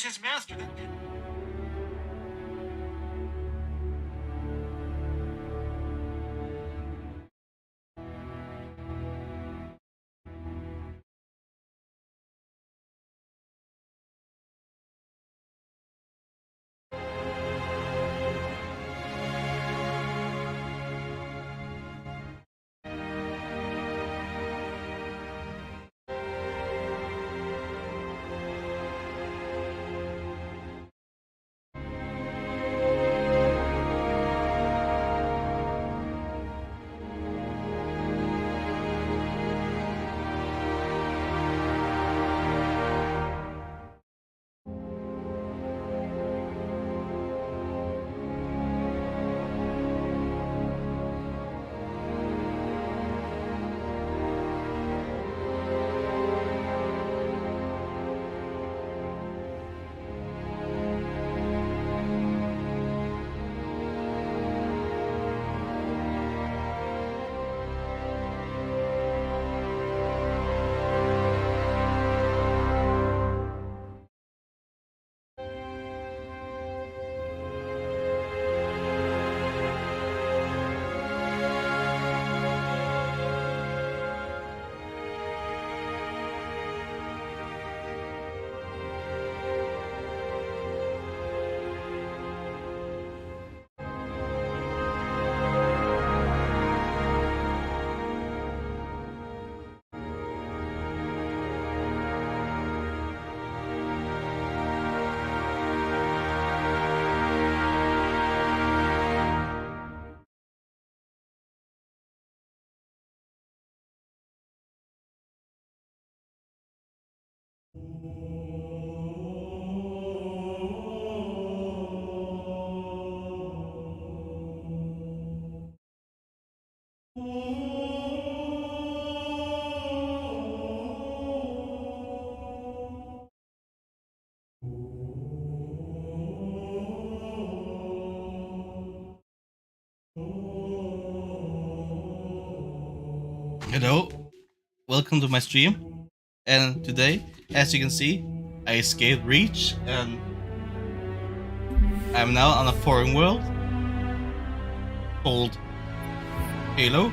his master. Hello, welcome to my stream. And today, as you can see, I escaped Reach and I'm now on a foreign world called Halo.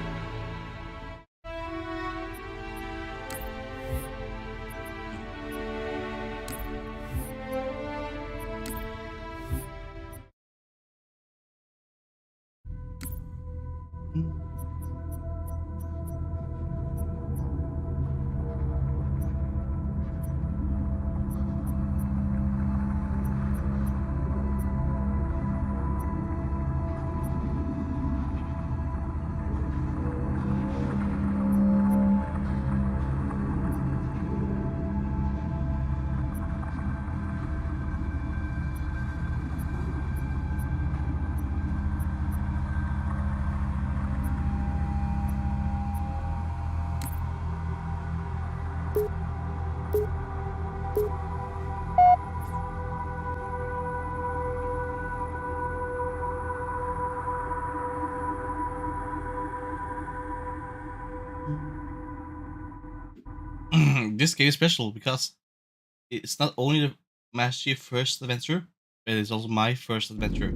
This game is special because it's not only the Master Chief's first adventure, but it's also my first adventure.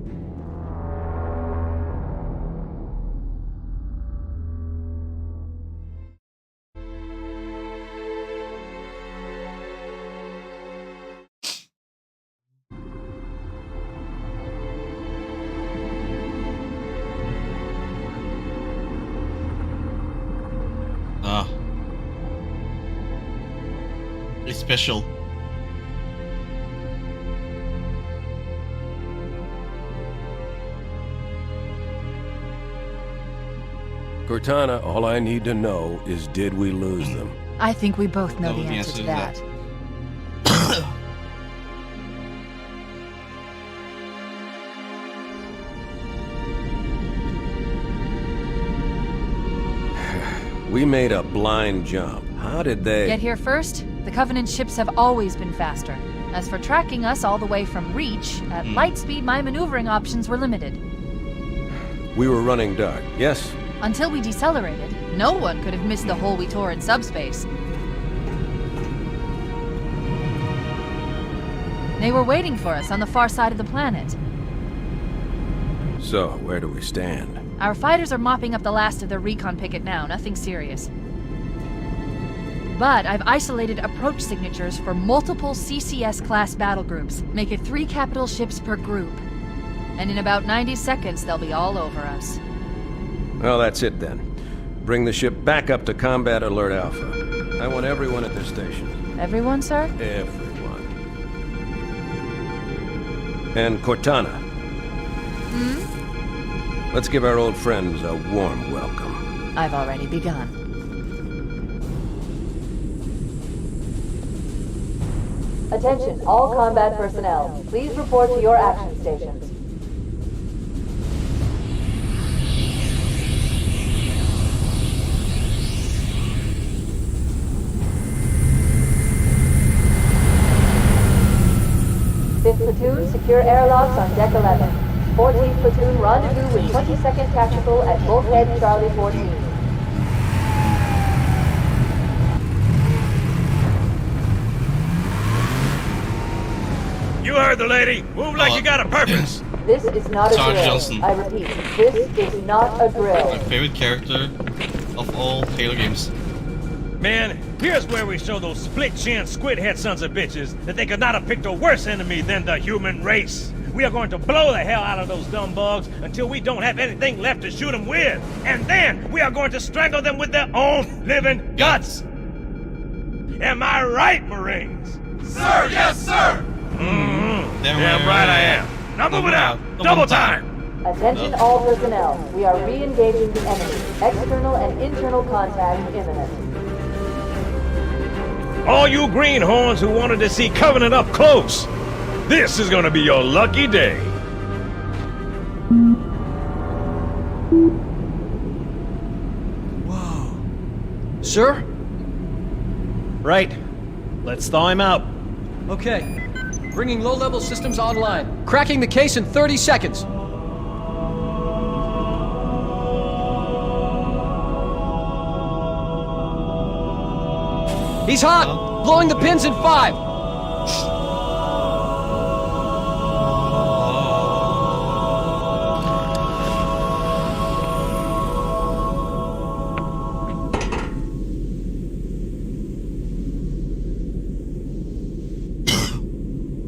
It's special. Cortana, all I need to know is, did we lose them? I think we both know the answer to that. We made a blind jump. How did they... Get here first? The Covenant ships have always been faster. As for tracking us all the way from Reach, at light speed my maneuvering options were limited. We were running dark, yes? Until we decelerated, no one could have missed the hole we tore in subspace. They were waiting for us on the far side of the planet. So, where do we stand? Our fighters are mopping up the last of their recon picket now, nothing serious. But I've isolated approach signatures for multiple CCS-class battle groups. Make it 3 capital ships per group. And in about 90 seconds, they'll be all over us. Well, that's it then. Bring the ship back up to Combat Alert Alpha. I want everyone at their stations. Everyone, sir? Everyone. And Cortana. Let's give our old friends a warm welcome. I've already begun. Attention, all combat personnel. Please report to your action stations. Fifth platoon, secure airlocks on deck 11. 14th platoon, rendezvous with 22nd Tactical at Bulkhead Charlie 14. You heard the lady. Move like you got a purpose. This is not a Sergeant drill. Johnson. I repeat, this is not a drill. My favorite character of all Halo games. Man, here's where we show those split-chin, squid-head sons of bitches that they could not have picked a worse enemy than the human race. We are going to blow the hell out of those dumb bugs until we don't have anything left to shoot them with. And then we are going to strangle them with their own living guts. Am I right, Marines? Sir, yes, sir! Damn right I am. Now move it out. Double time. Attention all personnel. We are re-engaging the enemy. External and internal contact imminent. All you greenhorns who wanted to see Covenant up close, this is gonna be your lucky day. Sir? Right. Let's thaw him out. Okay. Bringing low-level systems online. Cracking the case in 30 seconds. He's hot! Blowing the pins in 5!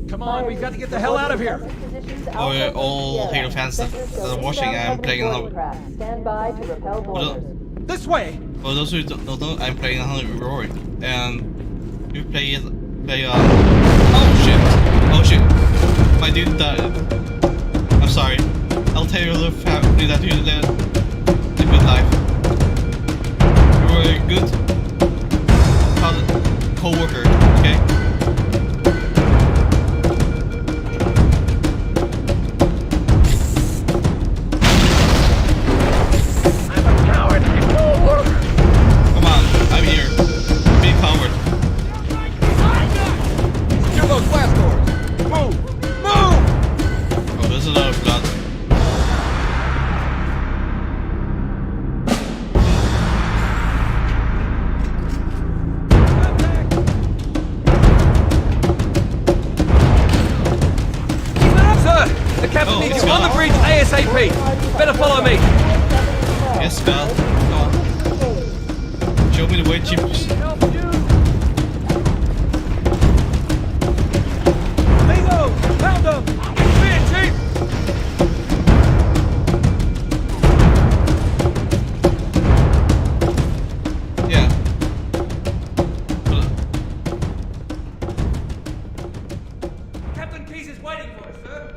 Come on, we've got to get the hell out of here! Oh, yeah, all Halo fans that are watching, I'm playing on... Stand by to repel boarders. This way! For those who don't know, I'm playing on Rory, and you play oh shit, my dude died. I'm sorry. I'll tell you the family that you led a good life. You were a good co-worker, okay? Come on, I'm here. Be a coward. Secure those blast doors! Move! Move! Oh, there's a lot of blood. Sir! The captain Oh, needs it's you on the gone. bridge ASAP! Better follow me! Yes, Val. Come on. Show me the way, chips. Bingo! Found them! Man, Chief! Yeah. Captain Keyes is waiting for us, sir.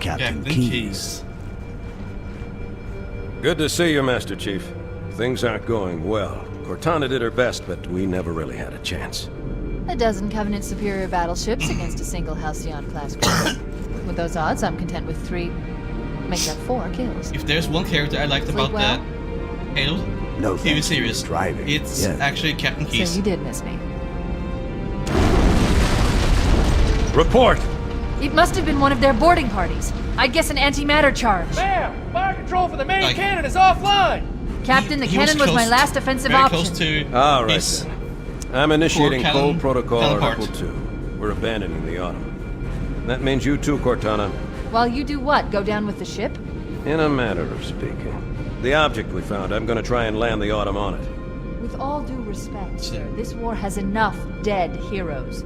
Captain Keyes. Good to see you, Master Chief. Things aren't going well. Cortana did her best, but we never really had a chance. A dozen Covenant superior battleships against a single Halcyon-class group. With those odds, I'm content with 3, make that 4 kills. If there's one character I liked Sleep about well? the Halo No TV thanks. series, Driving. it's Yeah. actually Captain So Keyes. you did miss me. Report. It must have been one of their boarding parties. I'd guess an antimatter charge. Ma'am! Fire control for the main Like- cannon is offline! Captain, the he was cannon was my close- last offensive very option. close to All right, his- then. I'm initiating Core Code cannon Protocol counterpart. Article 2. We're abandoning the Autumn. That means you too, Cortana. While you do what? Go down with the ship? In a manner of speaking. The object we found, I'm gonna try and land the Autumn on it. With all due respect, sir, this war has enough dead heroes.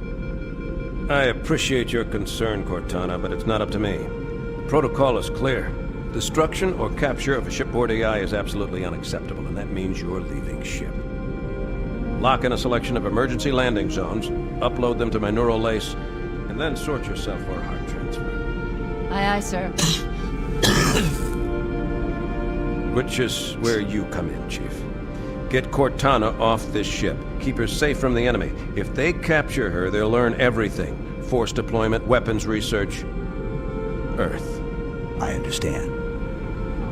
I appreciate your concern, Cortana, but it's not up to me. The protocol is clear. Destruction or capture of a shipboard AI is absolutely unacceptable, and that means you're leaving ship. Lock in a selection of emergency landing zones, upload them to my neural lace, and then sort yourself for a heart transfer. Aye, aye, sir. Which is where you come in, Chief. Get Cortana off this ship. Keep her safe from the enemy. If they capture her, they'll learn everything. Force deployment, weapons research, Earth. I understand.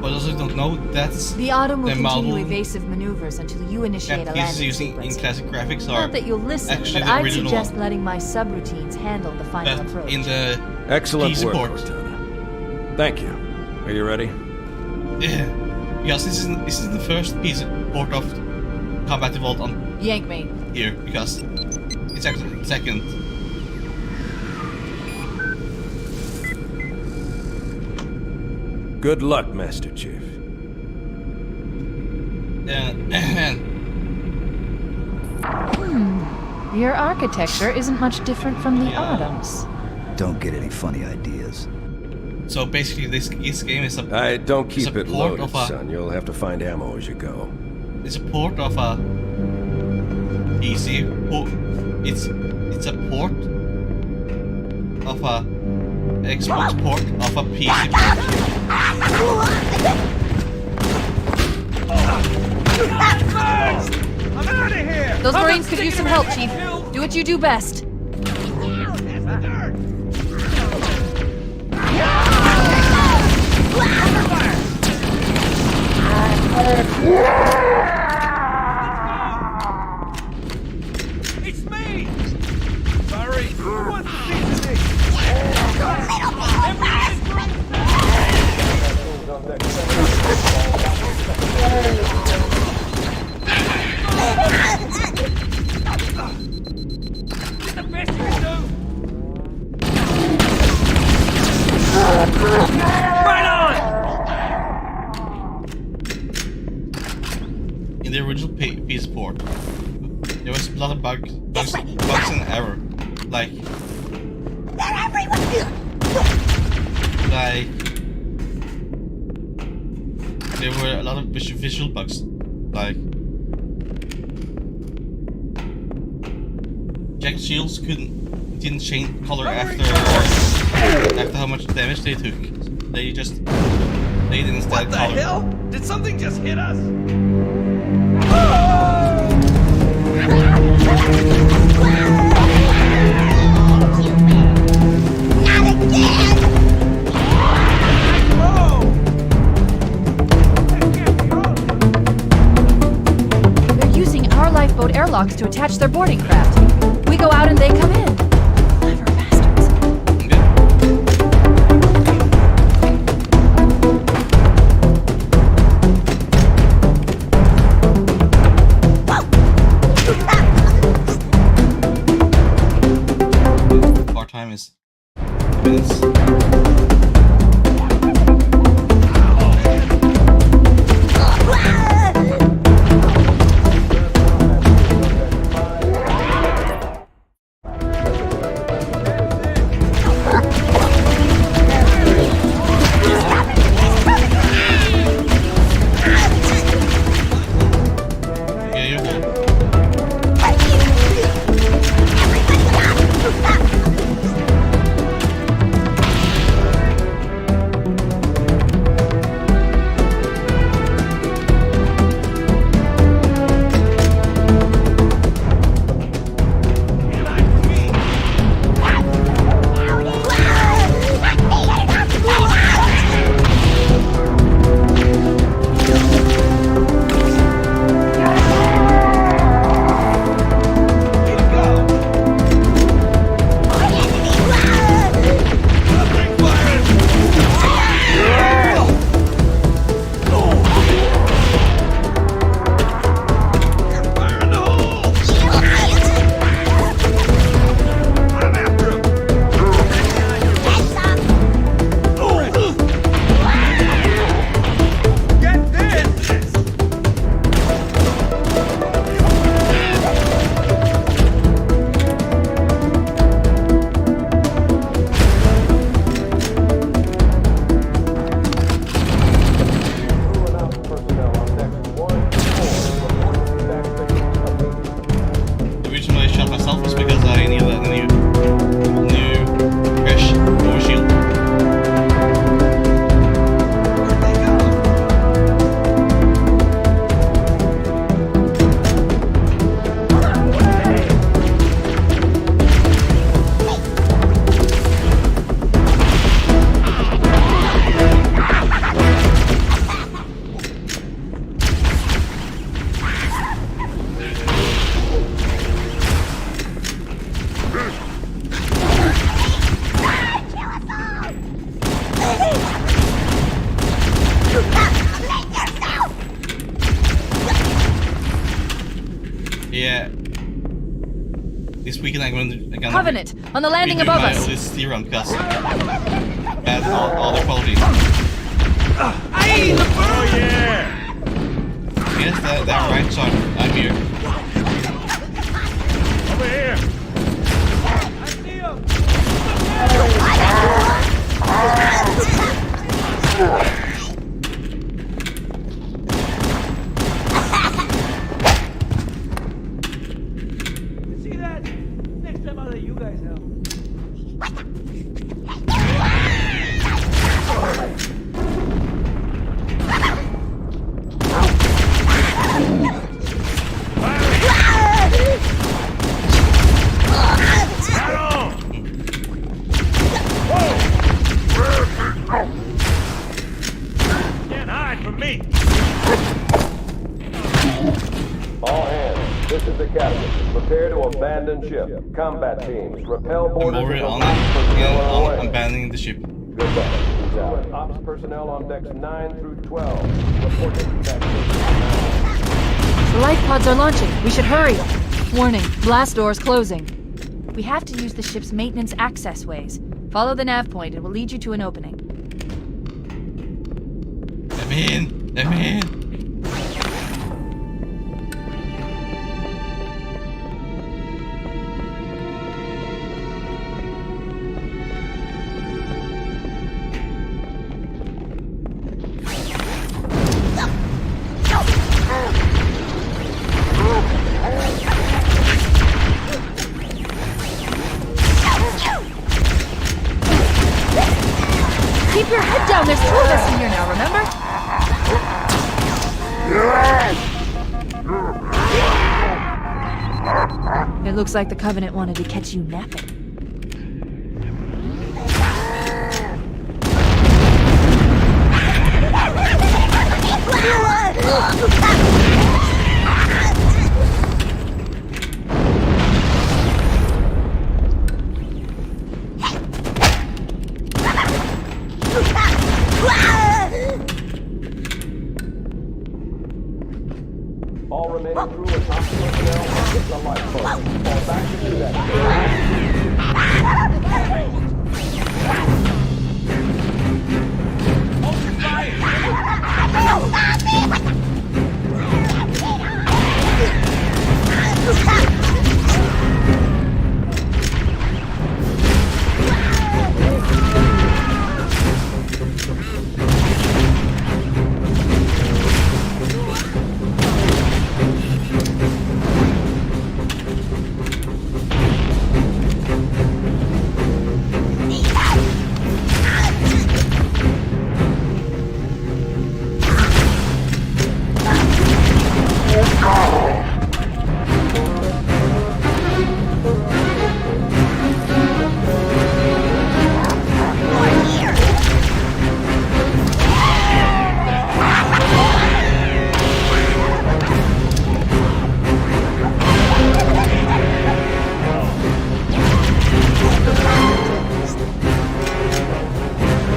For those who don't know, that's The Autumn will the continue model evasive maneuvers until you initiate a that landing he's using in sequence. classic graphics are Not that you'll listen, actually but the I'd original suggest one. letting my subroutines handle the final But approach. in the Excellent PC work, port. Cortana. Thank you. Are you ready? Yeah, because this is the first piece port of Combat Evolved on Yank me. here, because it's actually the second. Good luck, Master Chief. Your architecture isn't much different from the Yeah. Autumn's. Don't get any funny ideas. So basically, this game is a Don't It's keep a it port loaded, of a- son. You'll have to find ammo as you go. it's a port of a PC port. It's a port of a Xbox port of a PC port. I'm out of here! Those Marines could use some help, Chief. Do what you do best. It's me! Sorry, who wants a piece of me? The best you can do! Right on! In the original PC port, there was a lot of bugs and error. Like there were a lot of visual bugs. Like Jack Shields didn't change color after how much damage they took. They didn't instead What the color. hell? Did something just hit us? They're using our lifeboat airlocks to attach their boarding craft. We go out and they come in. Clever bastards. Our time is minutes. Yeah, you're good. Yeah. This weekend I'm gonna Covenant, on the landing redo above my us. Odyssey run because bad all the quality. Oh yeah! Yes, that right, so I'm here. Over here! See that? Next time I'll let you guys help. Can't hide from me! All hands, this is the captain. Prepare to abandon ship. Combat teams, repel I'm borders over and on ops it. personnel Again, on the way. abandoning the ship. Goodbye. Ops personnel on decks 9 through 12. Report dispatch. The life pods are launching. We should hurry. Warning, blast doors closing. We have to use the ship's maintenance access ways. Follow the nav point. It will lead you to an opening. I'm in. I'm in. Keep your head down. There's 2 of us in here now, remember? It looks like the Covenant wanted to catch you napping. All remaining crew and ops personnel hit the lifeboat. Fall back into that.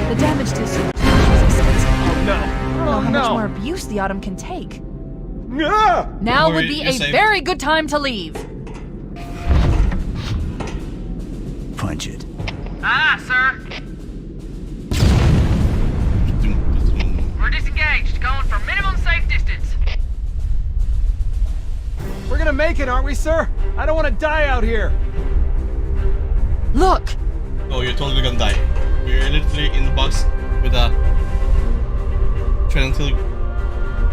The damage to the suit is extensive. No! I don't know how much more abuse the Autumn can take. Now Don't would worry, be you're a safe. very good time to leave. Punch it. Aye, sir. We're disengaged, going for minimum safe distance. We're gonna make it, aren't we, sir? I don't want to die out here. Look! Oh, you're totally gonna die. You're literally in the box with a Trinity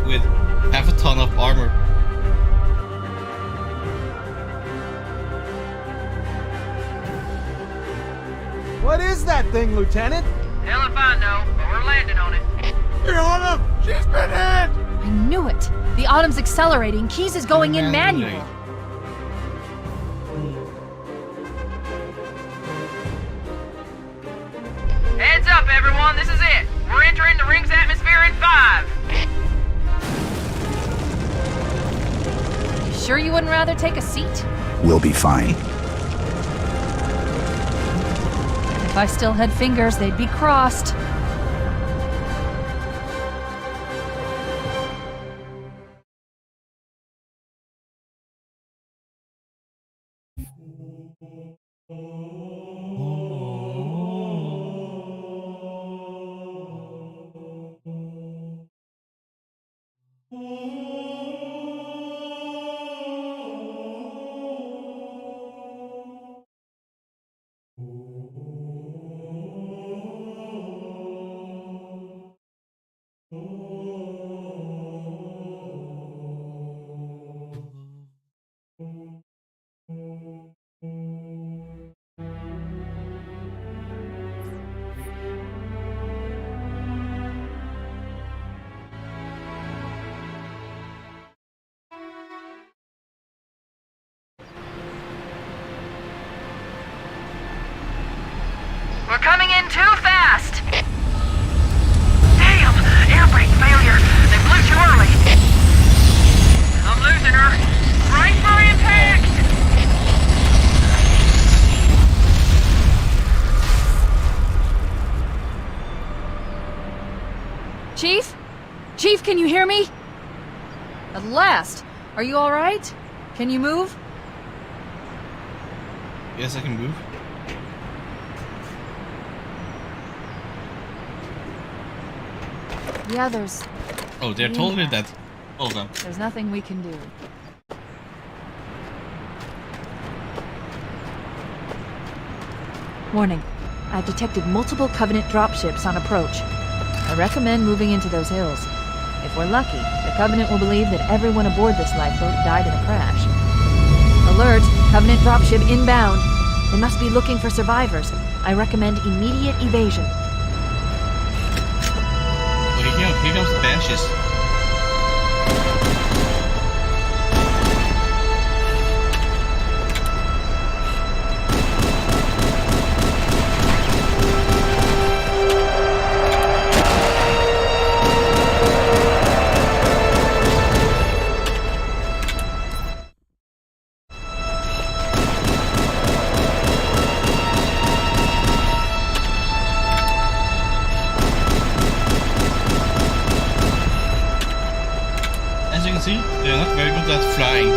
with half a ton of armor. What is that thing, Lieutenant? Hell if I know, but we're landing on it. She's been hit! I knew it! The Autumn's accelerating. Keys is going in manual. Heads up, everyone, this is it. We're entering the ring's atmosphere in 5. Sure you wouldn't rather take a seat? We'll be fine. If I still had fingers, they'd be crossed. We're coming in too fast! Damn! Air brake failure! They blew too early! I'm losing her! Brace for impact! Chief? Chief, can you hear me? At last! Are you alright? Can you move? Yes, I can move. The others. Oh, they're totally dead. All of them. There's nothing we can do. Warning. I've detected multiple Covenant dropships on approach. I recommend moving into those hills. If we're lucky, the Covenant will believe that everyone aboard this lifeboat died in the crash. Alert! Covenant dropship inbound. They must be looking for survivors. I recommend immediate evasion. Oh, here comes the Banshees. As you can see, they're not very good at flying.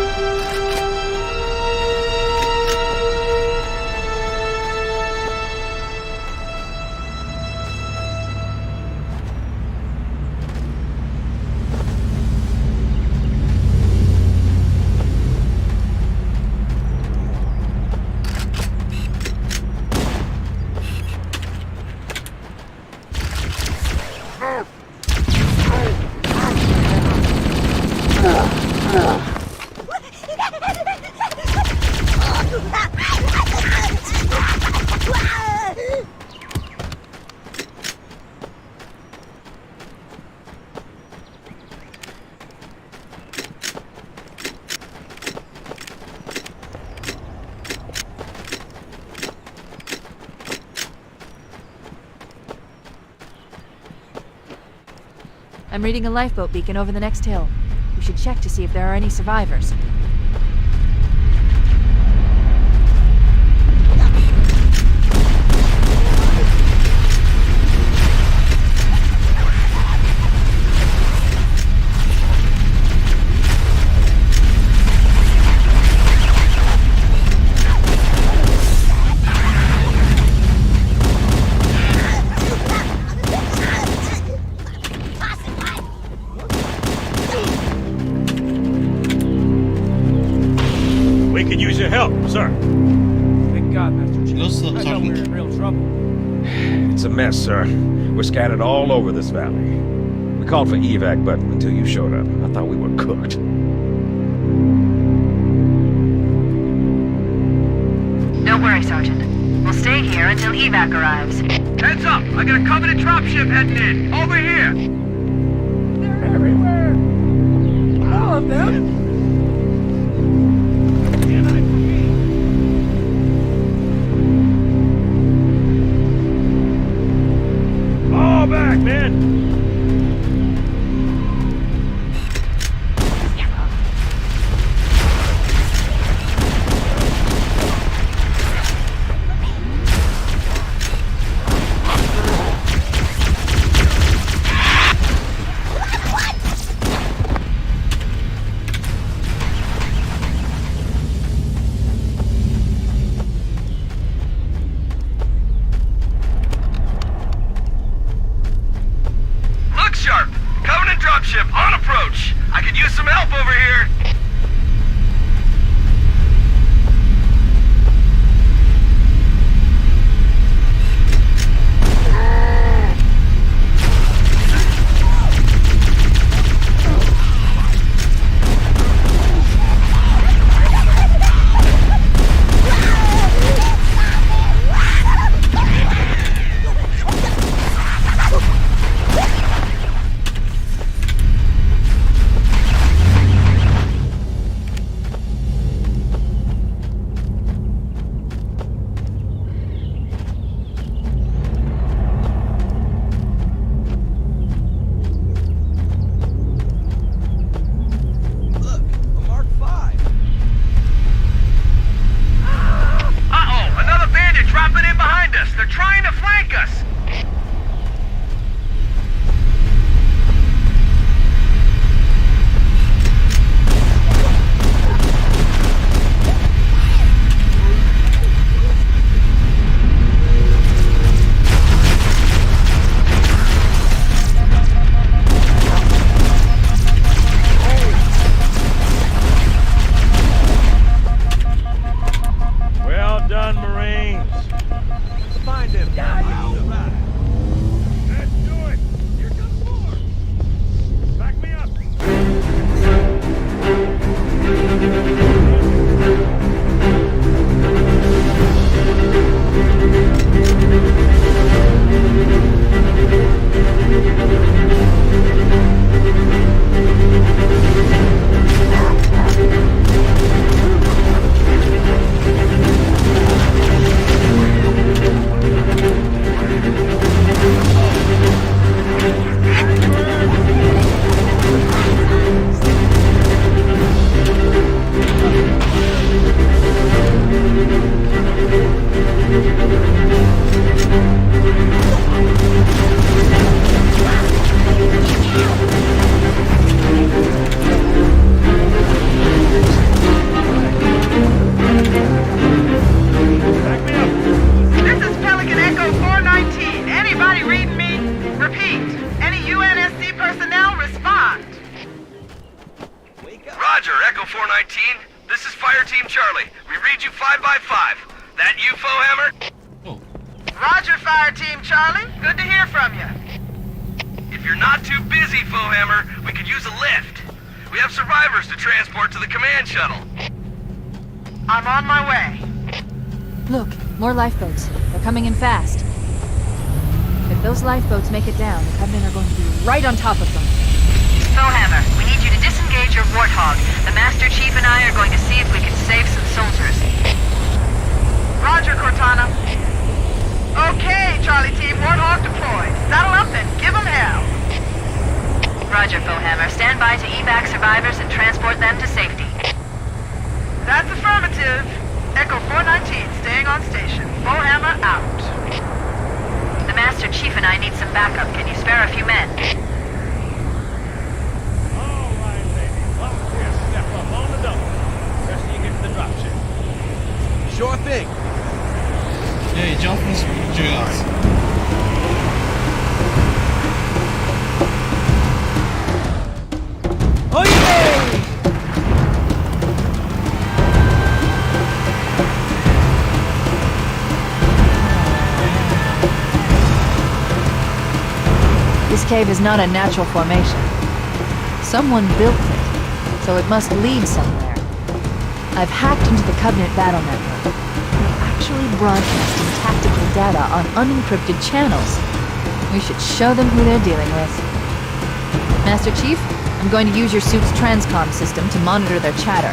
I'm reading a lifeboat beacon over the next hill. We should check to see if there are any survivors. We can use your help, sir. Thank God, Master Chief. Hello, I thought we were in real trouble. It's a mess, sir. We're scattered all over this valley. We called for evac, but until you showed up, I thought we were cooked. Don't worry, Sergeant. We'll stay here until evac arrives. Heads up! I got a Covenant dropship heading in! Over here! They're everywhere! All of them! Fall back, man! help over here! They're trying to flank us! Well done, Marines. Find him. Let's do it. Here comes more. Back me up. Roger, Echo 419. This is Fire Team Charlie. We read you 5 by 5. That you, Foehammer? Oh. Roger, Fire Team Charlie. Good to hear from you. If you're not too busy, Foehammer, we could use a lift. We have survivors to transport to the command shuttle. I'm on my way. Look, more lifeboats. They're coming in fast. If those lifeboats make it down, the Covenant are going to be right on top of them. Foehammer, we need you to disengage your Warthog. The Master Chief and I are going to see if we can save some soldiers. Roger, Cortana. Okay, Charlie Team, Warthog deployed. Saddle up and give them hell. Roger, Foehammer. Stand by to evac survivors and transport them to safety. That's affirmative. Echo 419 staying on station. Foehammer out. The Master Chief and I need some backup. Can you spare a few men? Sure thing. Hey, jump and shoot. Oh yeah! This cave is not a natural formation. Someone built it, so it must lead somewhere. I've hacked into the Covenant battle network. They're actually broadcasting tactical data on unencrypted channels. We should show them who they're dealing with. Master Chief, I'm going to use your suit's transcom system to monitor their chatter.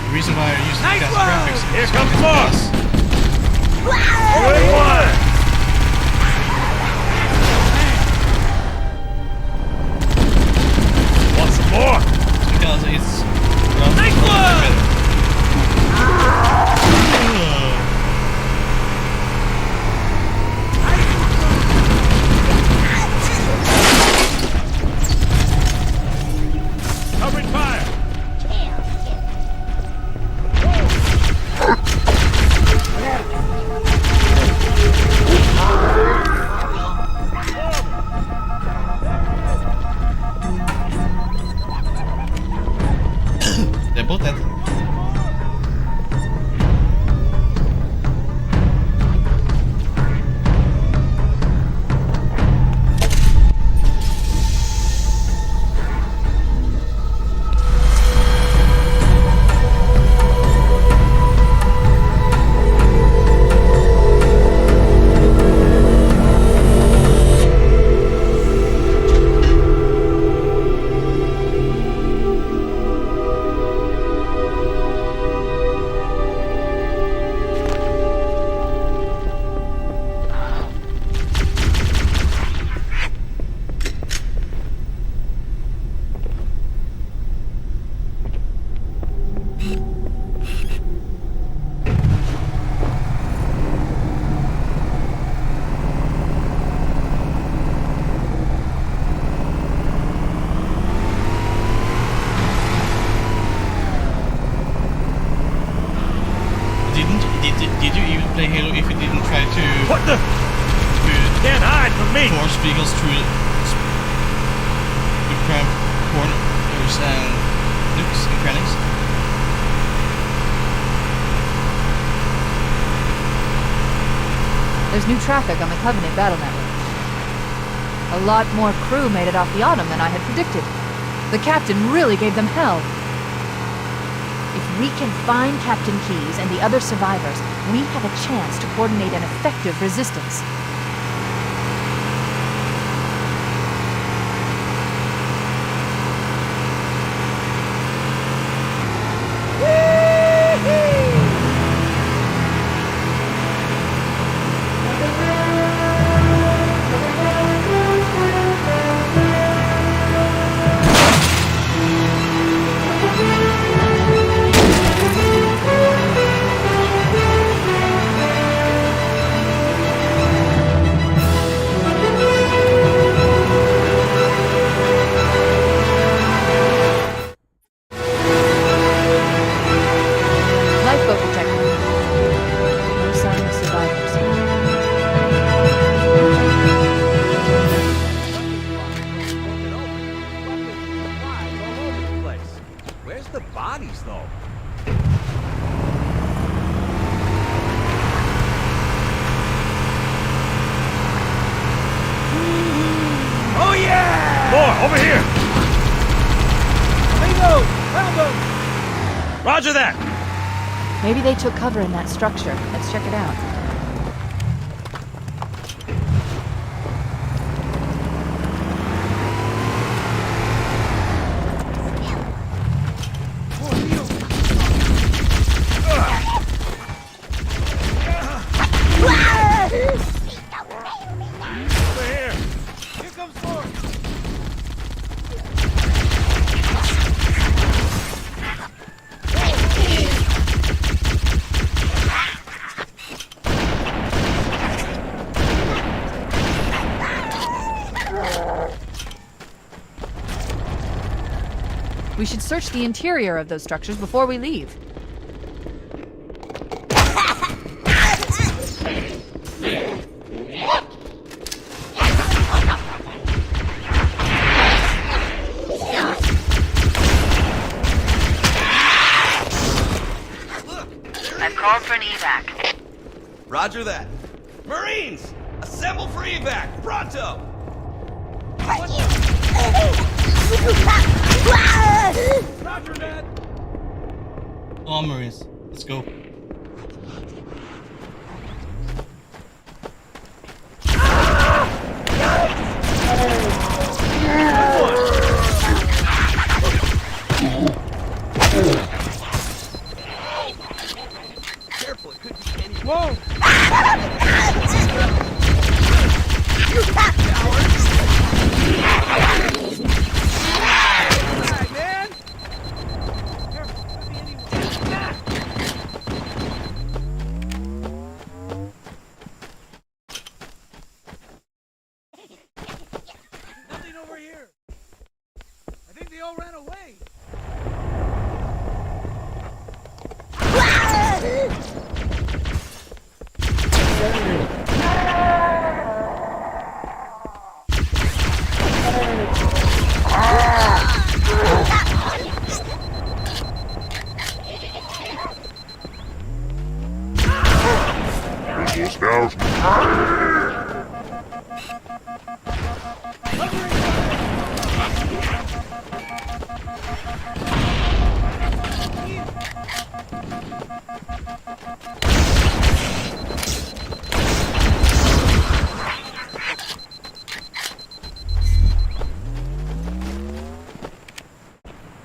The reason why I use the Nice gas one! graphics Here is comes because- Good one. Want some more? because it's Nice one! Did you even play Halo if you didn't try to What the? Can't hide from me! force vehicles through the cramped corners and nooks and crannies? There's new traffic on the Covenant battle network. A lot more crew made it off the Autumn than I had predicted. The captain really gave them hell. If we can find Captain Keyes and the other survivors, we have a chance to coordinate an effective resistance. Lifeboat detected. No sign of survivors. Where's the bodies, though? Oh, yeah! More, over here! Bingo! Found them! Roger that! Maybe they took cover in that structure. Let's check it out. Over here! Here comes more! We should search the interior of those structures before we leave. I've called for an evac. Roger that. Marines! Assemble for evac! Pronto! Roger that! Come on, Marines. Let's go. Careful, it could be any... Whoa! Man! Careful, could be anyone. Nothing over here. I think they all ran away.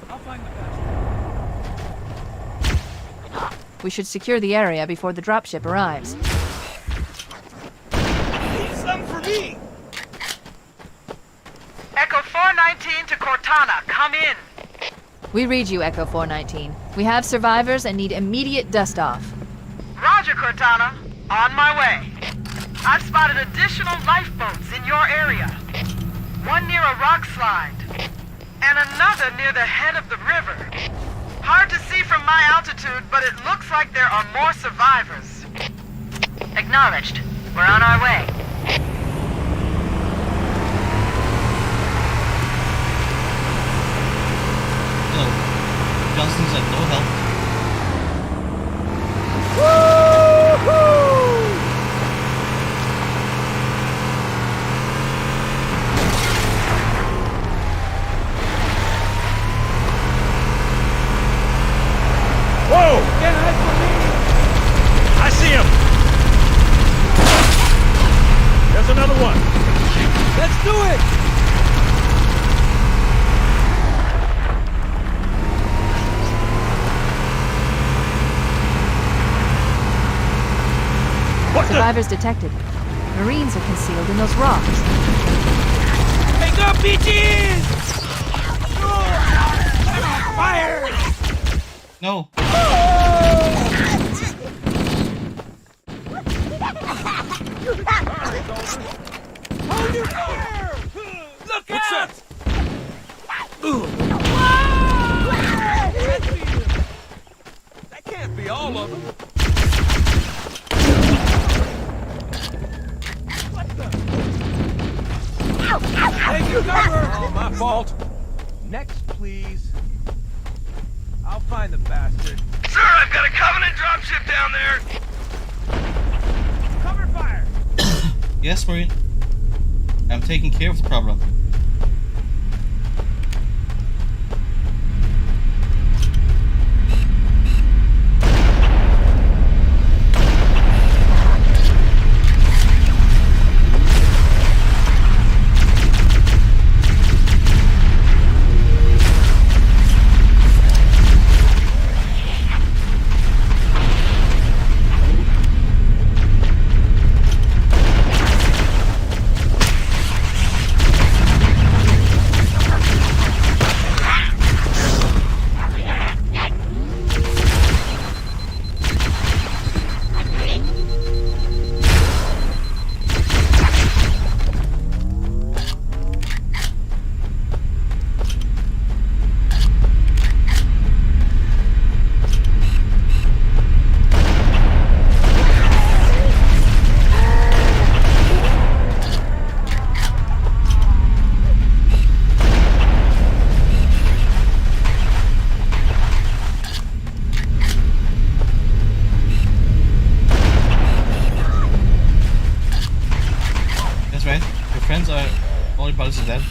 I'll find the best. We should secure the area before the dropship arrives. Some for me! Echo 419 to Cortana, come in. We read you, Echo 419. We have survivors and need immediate dust-off. Roger, Cortana. On my way. I've spotted additional lifeboats in your area. One near a rock slide, and another near the head of the river. Hard to see from my altitude, but it looks like there are more survivors. Acknowledged. We're on our way. Hello. Johnston's at no help. Whoa! I see him! There's another one! Let's do it! What the? Survivors detected. Marines are concealed in those rocks. Wake up, bitches! Fire! No. Hold your fire! Look out! That can't be all of them. Take your cover! Oh, my fault. Next, please. I'll find the bastard. Sir, I've got a Covenant dropship down there! Cover fire! Yes, Marine. I'm taking care of the problem. Friends are only brothers are dead.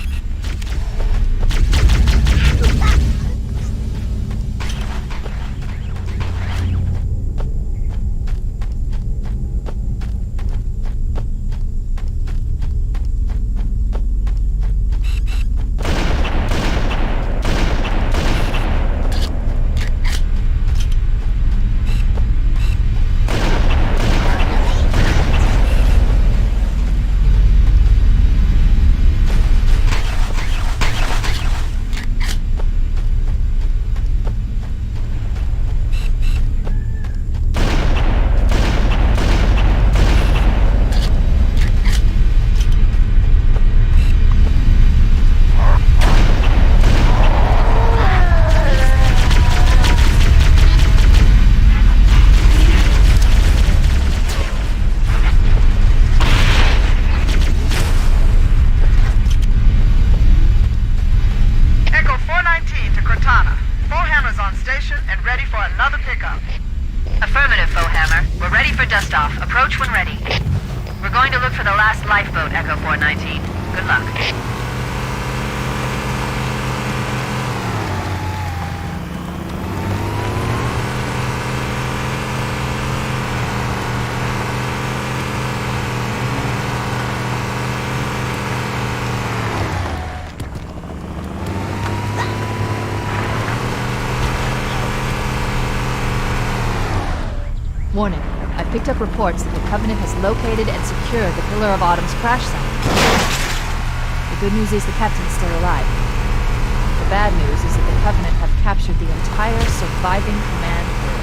Affirmative, Foehammer. We're ready for dust-off. Approach when ready. We're going to look for the last lifeboat, Echo 419. Good luck. Warning. I've picked up reports that the Covenant has located and secured the Pillar of Autumn's crash site. The good news is the captain's still alive. The bad news is that the Covenant have captured the entire surviving command crew.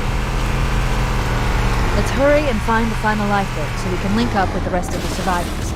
Let's hurry and find the final lifeboat so we can link up with the rest of the survivors.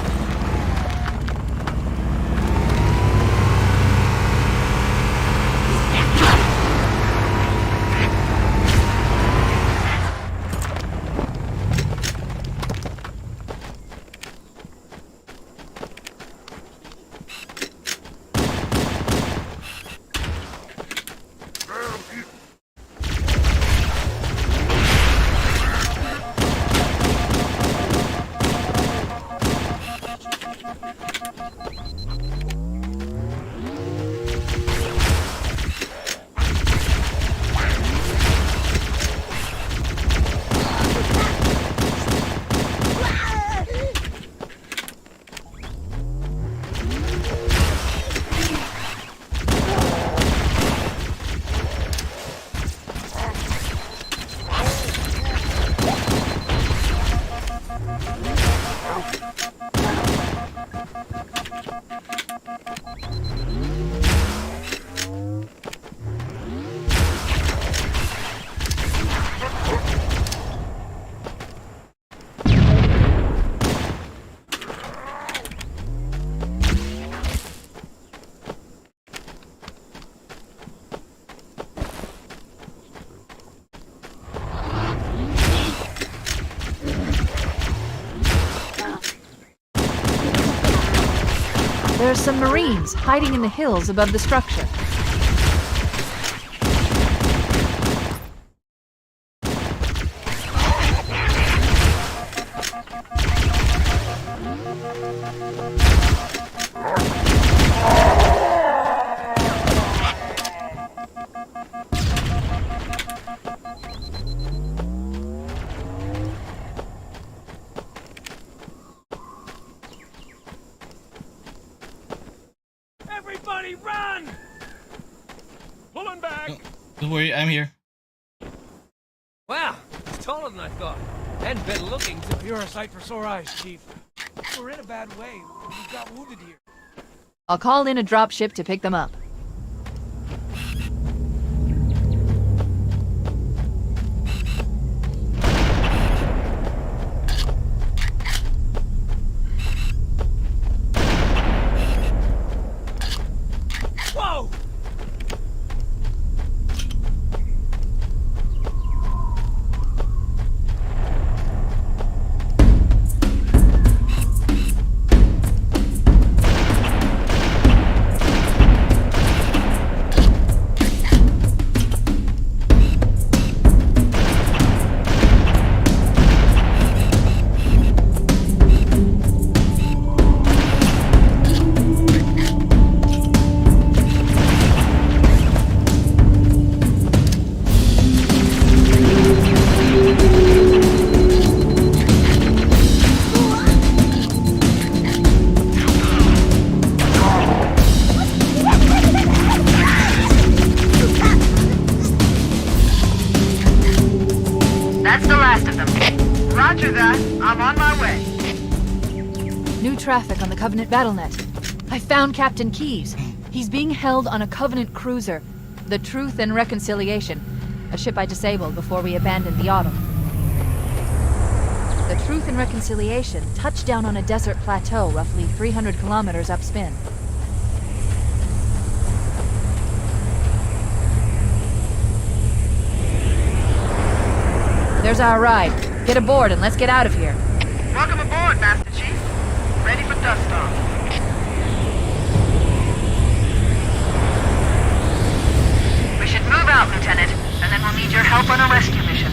There are some Marines hiding in the hills above the structure. Everybody run! Pulling back! Don't worry, I'm here. Wow, it's taller than I thought. Hadn't been looking. You're a sight for sore eyes, Chief. We're in a bad way. We got wounded here. I'll call in a dropship to pick them up. Whoa! That's the last of them. Roger that. I'm on my way. New traffic on the Covenant BattleNet. I found Captain Keyes. He's being held on a Covenant cruiser, the Truth and Reconciliation, a ship I disabled before we abandoned the Autumn. The Truth and Reconciliation touched down on a desert plateau roughly 300 kilometers upspin. There's our ride. Get aboard and let's get out of here. Welcome aboard, Master Chief. Ready for dust off. We should move out, Lieutenant, and then we'll need your help on a rescue mission.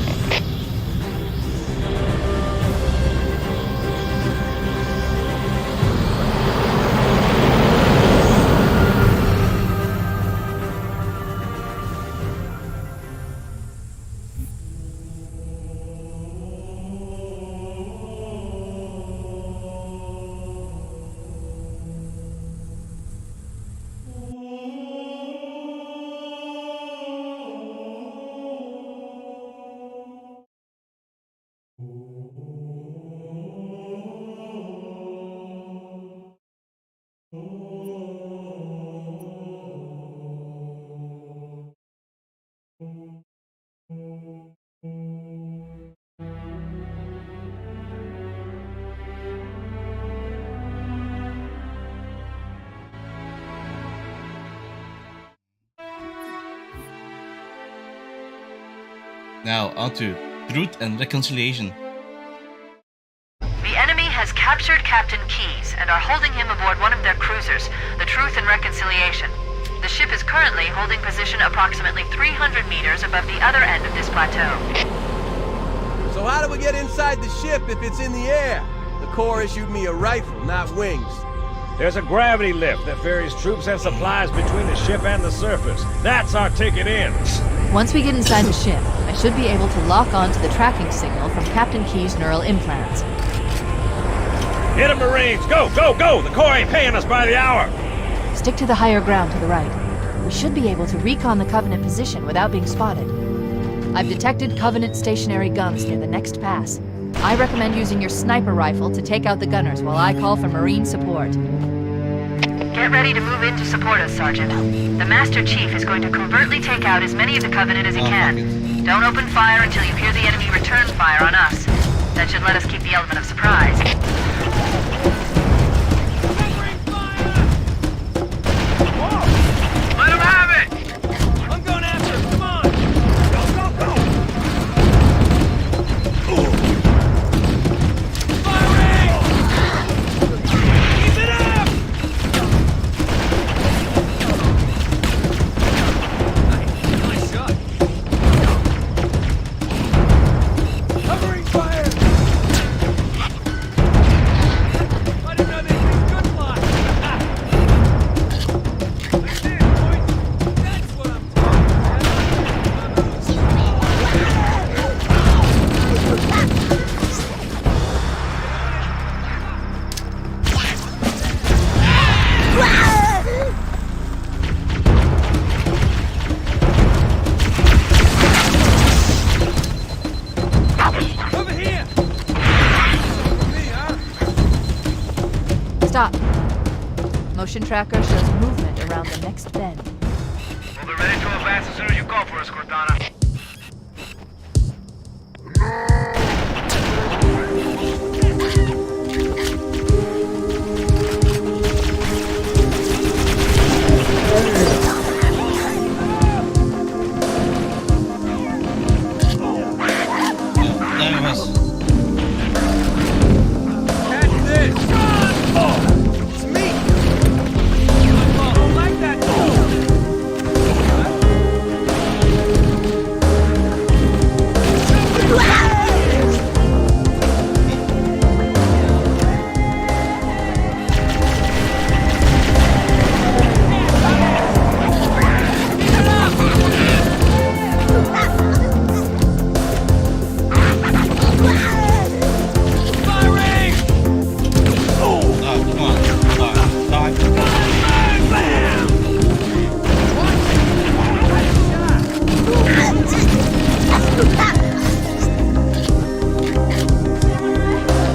Now, on to Truth and Reconciliation. The enemy has captured Captain Keyes and are holding him aboard one of their cruisers, the Truth and Reconciliation. The ship is currently holding position approximately 300 meters above the other end of this plateau. So how do we get inside the ship if it's in the air? The Corps issued me a rifle, not wings. There's a gravity lift that ferries troops and supplies between the ship and the surface. That's our ticket in. Once we get inside the ship, I should be able to lock on to the tracking signal from Captain Keyes' neural implants. Hit 'em, Marines! Go, go, go! The Corps ain't paying us by the hour! Stick to the higher ground to the right. We should be able to recon the Covenant position without being spotted. I've detected Covenant stationary guns near the next pass. I recommend using your sniper rifle to take out the gunners while I call for Marine support. Get ready to move in to support us, Sergeant. The Master Chief is going to covertly take out as many of the Covenant as he can. Don't open fire until you hear the enemy return fire on us. That should let us keep the element of surprise. Let him have it! I'm going after him, come on! Go, go, go! Firing! Keep it up! Motion tracker shows movement around the next bend. Well, they're ready to advance as soon as you call for us, Cortana. There it was. Catch this! Oh, it's me! I don't like that.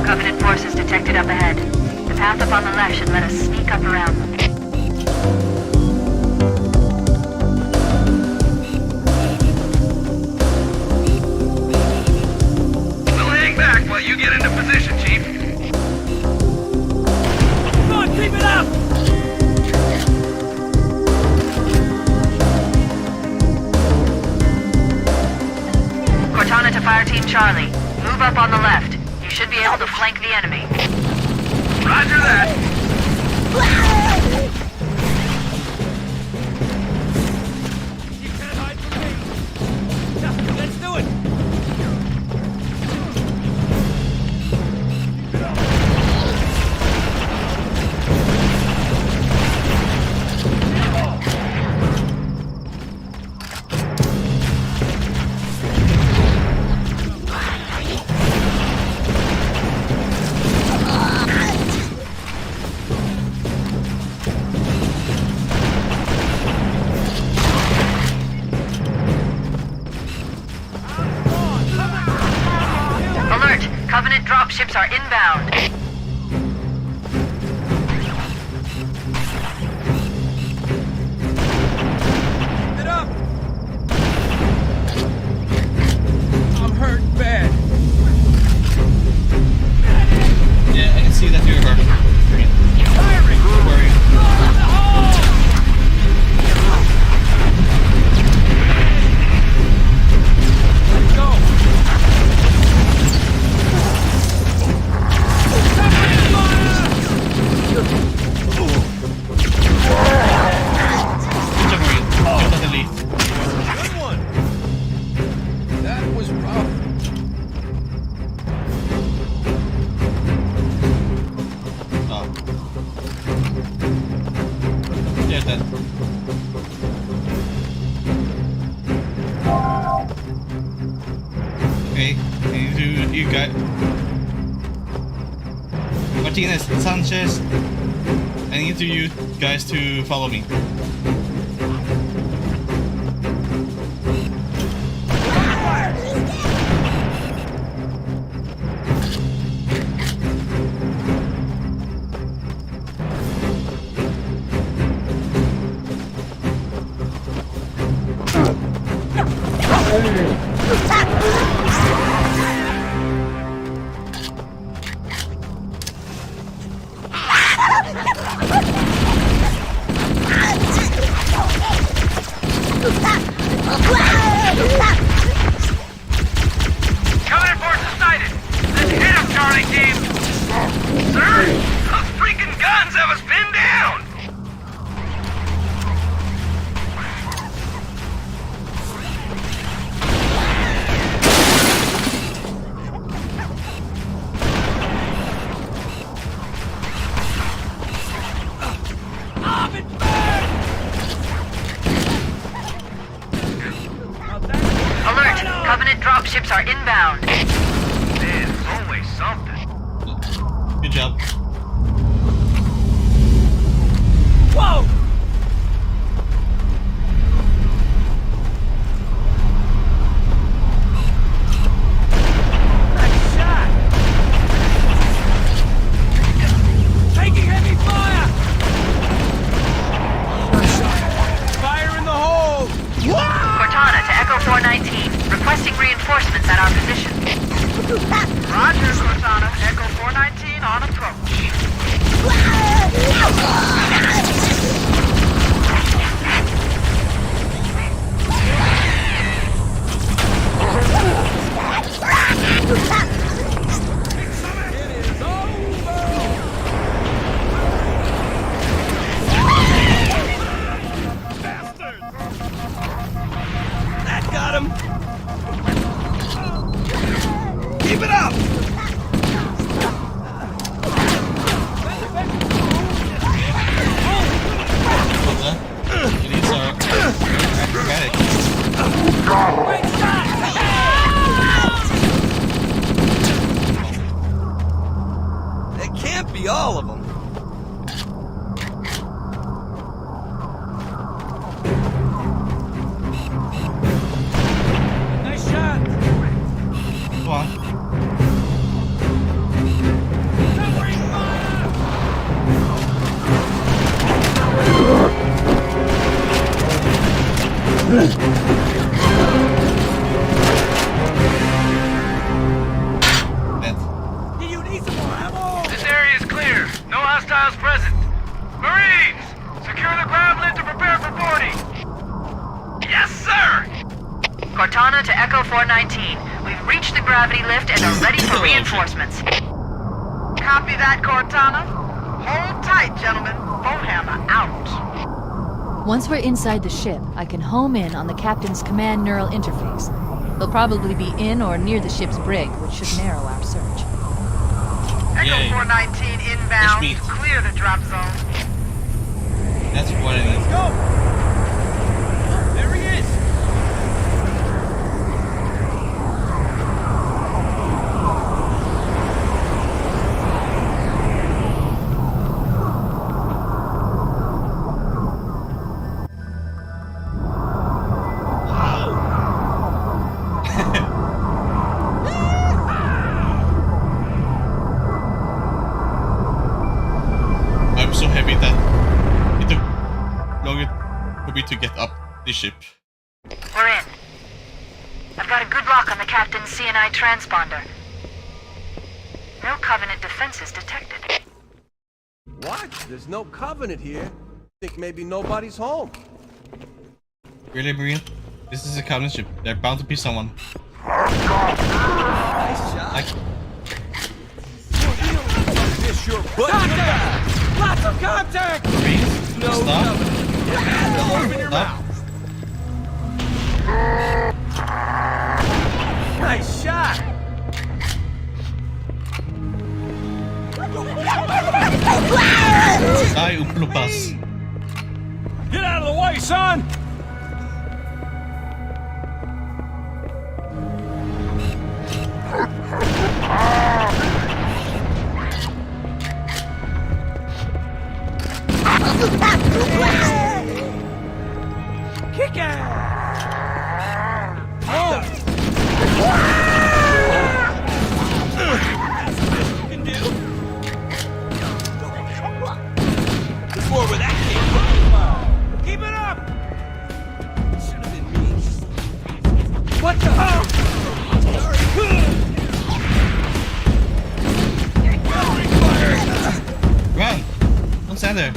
Covenant forces detected up ahead. The path up on the left should let us sneak up around them. We'll hang back while you get into position, Chief. Come on, keep it up! Cortana to Fire Team Charlie. Move up on the left. You should be able to flank the enemy. Roger that. You can't hide from me. Yeah, let's do it. Alert! Covenant dropships are inbound. Keep it up. I'm hurt bad. Yeah, I can see that you're hurt. Firing! Don't worry. Let's go. Don't worry. You're not the lead. Good one. That was rough. Oh. You're dead. Okay, you got Martinez, Sanchez. I need you guys to follow me. Covenant forces sighted. Let's hit him, Charlie Team. Sir, those freaking guns have us pinned down. Alert! Covenant dropships are inbound. Man, it's always something. Good job. Whoa! Nice shot! Taking heavy fire! Roger, Cortana. Echo 419 on approach. That got him! Keep it up! It is acrobatic. It can't be all of them. Nice shot. Go on. Dead. Do you need some more ammo? This area is clear. No hostiles present. Marines! Secure the ground lift and prepare for boarding. Yes, sir! Cortana to Echo 419. We've reached the gravity lift and are ready for reinforcements. Copy that, Cortana. Hold tight, gentlemen. Bowhammer out. Once we're inside the ship, I can home in on the captain's command neural interface. They'll probably be in or near the ship's brig, which should narrow our search. Echo Yay. 419 inbound. meat. Clear the drop zone. That's what it is. Go! Oh, there he is! I'm so happy that it took longer for me to get up the ship. We're in. I've got a good lock on the captain's CNI transponder. No Covenant defenses detected. What? There's no Covenant here. Think maybe nobody's home. Really, Marine? This is a Covenant ship. There's bound to be someone. Nice shot. Like, Fish your butt. Contact! Lots of contact! Marines? No Stop. Covenant. You have to open your Stop. mouth. Nice shot. Die, Uplupas. Get out of the way, son! Kick ass! Oh! You can do. Before where that came from. Keep it up! Should have been me. What the? Run! Don't stand there.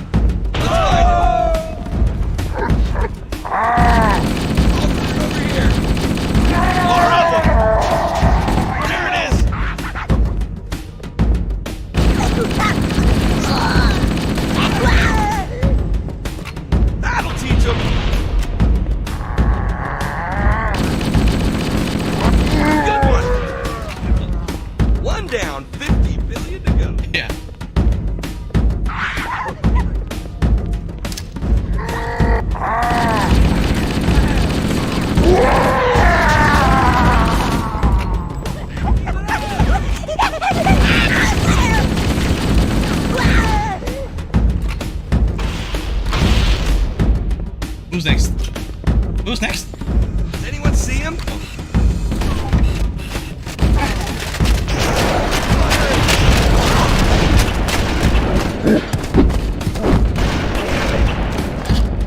Over here. There it is. That'll teach him. Good one. One down, 50 billion to go. Yeah. Who's next? Who's next? Does anyone see him?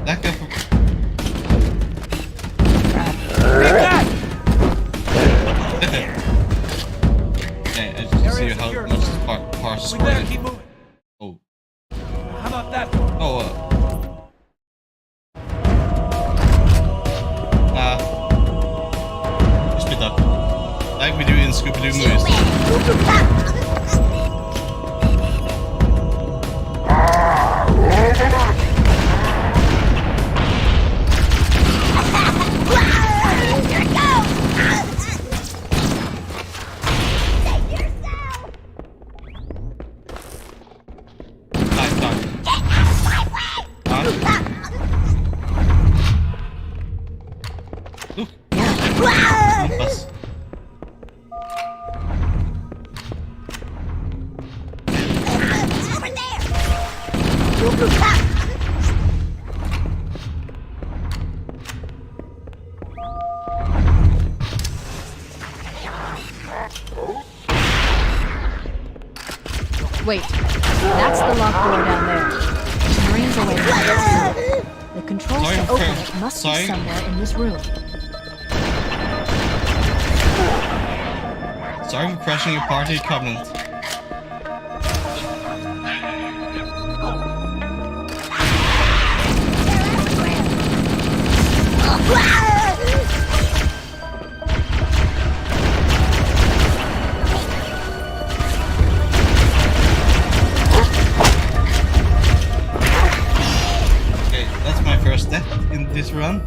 That guy from... Yeah, I see Area how secure. much this parts is We better worth. keep moving. Oh. How about that door? Oh, split up. Like we do in Scooby-Doo movies. Nice, done. Look. Compass. Wait, that's the locked door down there. The Marines are waiting. The controls Sorry, to open okay. it must Sorry. be somewhere in this room. Sorry for crashing your party, Covenant. Okay, that's my first death in this run.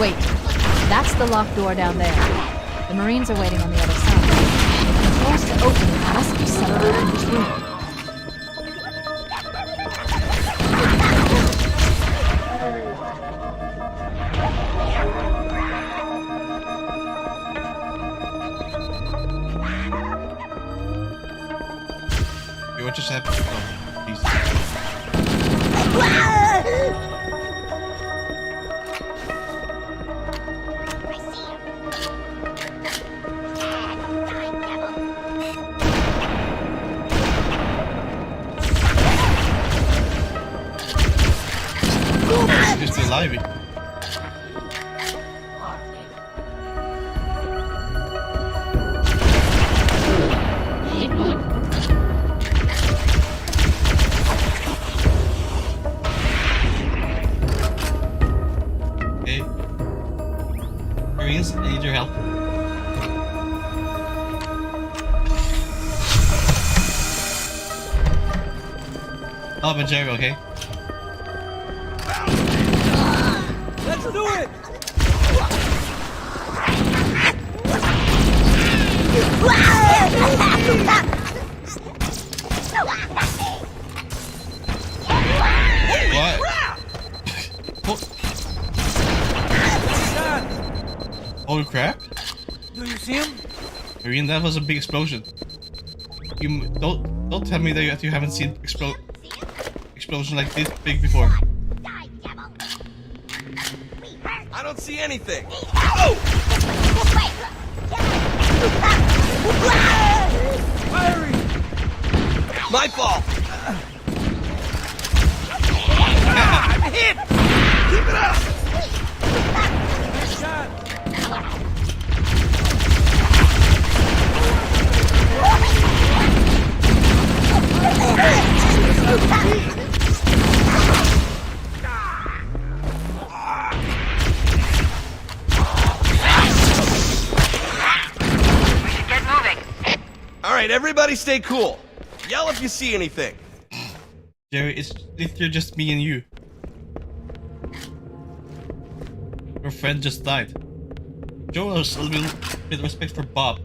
Wait, that's the locked door down there. The Marines are waiting on the other side. The controls to open it must be somewhere in this room. You what just happened? Oh, Jesus. He's still alive. Okay. Marines, I need your help. Bob and Jerry, okay? Let's do it! What? Oh, holy crap! Do you see him? Marine, that was a big explosion. You don't tell me that you haven't seen explosion like this big before. I don't see anything. Firing! My fault. I'm hit! Keep it up. Nice shot! We should get moving. All right, everybody stay cool. Yell if you see anything. Jerry, it's literally just me and you. Your friend just died. Show us a little bit of respect for Bob.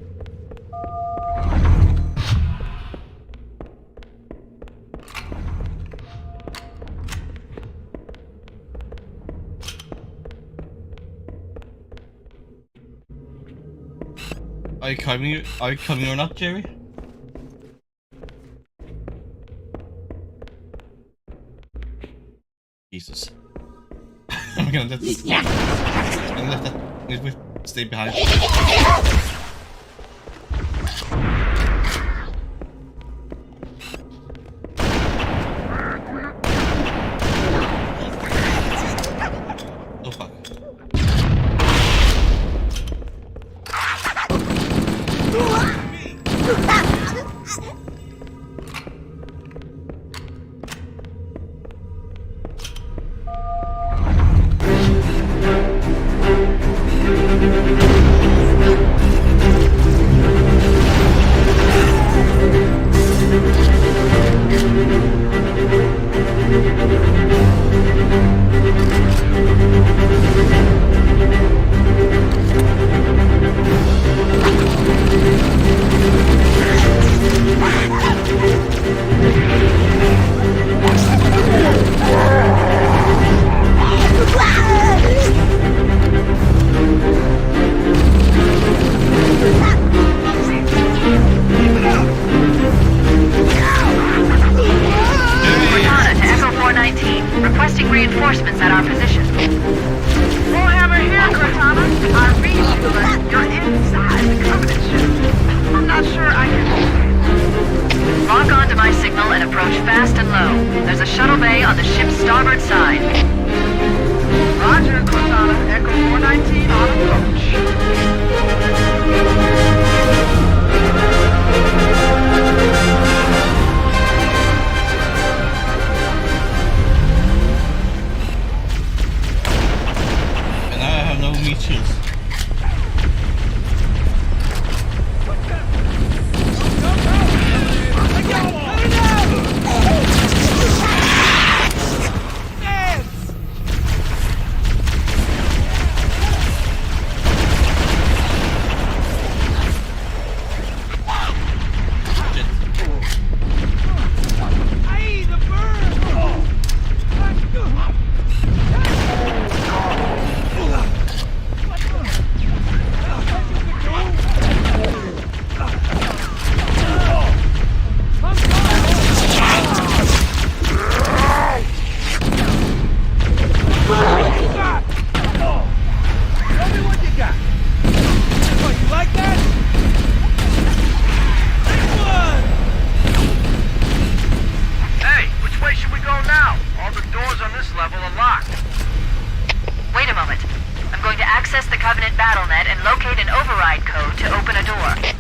Are you coming? Are you coming or not, Jerry? Jesus. I'm gonna let this. I'm gonna let that stay behind. Oh fuck. override code to open a door.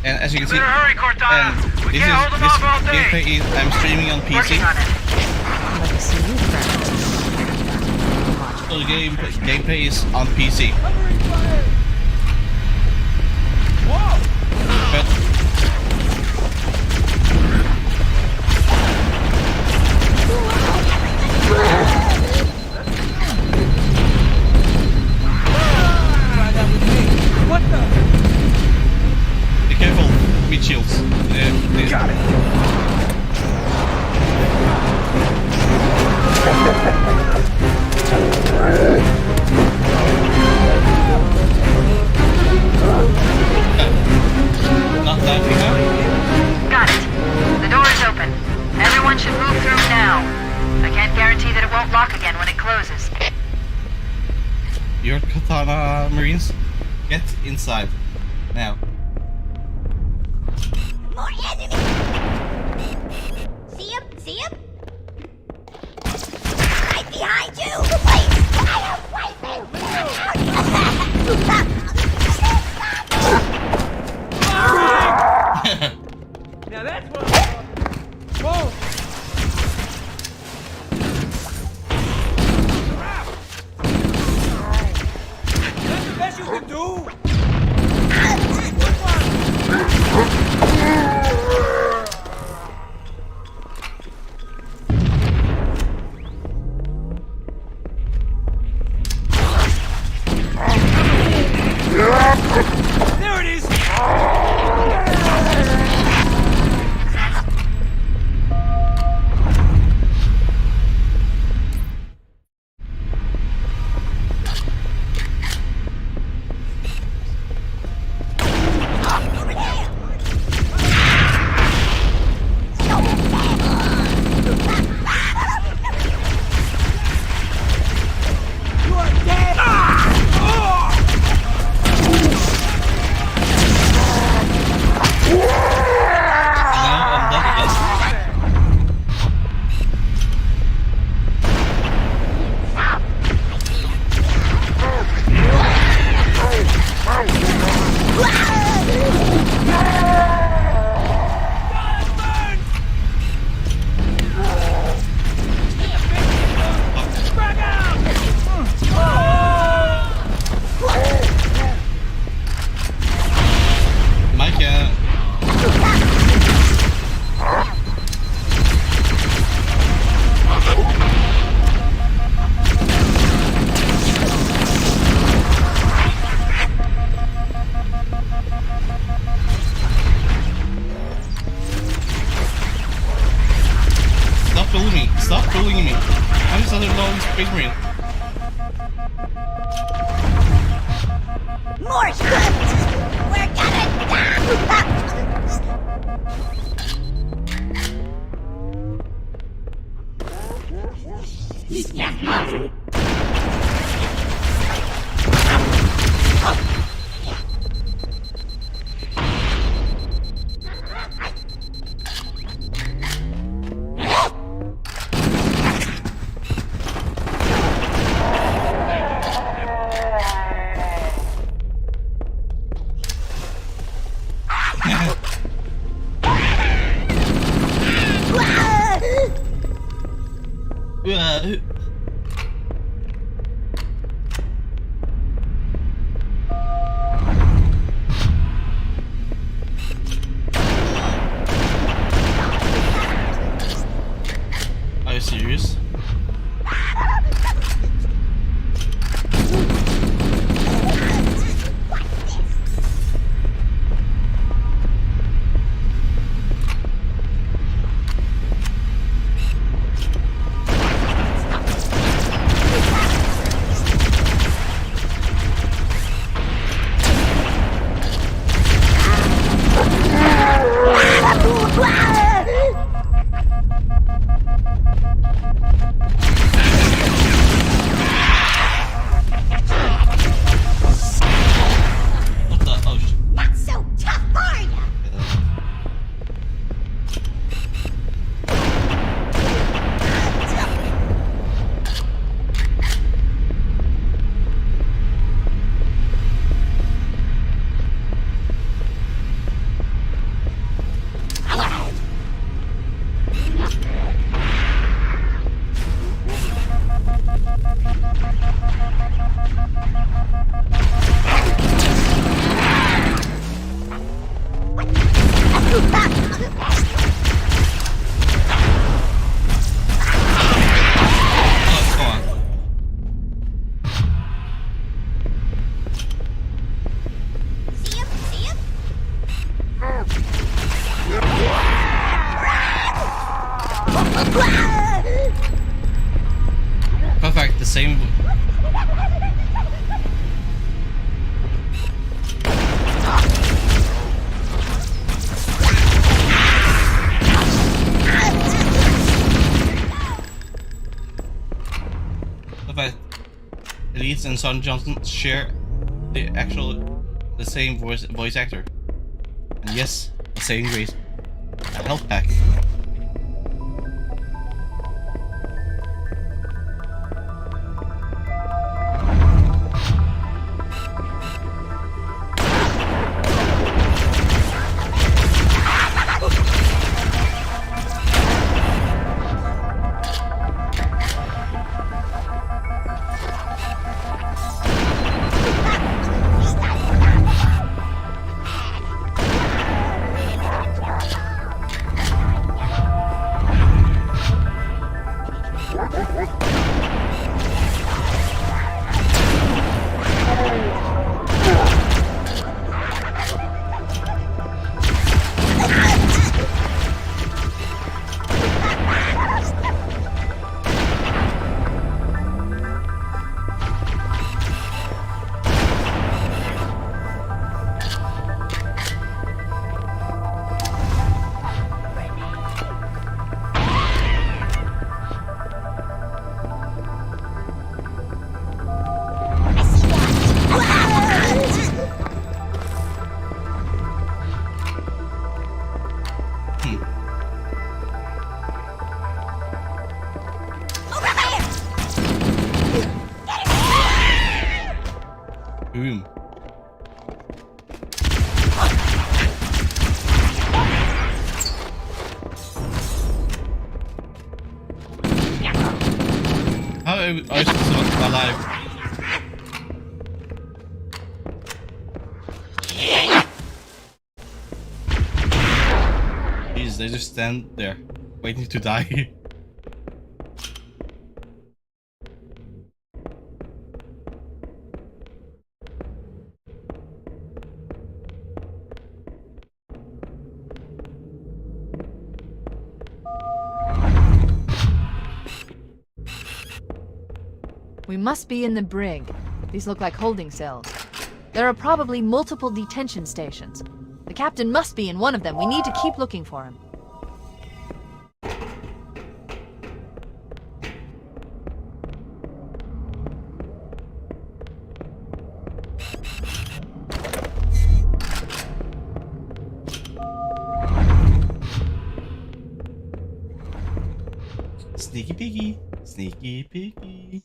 And as you can see, Better hurry, Cortana. and We this can't hold them off all day. gameplay is I'm streaming on PC. Working on it. Let me see you first. So the gameplay is on PC. But What the? be careful with shields. Got it. Not laughing now. Got it. The door is open. Everyone should move through now. I can't guarantee that it won't lock again when it closes. Your Katana Marines, get inside now. More enemies! See him? See him? Right behind you! Wait! Now that's what. Whoa! That's the best you can do. There it is! You are dead! Now I'm dead again. Mike, stop bullying me. Stop bullying me. I'm just another lone space marine. More shots! We're gonna die! Are you serious? and Son Johnson share the same voice actor. And yes, a saving grace. A health pack. Boom. How are you supposed to look alive? Jeez, they just stand there, waiting to die. We must be in the brig. These look like holding cells. There are probably multiple detention stations. The captain must be in one of them. We need to keep looking for him. Sneaky piggy, sneaky piggy.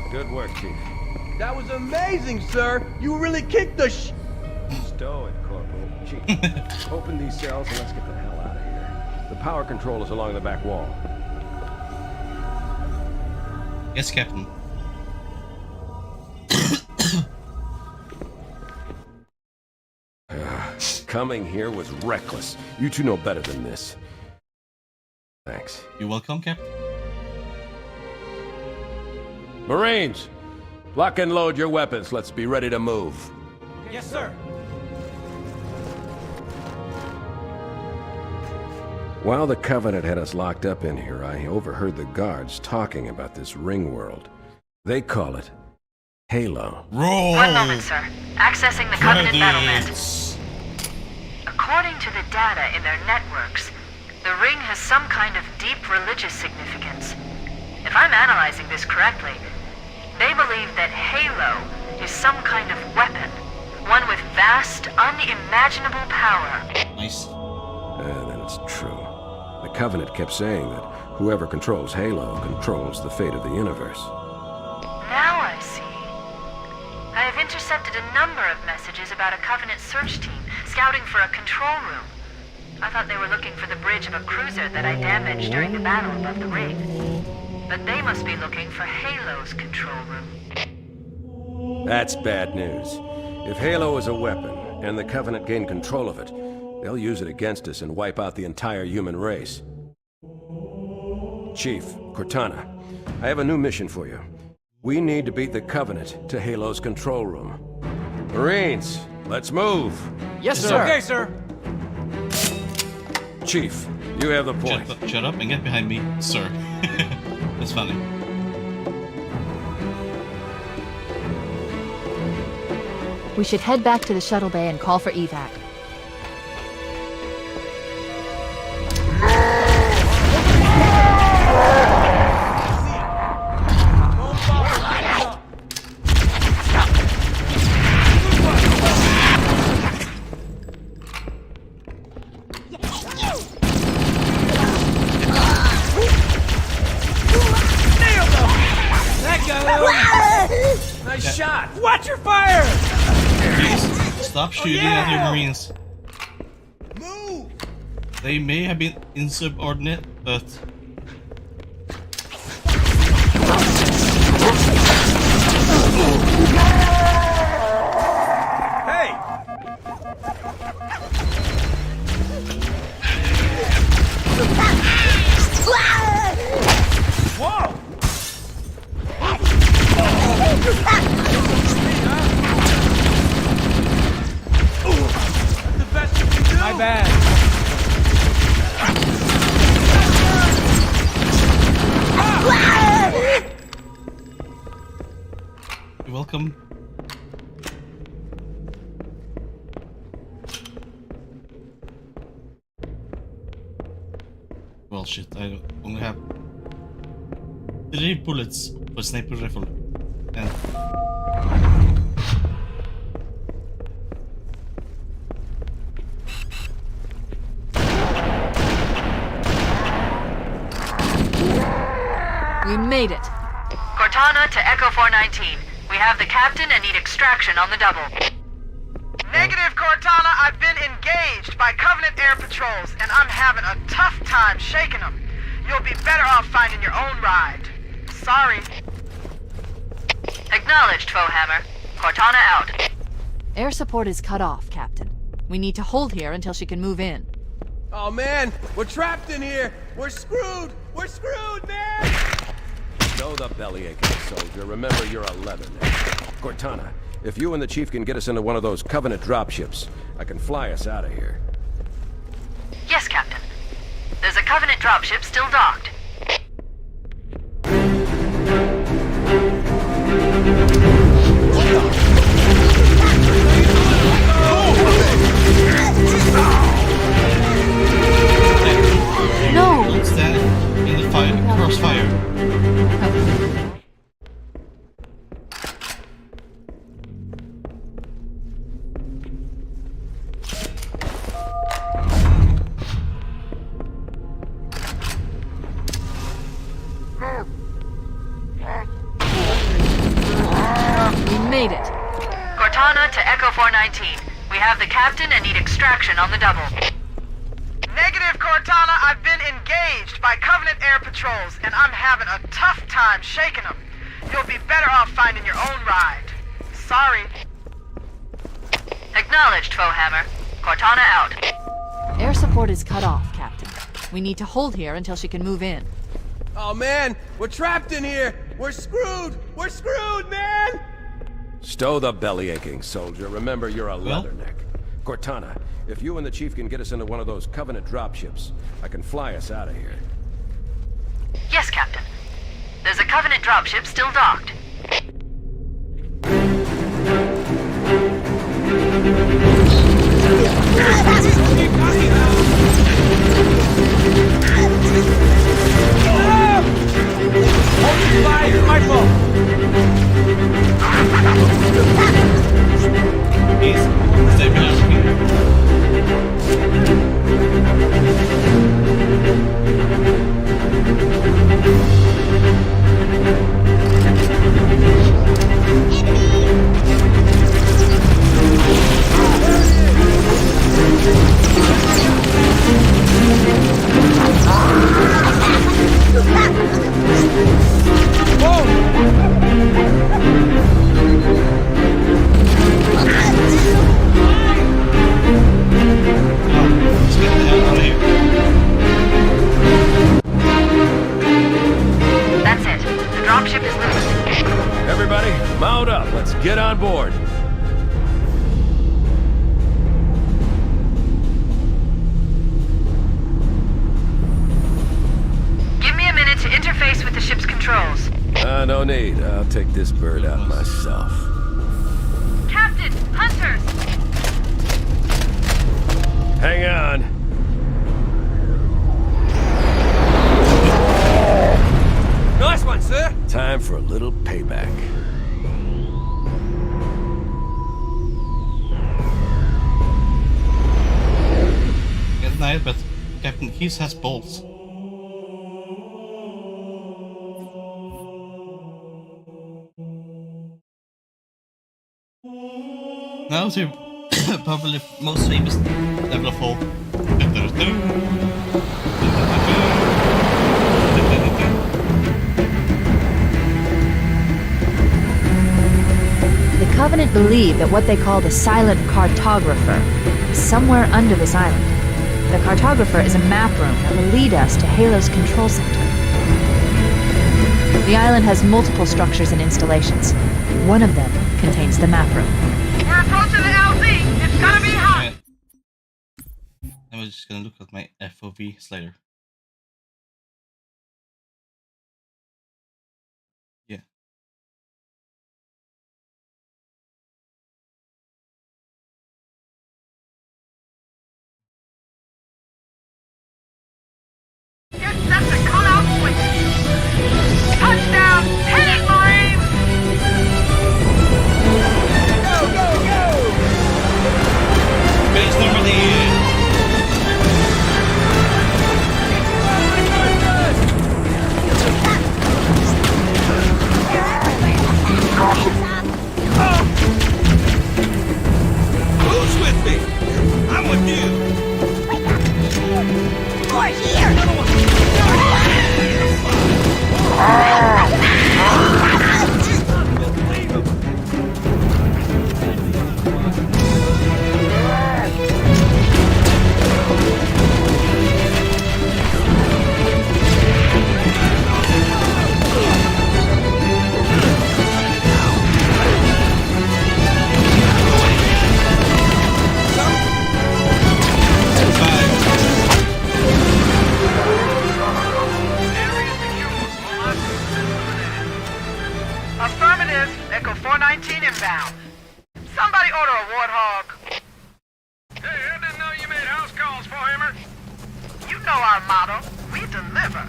Good work, Chief. That was amazing, sir. You really kicked the Stow it, Corporal. Chief, open these cells and let's get the hell out of here. The power control is along the back wall. Yes, Captain. Coming here was reckless. You two know better than this. Thanks. You're welcome, Captain. Marines, lock and load your weapons. Let's be ready to move. Yes, sir. While the Covenant had us locked up in here, I overheard the guards talking about this ring world. They call it Halo. Roll. One moment, sir. Accessing the Covenant battlement. Credits. According to the data in their networks, the ring has some kind of deep religious significance. If I'm analyzing this correctly, they believe that Halo is some kind of weapon, one with vast, unimaginable power. Nice. Then it's true. The Covenant kept saying that whoever controls Halo controls the fate of the universe. Now I see. I have intercepted a number of messages about a Covenant search team scouting for a control room. I thought they were looking for the bridge of a cruiser that I damaged during the battle above the ring. But they must be looking for Halo's control room. That's bad news. If Halo is a weapon, and the Covenant gain control of it, they'll use it against us and wipe out the entire human race. Chief, Cortana, I have a new mission for you. We need to beat the Covenant to Halo's control room. Marines, Let's move. Yes, sir. Okay, sir. Chief, you have the point. Shut up and get behind me, sir. That's funny. We should head back to the shuttle bay and call for evac. Nice shot. Watch your fire. Please stop shooting at your Marines. Move. They may have been insubordinate, but Hey! Whoa! The best you can do. My bad. you're welcome. Well, shit, I only have 3 bullets for sniper rifle. And We made it. Cortana to Echo 419. We have the captain and need extraction on the double. Negative, Cortana. I've been engaged by Covenant air patrols, and I'm having a tough time shaking them. You'll be better off finding your own ride. Sorry. Acknowledged, Foehammer. Cortana out. Air support is cut off, Captain. We need to hold here until she can move in. Oh man, we're trapped in here. We're screwed. We're screwed, man. Stow the bellyaching, soldier. Remember, you're a leatherneck. Cortana, if you and the Chief can get us into one of those Covenant dropships, I can fly us out of here. Yes, Captain. There's a Covenant dropship still docked. No! don't stand in the fire, crossfire. We made it. Cortana to Echo 419. We have the captain and need extraction on the double. Negative, Cortana. I've been engaged by Covenant air patrols, and I'm having a tough time shaking them. You'll be better off finding your own ride. Sorry. Acknowledged, Foehammer. Cortana out. Air support is cut off, Captain. We need to hold here until she can move in. Oh man, we're trapped in here. We're screwed. We're screwed, man. Stow the bellyaching, soldier. Remember, you're a leatherneck. Cortana, if you and the Chief can get us into one of those Covenant dropships, I can fly us out of here. Yes, Captain. There's a Covenant dropship still docked. Fire! My fault. Please, stay behind me. Let's get the hell out of here. That's it. The dropship is loose. Everybody, mount up. Let's get on board. base with the ship's controls. No need. I'll take this bird out myself. Captain, hunters! Hang on. Nice one, sir. Time for a little payback. Good night, but Captain Keyes has bolts. Now to probably most famous level of all. The Covenant believe that what they call the Silent Cartographer is somewhere under this island. The Cartographer is a map room that will lead us to Halo's control center. The island has multiple structures and installations. One of them contains the map room. We're approaching the LZ. It's gonna be hot. I'm just gonna look at my FOV slider. Yeah. Get set to come out swinging. Touchdown! Hit it, Marines! Go, go, go! Base number the Who's with me? I'm with you. More here! Affirmative. Echo 419 inbound. Somebody order a Warthog. Hey, I didn't know you made house calls for Hammer. You know our motto. We deliver.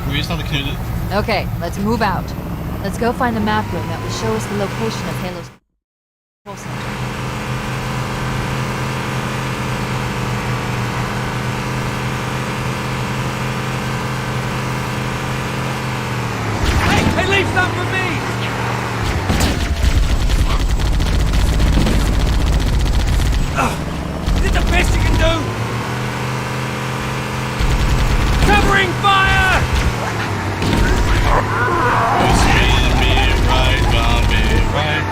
We're not included. Okay, let's move out. Let's go find the map room that will show us the location of Halo's control center. Hey, leave some for me! Is it the best you can do? Covering fire!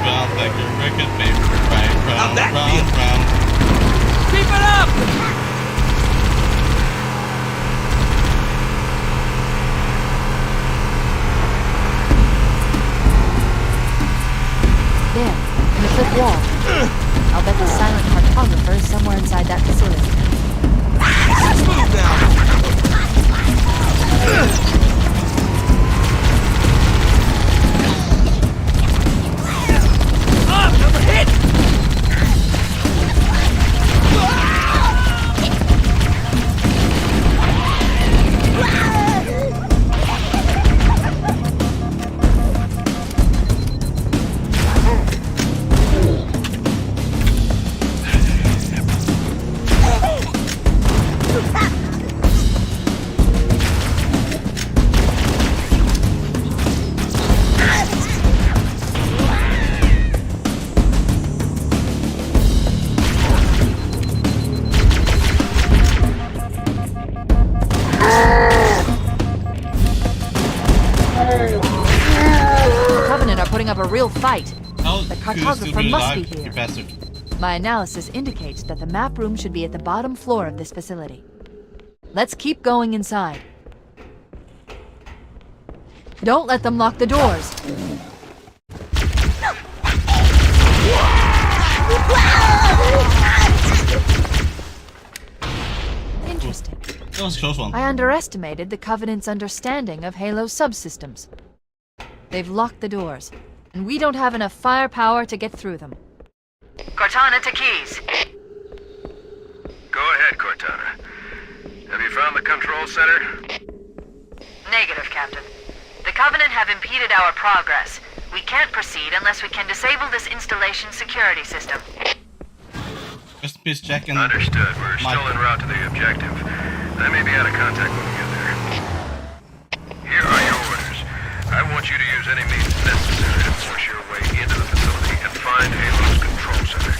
Round like a record, baby. Right, round, that round, feel? round. Keep it up! There, in the fifth wall. I'll bet the Silent Cartographer is somewhere inside that facility. Let's move now! Number hit! Up a real fight. How The could you cartographer still be must alive, be you here. bastard? My analysis indicates that the map room should be at the bottom floor of this facility. Let's keep going inside. Don't let them lock the doors. Interesting. That was a close one. I underestimated the Covenant's understanding of Halo's subsystems. They've locked the doors, and we don't have enough firepower to get through them. Cortana to Keys. Go ahead, Cortana. Have you found the control center? Negative, Captain. The Covenant have impeded our progress. We can't proceed unless we can disable this installation's security system. Rest in peace, Jack and Understood. We're Mike. still en route to the objective. I may be out of contact when we get there. Here are your orders. I want you to use any means necessary to force your way into the facility and find Halo's control center.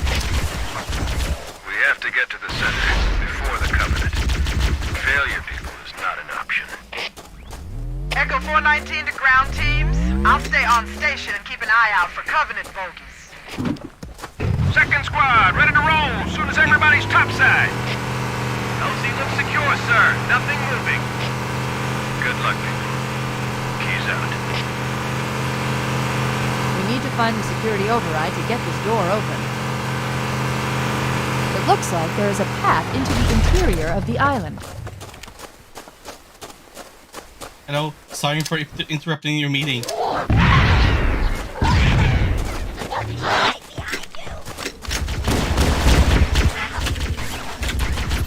We have to get to the center before the Covenant. Failure, people, is not an option. Echo 419 to ground teams. I'll stay on station and keep an eye out for Covenant bogies. Second squad, ready to roll as soon as everybody's topside. LZ looks secure, sir. Nothing moving. Good luck, people. Keys out. We need to find the security override to get this door open. It looks like there is a path into the interior of the island. hello. Sorry for interrupting your meeting.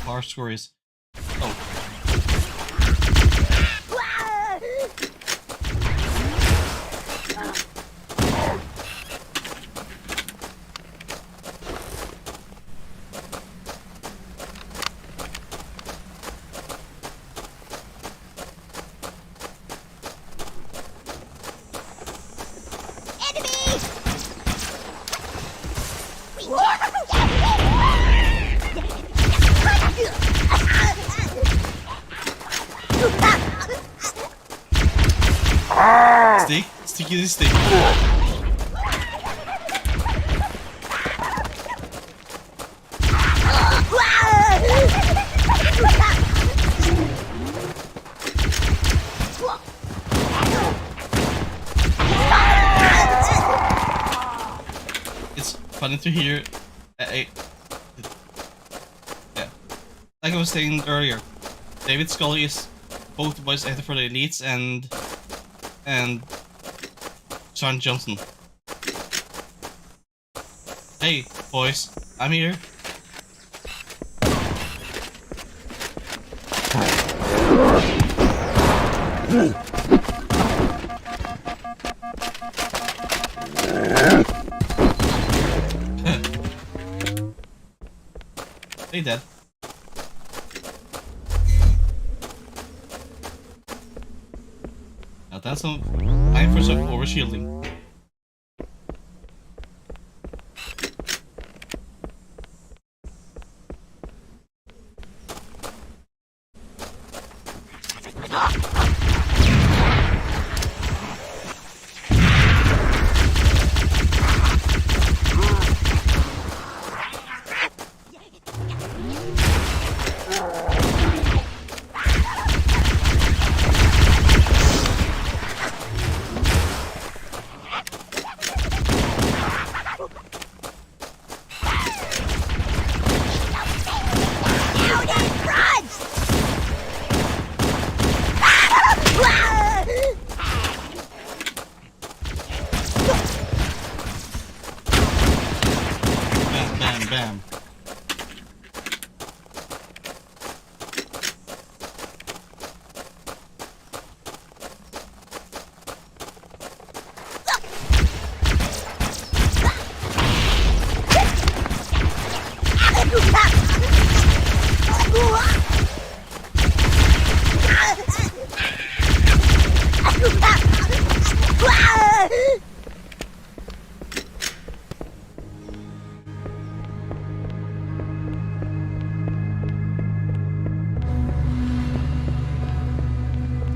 Our score is. Oh. Stick? Sticky this stick. It's funny to hear. Yeah. Like I was saying earlier, David Scully is both voice actor for the Elites and John Johnson. Hey, boys, I'm here. They dead. Now that's some time for some overshielding. Bam.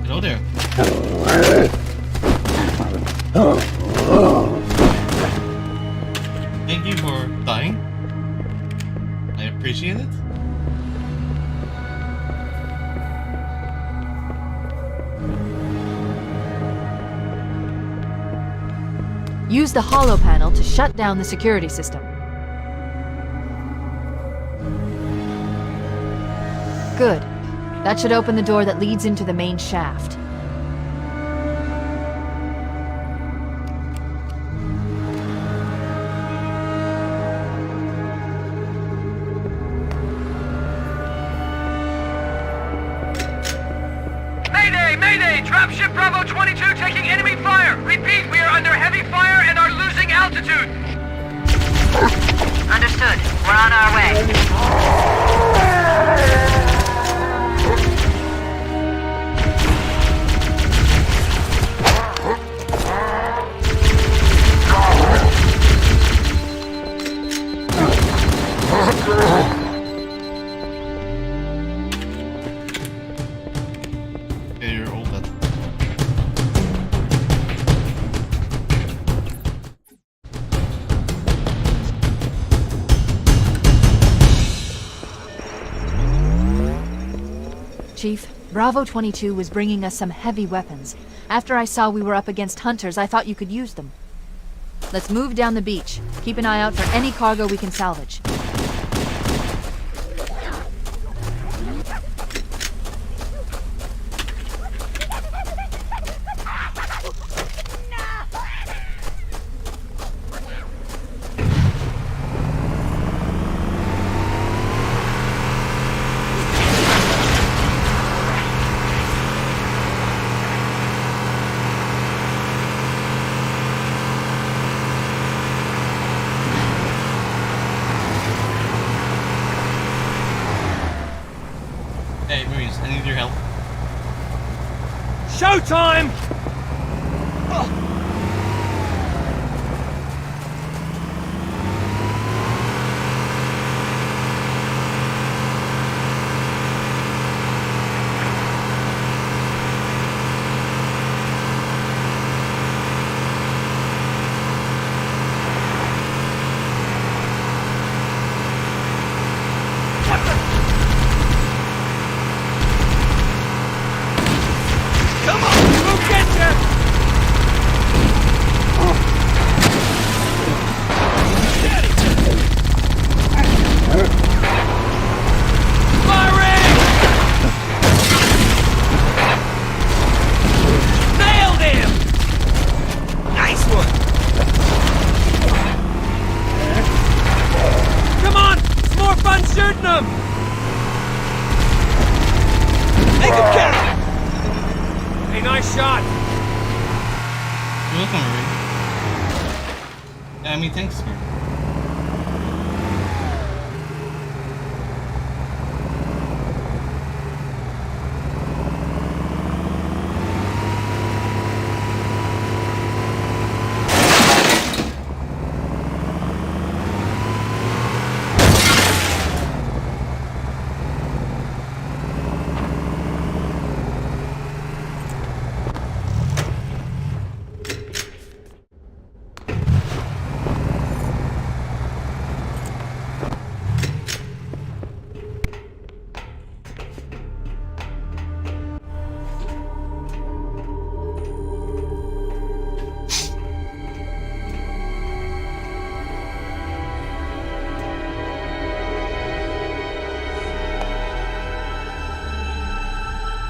Hello there. Thank you for dying. I appreciate it. Use the holo panel to shut down the security system. Good. That should open the door that leads into the main shaft. Mayday! Dropship Bravo 22 taking enemy fire! Repeat, we are under heavy fire and are losing altitude! Understood. We're on our way. Yeah, you're all dead. Chief, Bravo 22 was bringing us some heavy weapons. After I saw we were up against hunters, I thought you could use them. Let's move down the beach. Keep an eye out for any cargo we can salvage. Hey, Marines, I need your help. Showtime! Come on, we'll get you! Firing! Nailed him! Nice one! Come on! It's more fun shooting them! Make him count! Hey, nice shot! You're welcome, Marine. Yeah, I mean, thanks, man.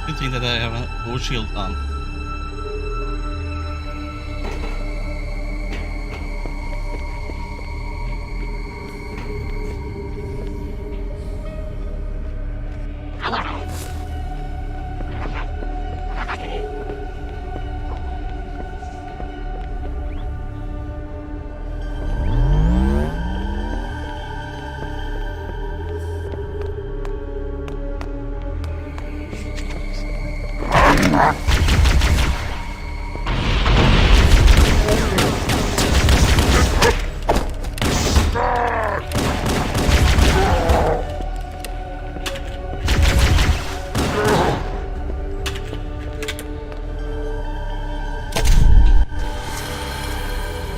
Good thing that I have a bow shield on.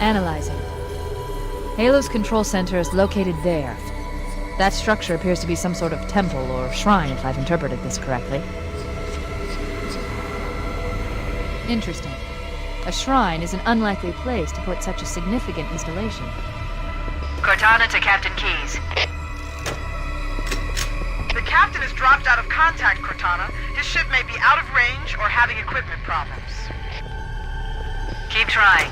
Analyzing. Halo's control center is located there. That structure appears to be some sort of temple or shrine, if I've interpreted this correctly. Interesting. A shrine is an unlikely place to put such a significant installation. Cortana to Captain Keyes. The captain has dropped out of contact, Cortana. His ship may be out of range or having equipment problems. Keep trying.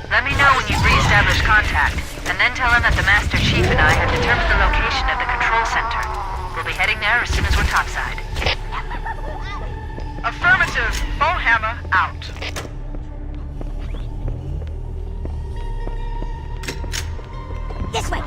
Let me know when you've re-established contact, and then tell him that the Master Chief and I have determined the location of the control center. We'll be heading there as soon as we're topside. Affirmative. Bowhammer out. This way.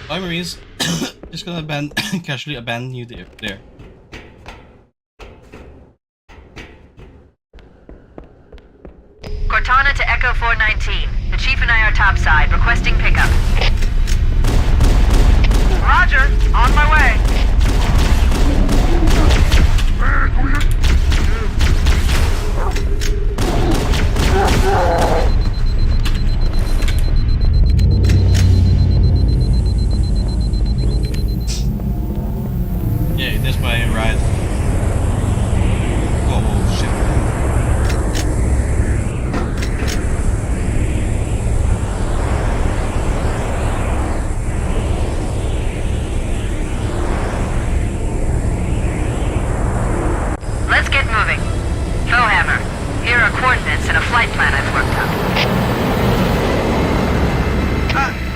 Our Marines just gonna casually abandon you there. Cortana to Echo 419. The Chief and I are topside, requesting pickup. Roger, on my way. Yeah, this way, right? Whoa, shit. Let's get moving. Foehammer, here are coordinates and a flight plan I've worked up.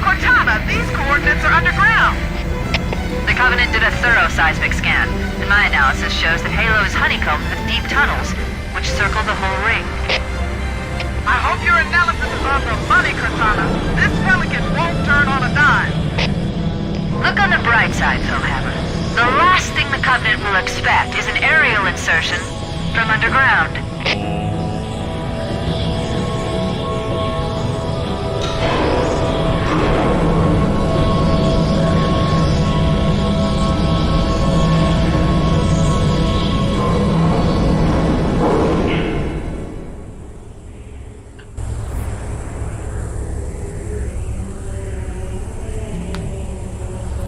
Cortana, these coordinates are underground. The Covenant did a thorough seismic scan, and my analysis shows that Halo is honeycombed with deep tunnels, which circle the whole ring. I hope your analysis is on the money, Cortana. This Pelican won't turn on a dime. Look on the bright side, Foehammer. The last thing the Covenant will expect is an aerial insertion from underground.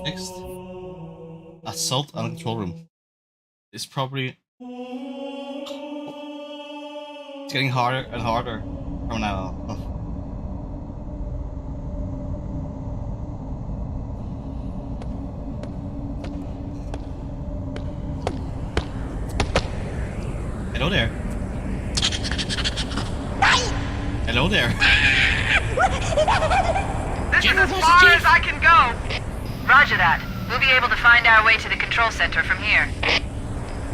Next, assault on the control room. It's probably it's getting harder and harder from now on. Hello there. Hello there. This is as far as I can go. Roger that. We'll be able to find our way to the control center from here.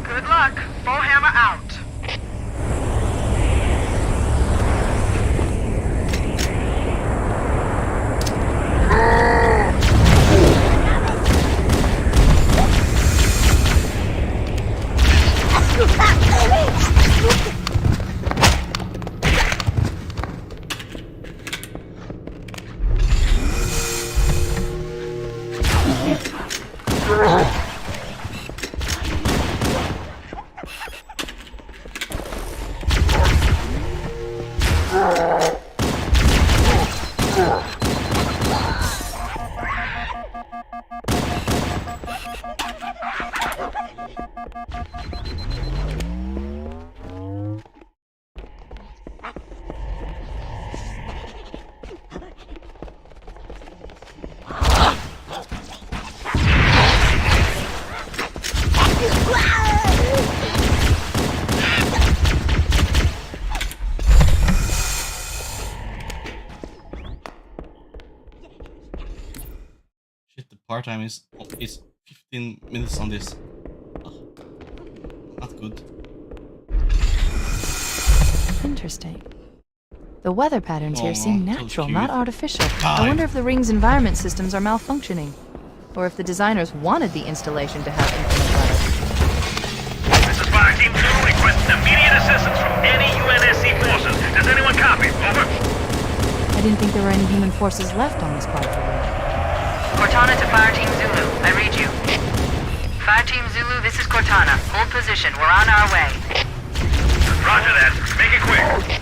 Good luck. Foehammer out. Shit, the part time is 15 minutes on this. Not good. Interesting. The weather patterns here seem Aw, so natural, cute. not artificial. God. I wonder if the ring's environment systems are malfunctioning, or if the designers wanted the installation to have infinite weather. This is Fire Team 2 requesting immediate assistance from any UNSC forces. Does anyone copy? Over. I didn't think there were any human forces left on this part of the ring. Cortana to Fire Team Zulu. I read you. Fire Team Zulu, this is Cortana. Hold position. We're on our way. Roger that. Make it quick.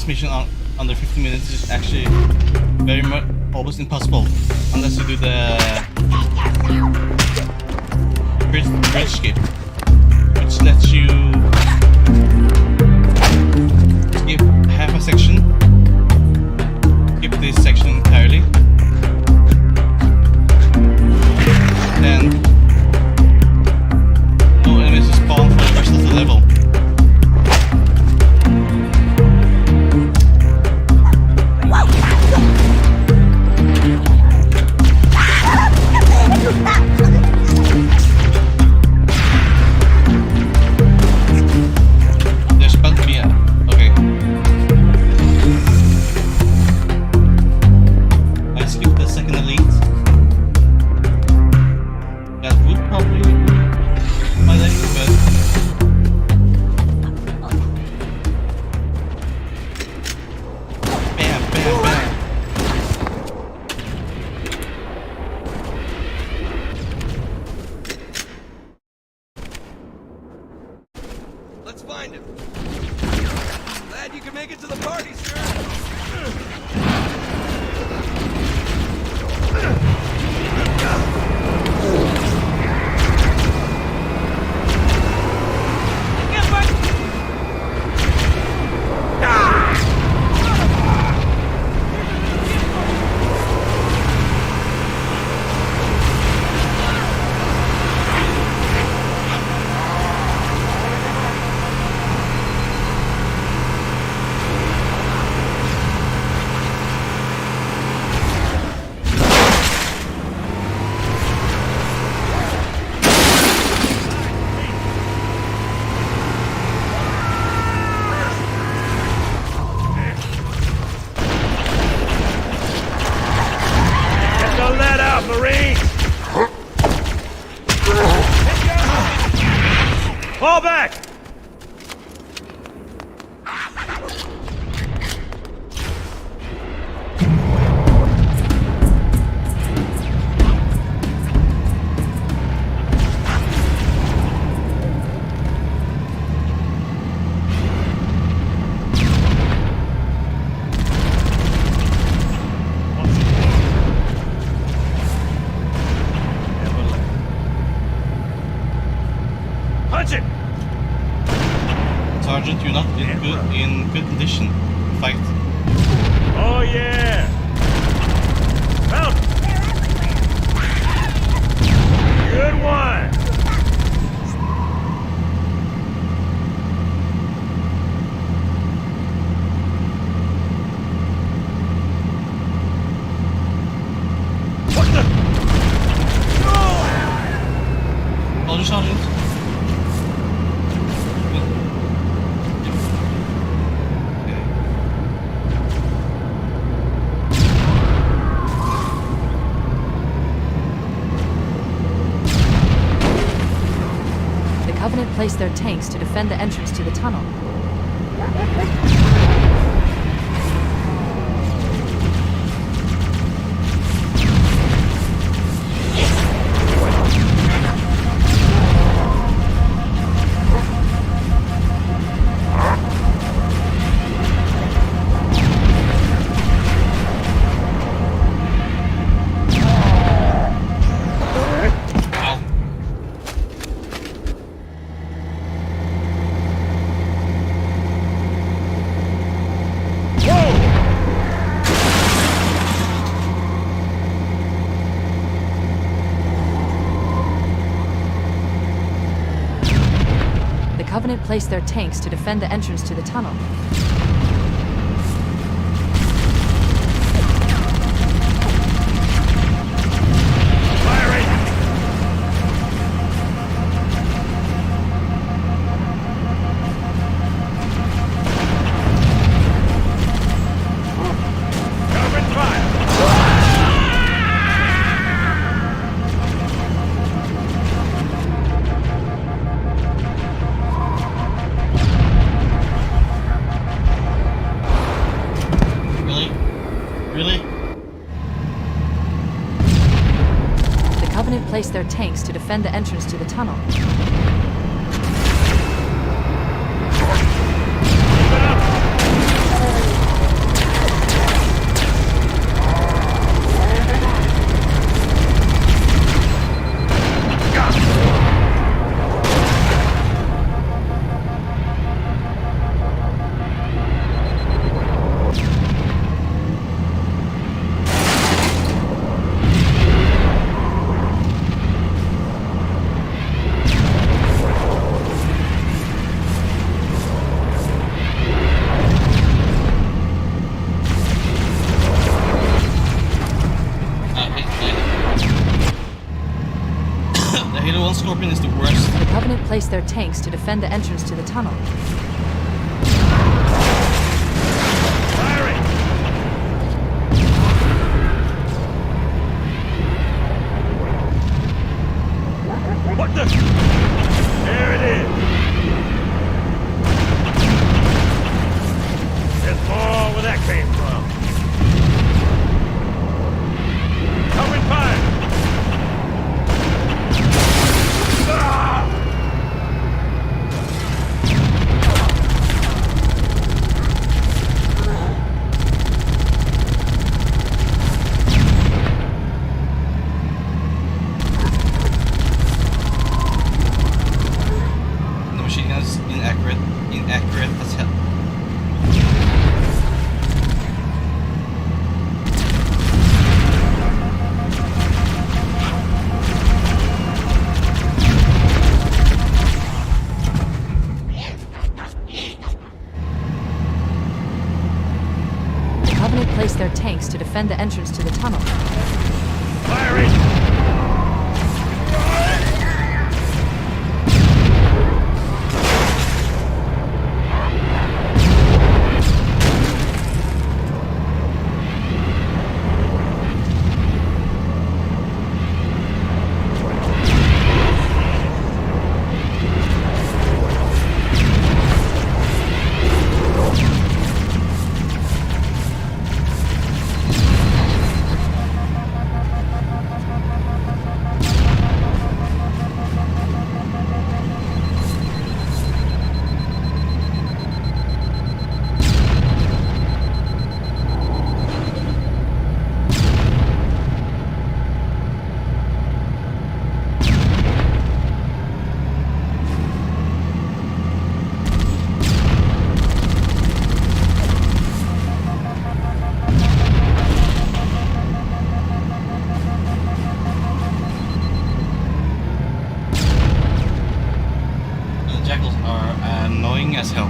this mission under 50 minutes is actually very much almost impossible unless you do the bridge skip, which lets you skip half a section, skip this section entirely, then no enemies spawn for the rest of the level. There's about to be a... okay. I skipped the second elite. That would probably be my leg, but... bam, bam, bam. Let's find him. Glad you can make it to the party, sir. Fall back! Punch it! Sergeant, you're not in good condition to fight. Oh yeah! Mount! Good one! What the? Hold your sergeant. The Covenant placed their tanks to defend the entrance to the tunnel. The Covenant placed their tanks to defend the entrance to the tunnel. Really? The Covenant placed their tanks to defend the entrance to the tunnel. placed their tanks to defend the entrance to the tunnel. Firing! What the? There it is! There's more where that came from. Covering fire! Ah! The machine gun is inaccurate as hell. The Covenant placed their tanks to defend the entrance to the tunnel. Firing! The jackals are annoying as hell.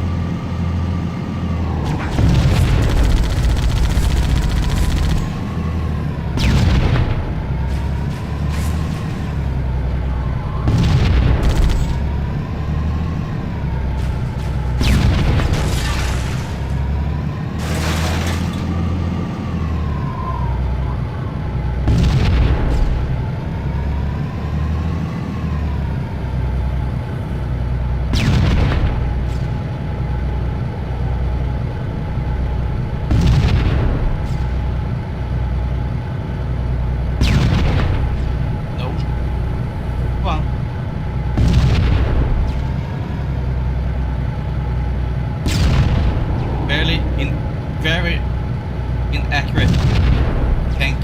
Nope. Come on. Very inaccurate tank.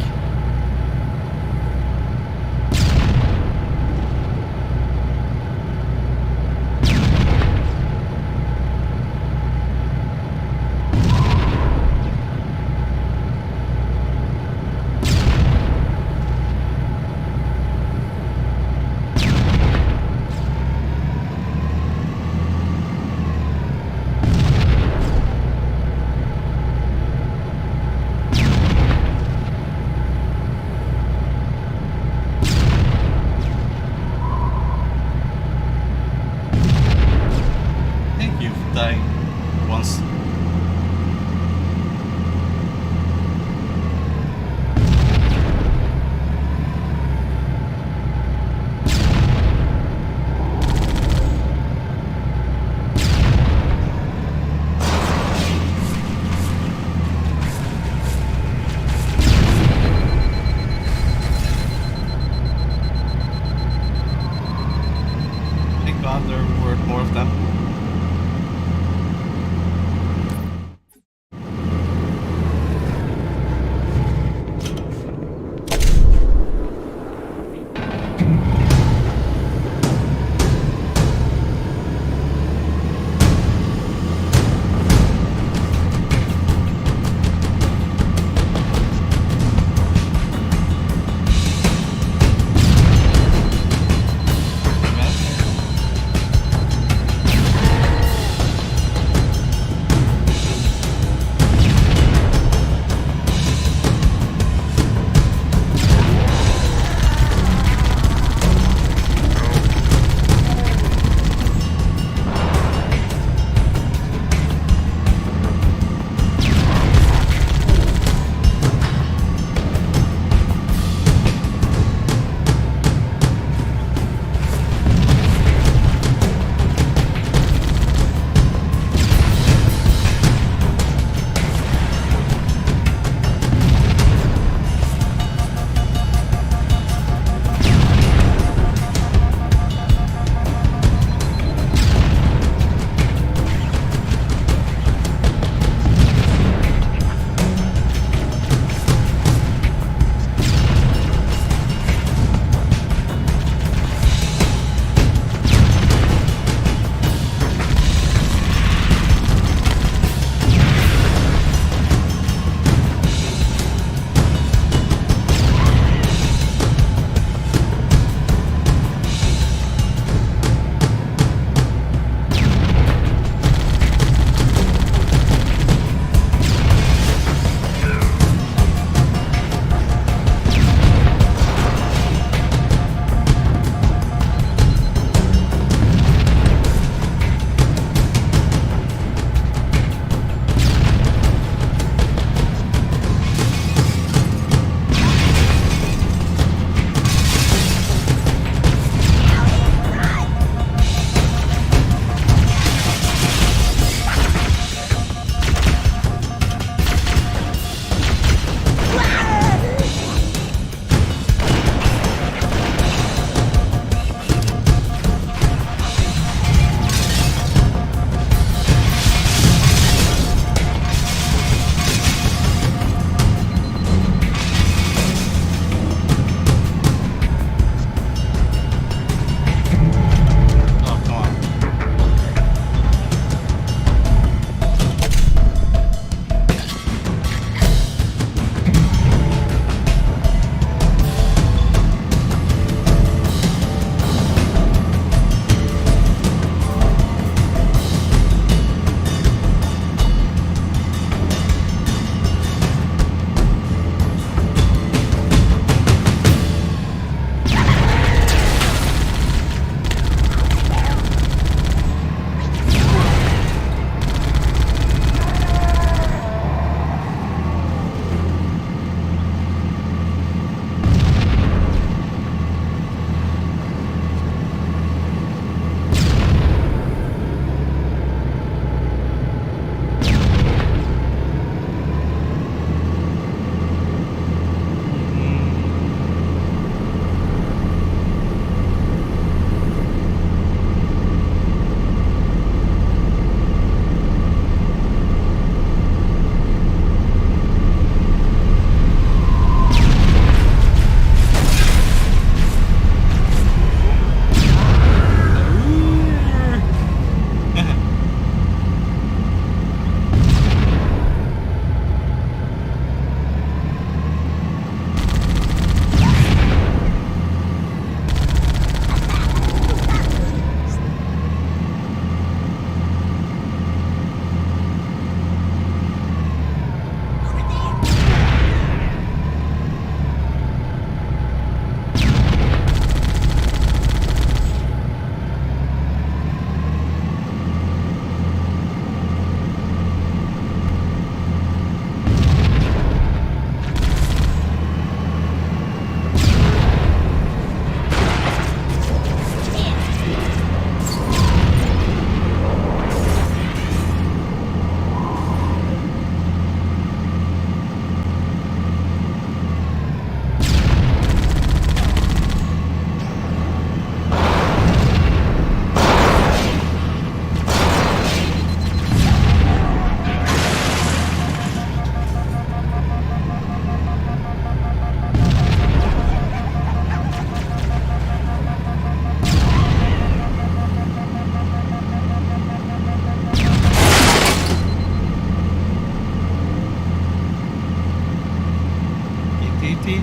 see.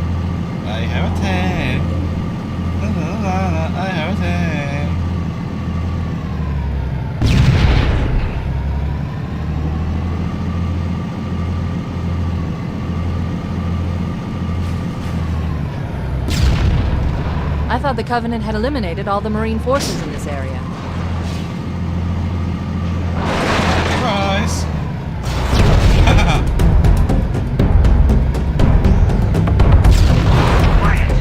I have a tank. La, la, la, la, I have a tank. I thought the Covenant had eliminated all the Marine forces in this area. Surprise! Quiet.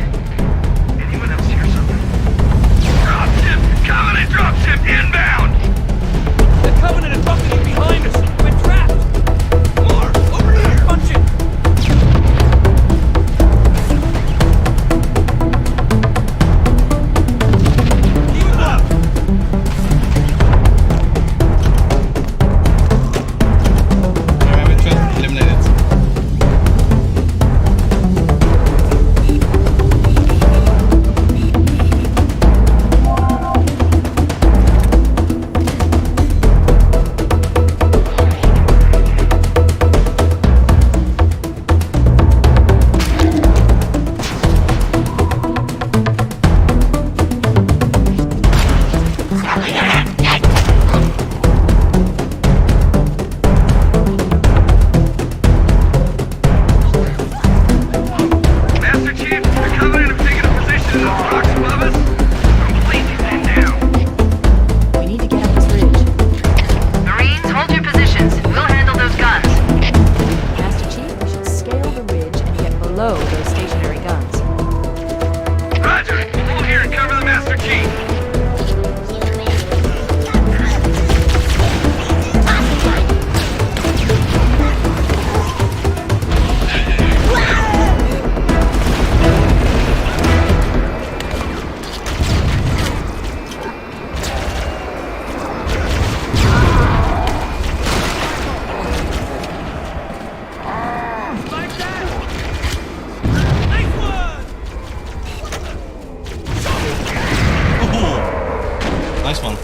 Anyone else hear something? Dropship! Covenant dropship inbound! The Covenant is bucketing behind us! We're trapped! More! Over here! Punch it! Keep it up! Enemy threat eliminated. Master Chief, the Covenant have taken a position in those rocks above us. Completely pinned down. We need to get up this ridge. Marines, hold your positions. We'll handle those guns. Master Chief, we should scale the ridge and get below those stationary guns. Roger. Hold here and cover the Master Chief. Like that! Nice one! Oh, nice one.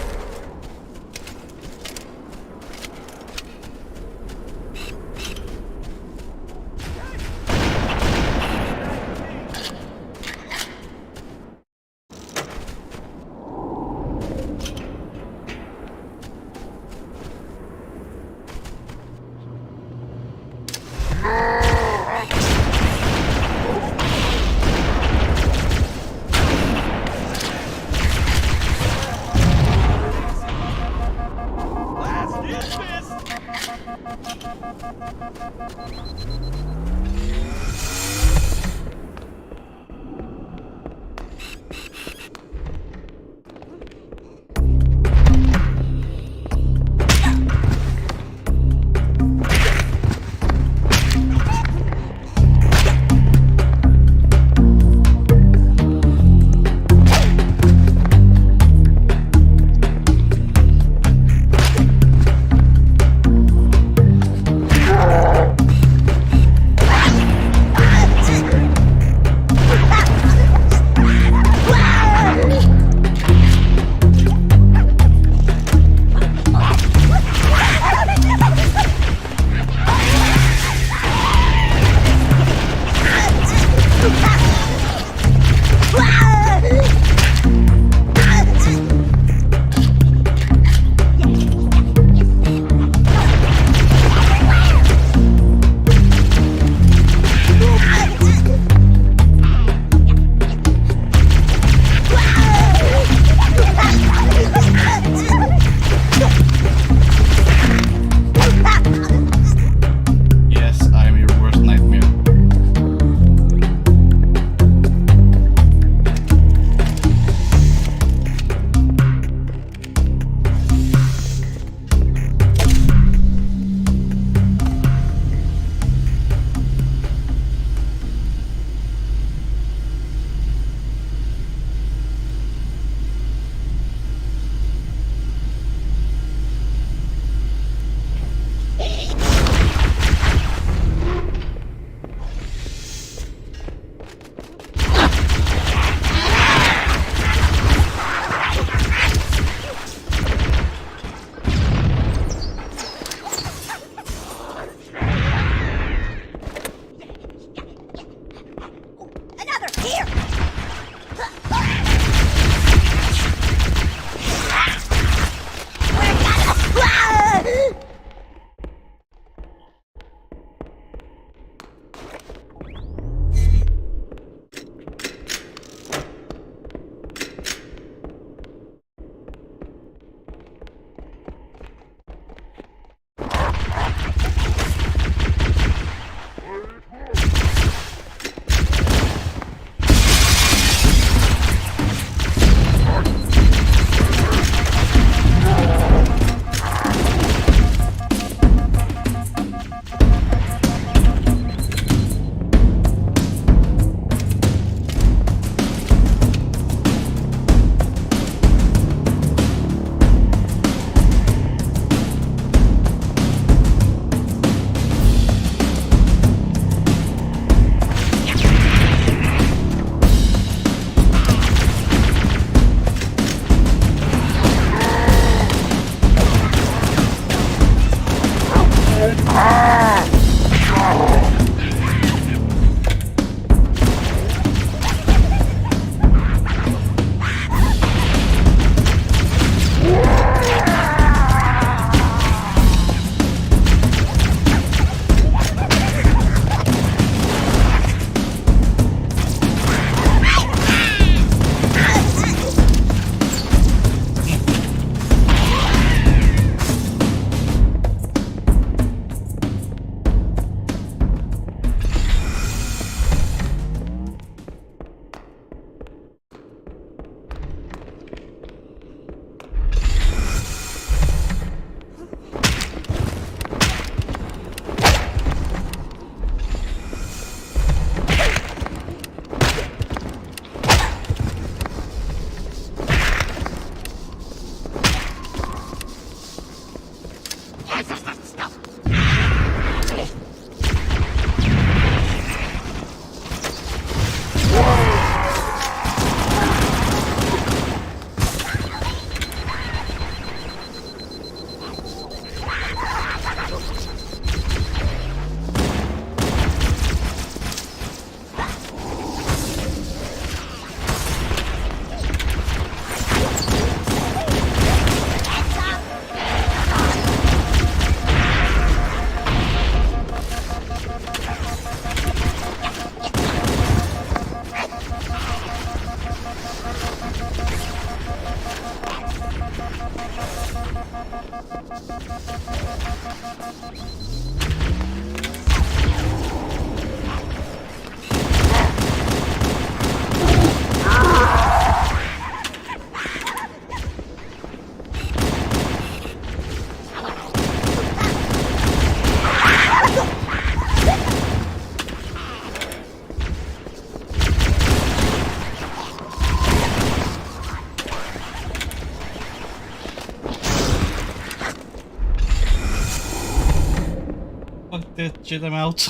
Shit, I'm out.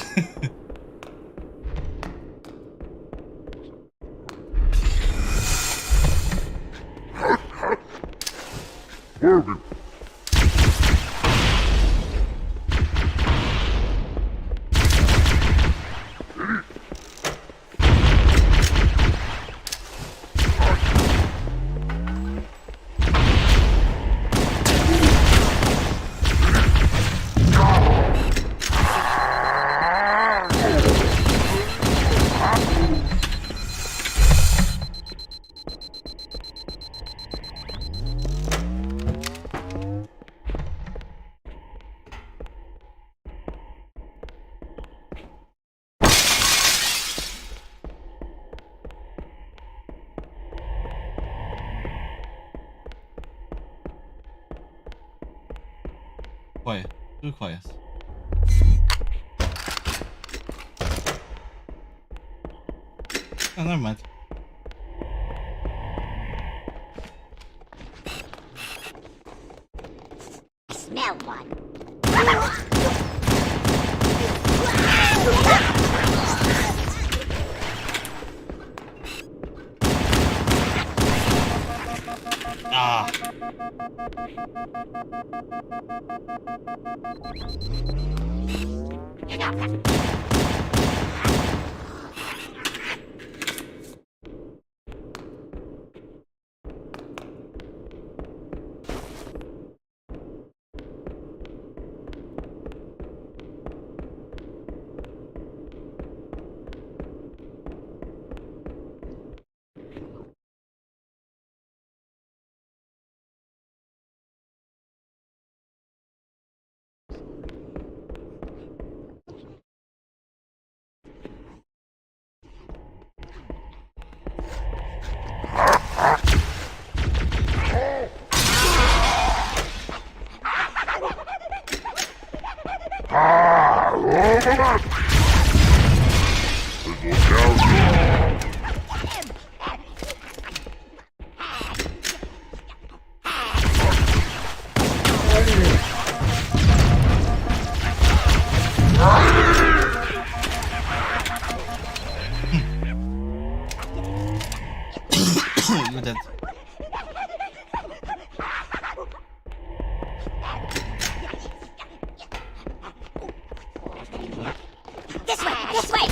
Quiet. Too quiet. Oh, never mind. I smell one. Ah. You're dead. This way, this way.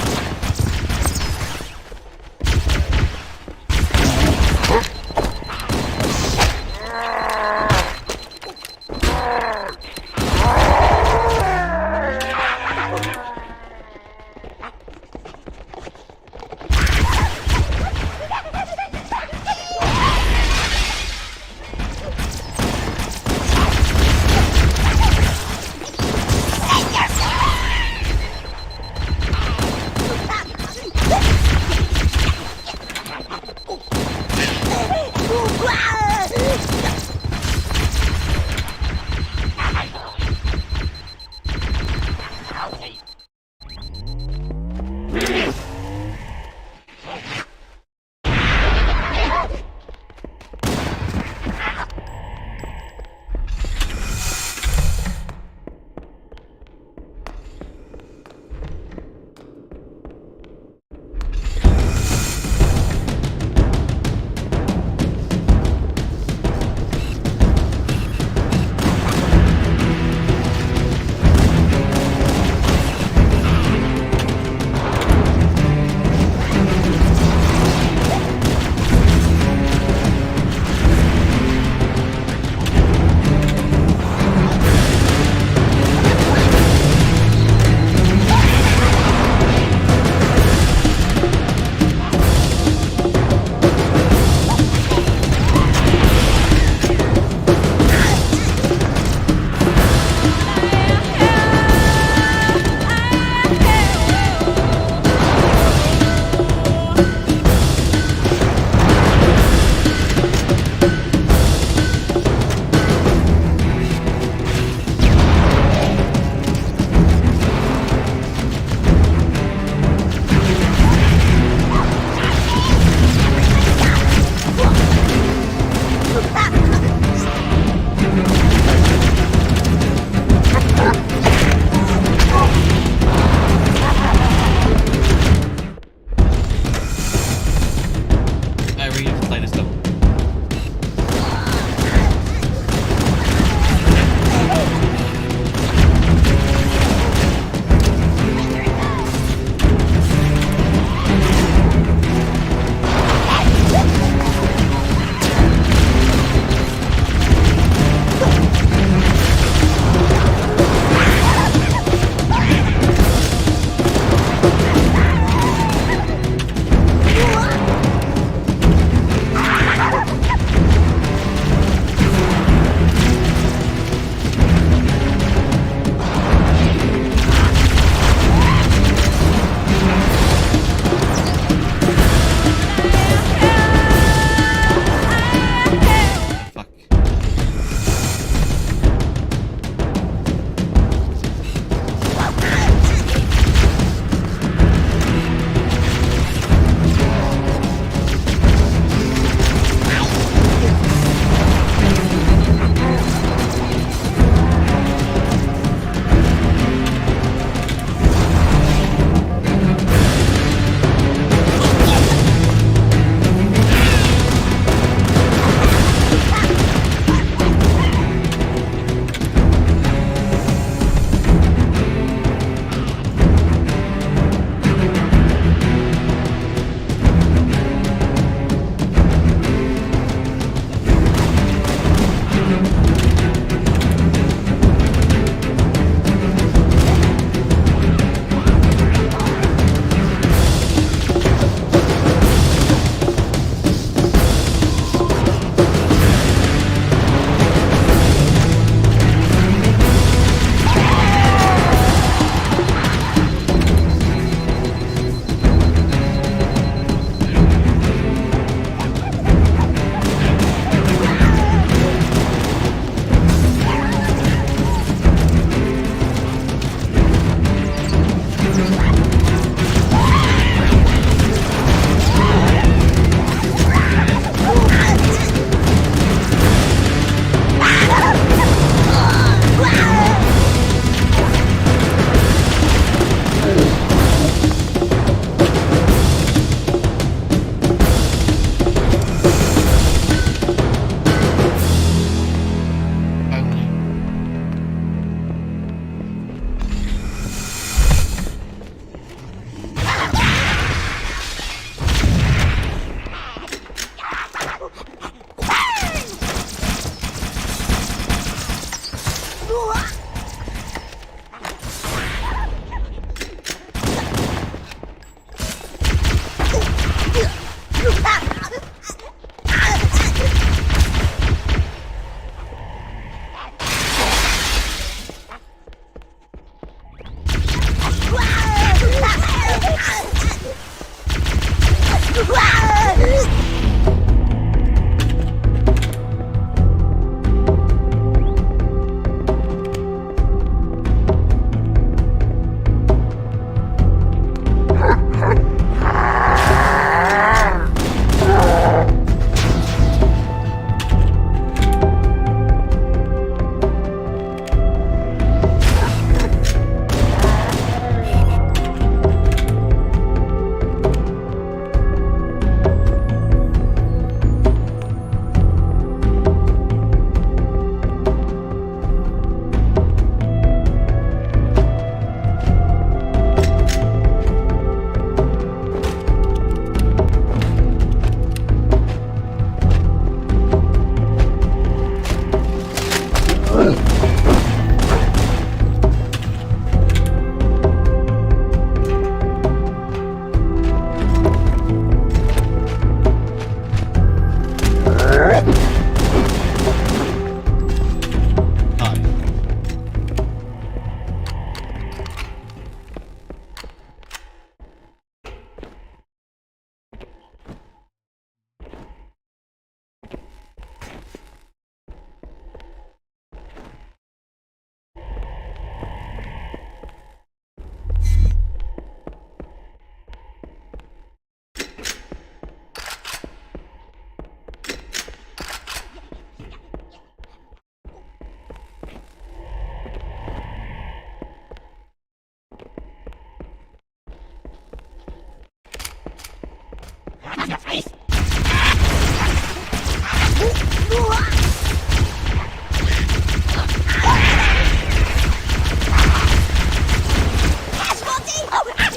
Casualty!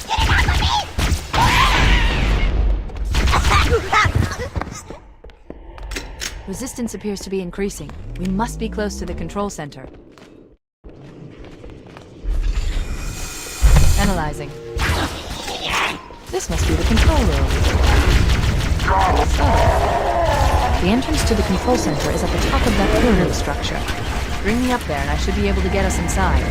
Get it off of me! Resistance appears to be increasing. We must be close to the control center. Analyzing. This must be the control room. So, the entrance to the control center is at the top of that pyramid structure. Bring me up there and I should be able to get us inside.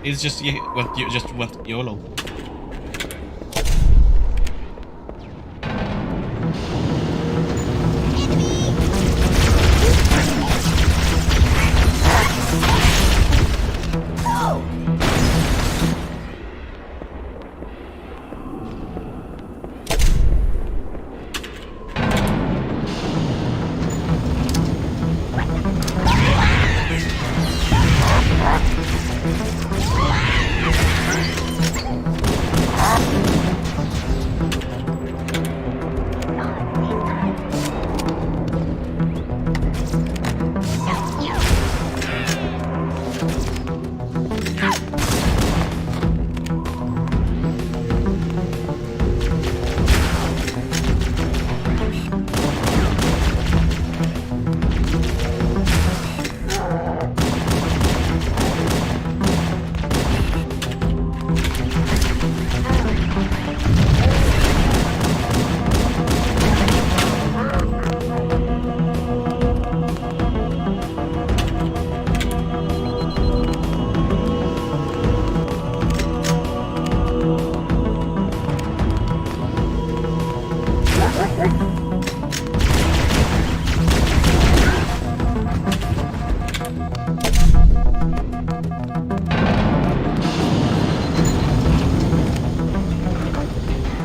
It's just went YOLO.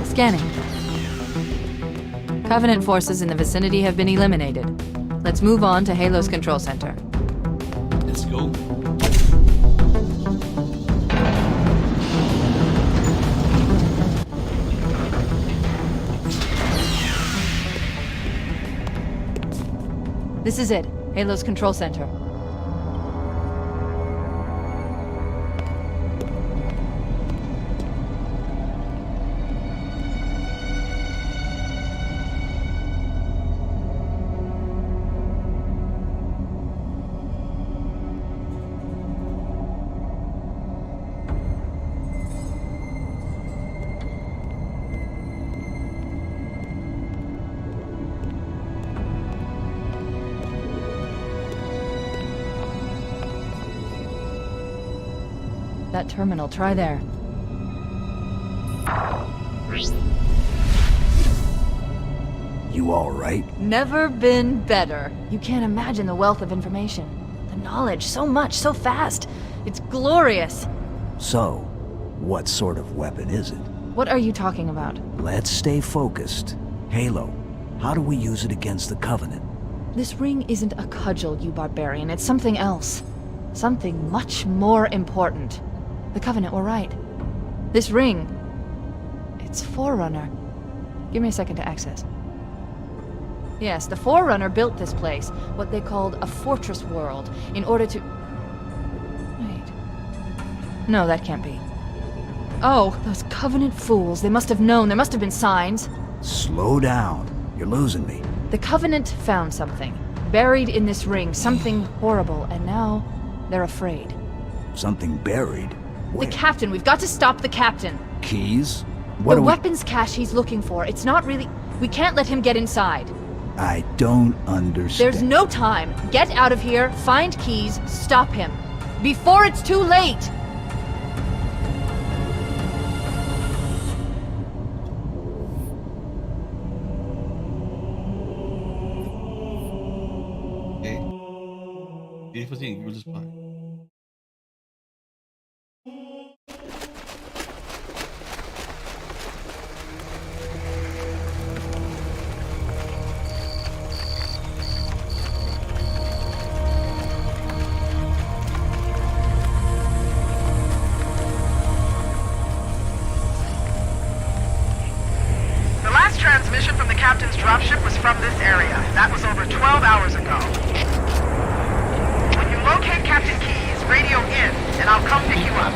Scanning. Covenant forces in the vicinity have been eliminated. Let's move on to Halo's control center. Let's go. This is it. Halo's control center. That terminal, try there. You all right? Never been better. You can't imagine the wealth of information. The knowledge, so much, so fast. It's glorious. So, what sort of weapon is it? What are you talking about? Let's stay focused. Halo, how do we use it against the Covenant? This ring isn't a cudgel, you barbarian. It's something else. Something much more important. The Covenant were right. This ring... it's Forerunner. Give me a second to access. Yes, the Forerunner built this place, what they called a fortress world, in order to... Wait. No, that can't be. Oh, those Covenant fools. They must have known. There must have been signs. Slow down. You're losing me. The Covenant found something. Buried in this ring. Something horrible. And now, they're afraid. Something buried? Where? The captain. We've got to stop the captain. Keys? What the are weapons cache he's looking for. It's not really... We can't let him get inside. I don't understand. There's no time. Get out of here, find keys, stop him. Before it's too late! Dit was in Goose Spy. The last transmission from the captain's dropship was from this area. That was over 12 hours ago. When you locate Captain Keyes, radio in, and I'll come pick you up.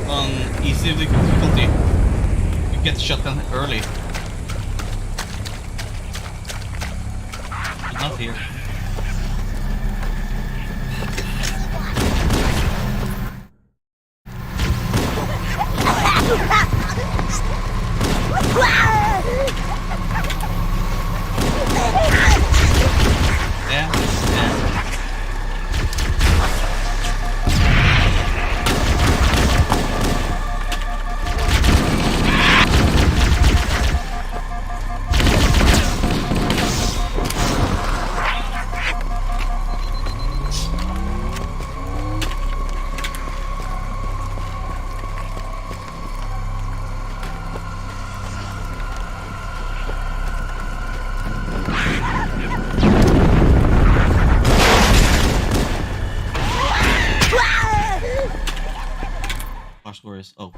On easy difficulty, you get shotgun early. But not here. Yeah, yeah. Our score is oh.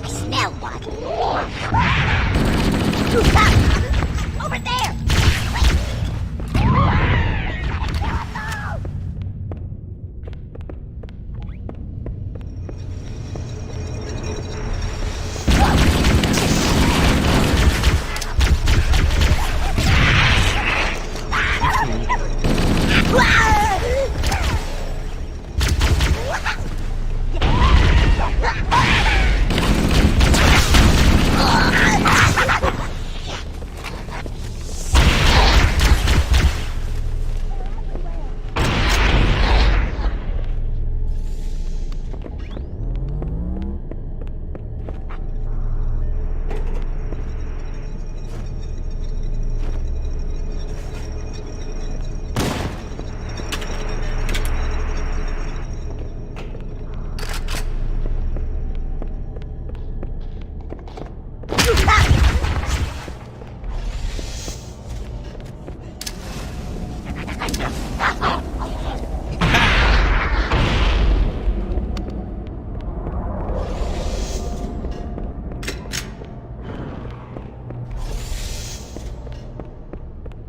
Smell what? Over there!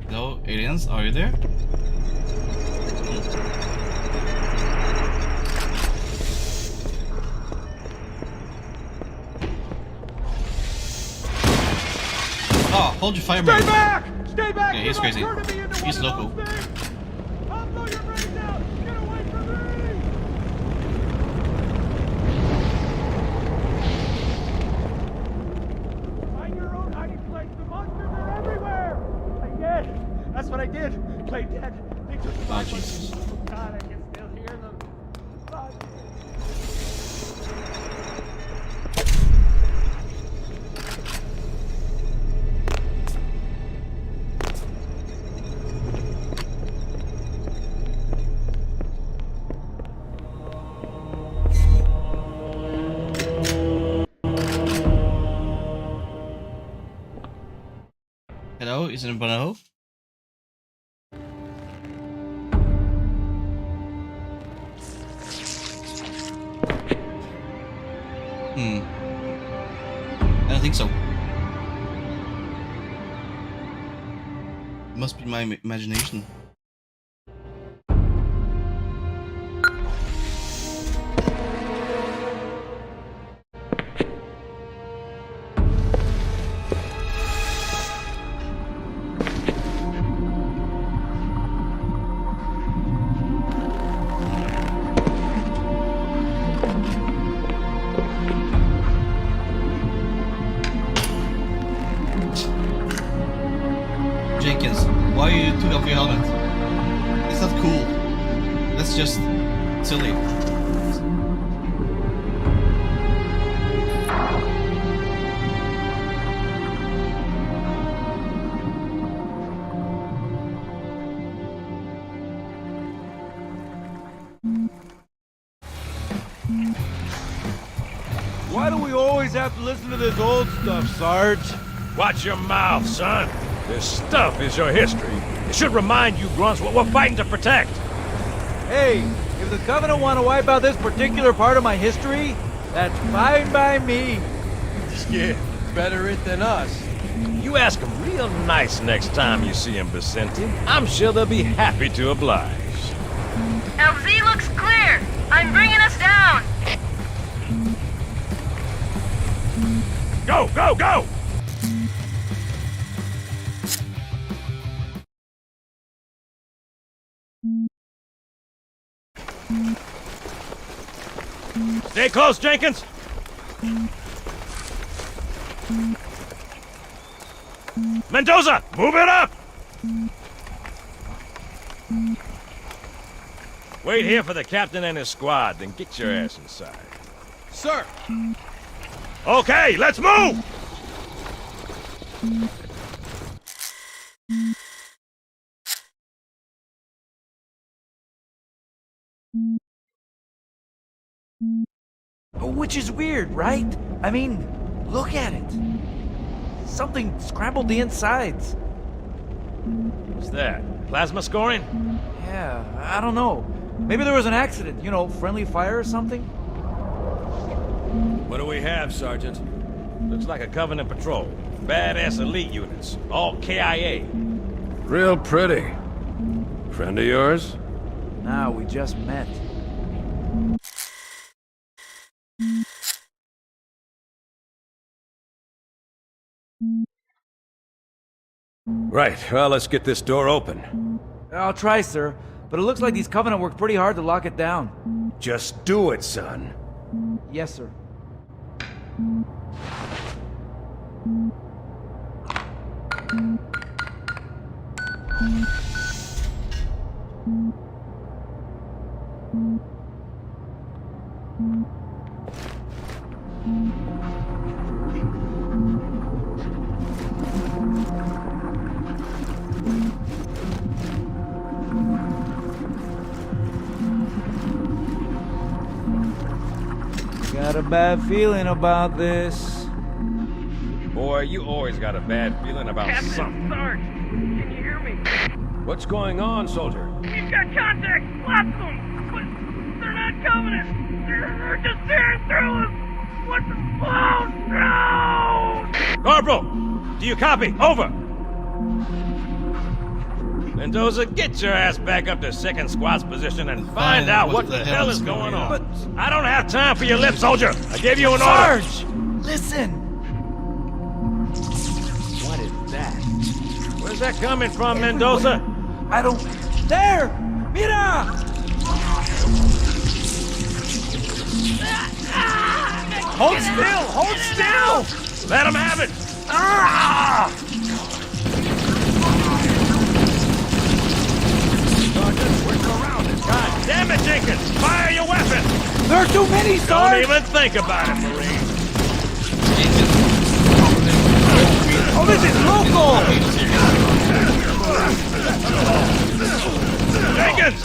Hello, aliens, are you there? Oh, hold your fire, man. Stay back! Stay back! Yeah, he's You're not crazy. turning me into He's one of loco. those things! I'll blow your brains out! Get away from me! Find your own hiding place. The monsters are everywhere! I did! That's what I did! Play dead. They took Oh, my Jesus. Oh, God, I can still hear them. God. Hello, is it in Bono? I don't think so. Must be my imagination. Why you took off your helmet? It's not cool. That's just silly. Why do we always have to listen to this old stuff, Sarge? Watch your mouth, son. This stuff is your history. It should remind you grunts what we're fighting to protect. Hey, if the Covenant want to wipe out this particular part of my history, that's fine by me. Yeah, better it than us. You ask them real nice next time you see them, Vicente. I'm sure they'll be happy to oblige. LZ looks clear. I'm bringing us down. Go, go, go! Stay close, Jenkins! Mendoza, move it up! Wait here for the captain and his squad, then get your ass inside. Sir! Okay, let's move! Which is weird, right? I mean, look at it. Something scrambled the insides. What's that? Plasma scoring? Yeah, I don't know. Maybe there was an accident, you know, friendly fire or something? What do we have, Sergeant? Looks like a Covenant patrol. Badass elite units. All KIA. Real pretty. Friend of yours? Nah, we just met. Right, well, let's get this door open. I'll try, sir. But it looks like these Covenant worked pretty hard to lock it down. Just do it, son. Yes, sir. Got a bad feeling about this. Boy, you always got a bad feeling about Captain something. Sarge, can you hear me? What's going on, soldier? We've got contact, lots of them, but they're not Covenant. They're just tearing through us. What the? Oh, no! Corporal, do you copy? Over. Mendoza, get your ass back up to second squad's position and find out what the hell is going on. But I don't have time for your lip, soldier. I gave you an order. Sarge! Listen! What is that? Where's that coming from, Mendoza? I don't... There! Mira! Hold still! Hold still! Let him have it! Sergeant, we're surrounded. God damn it, Jenkins! Fire your weapon! There are too many, Don't Sarge! even think about it, Marine. Oh, this is local! Jenkins!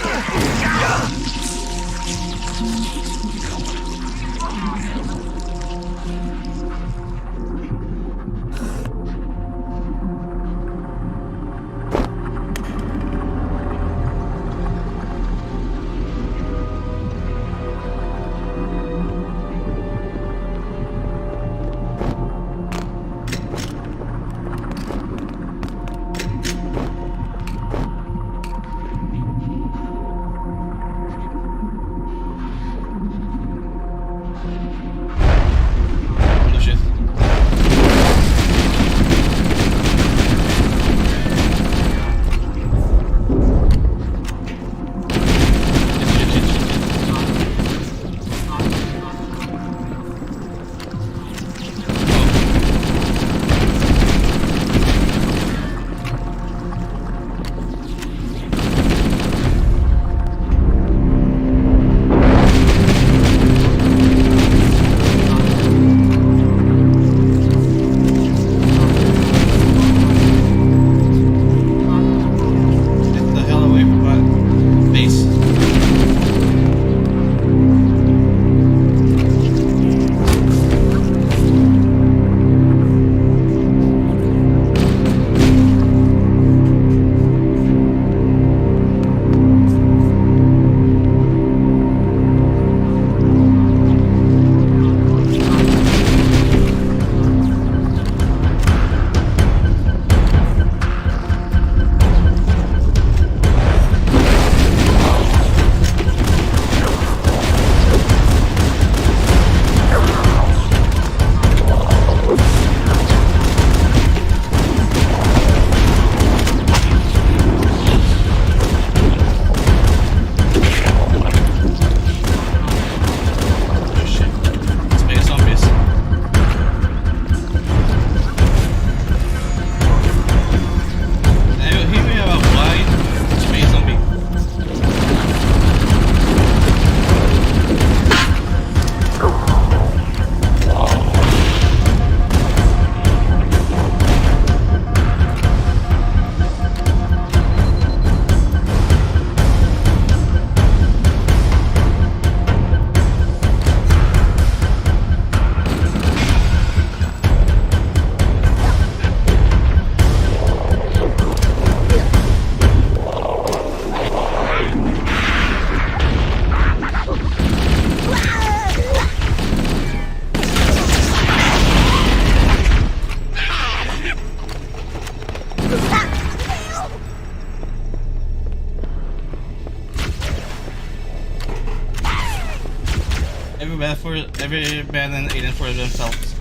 every man and alien for themselves.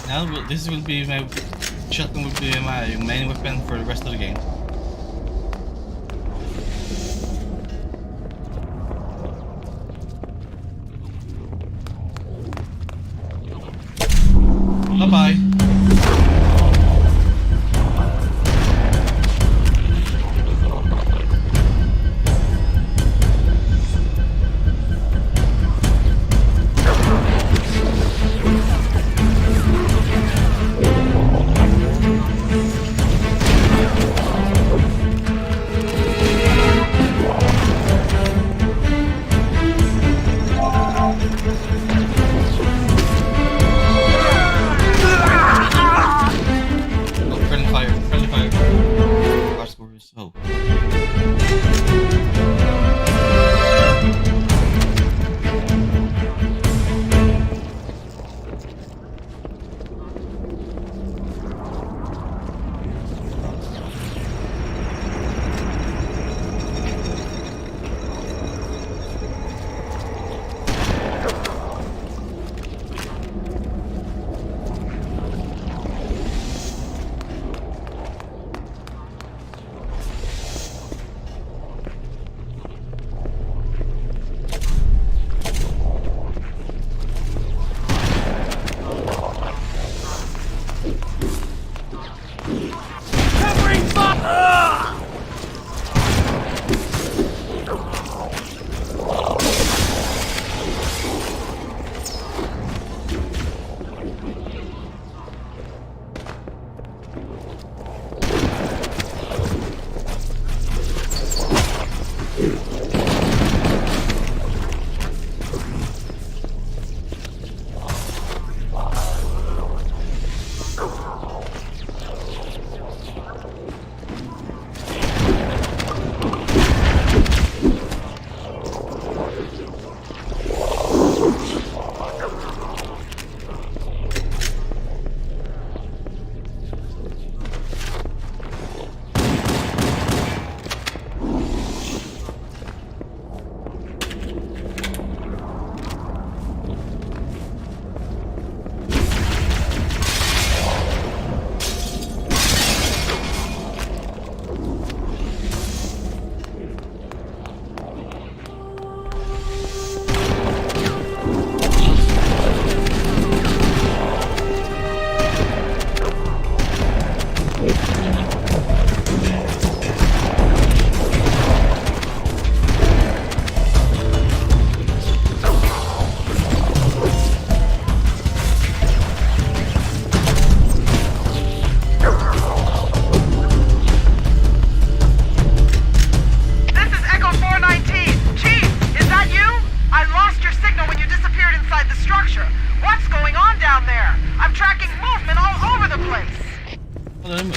Now this will be my shotgun will be my main weapon for the rest of the game. Bye bye.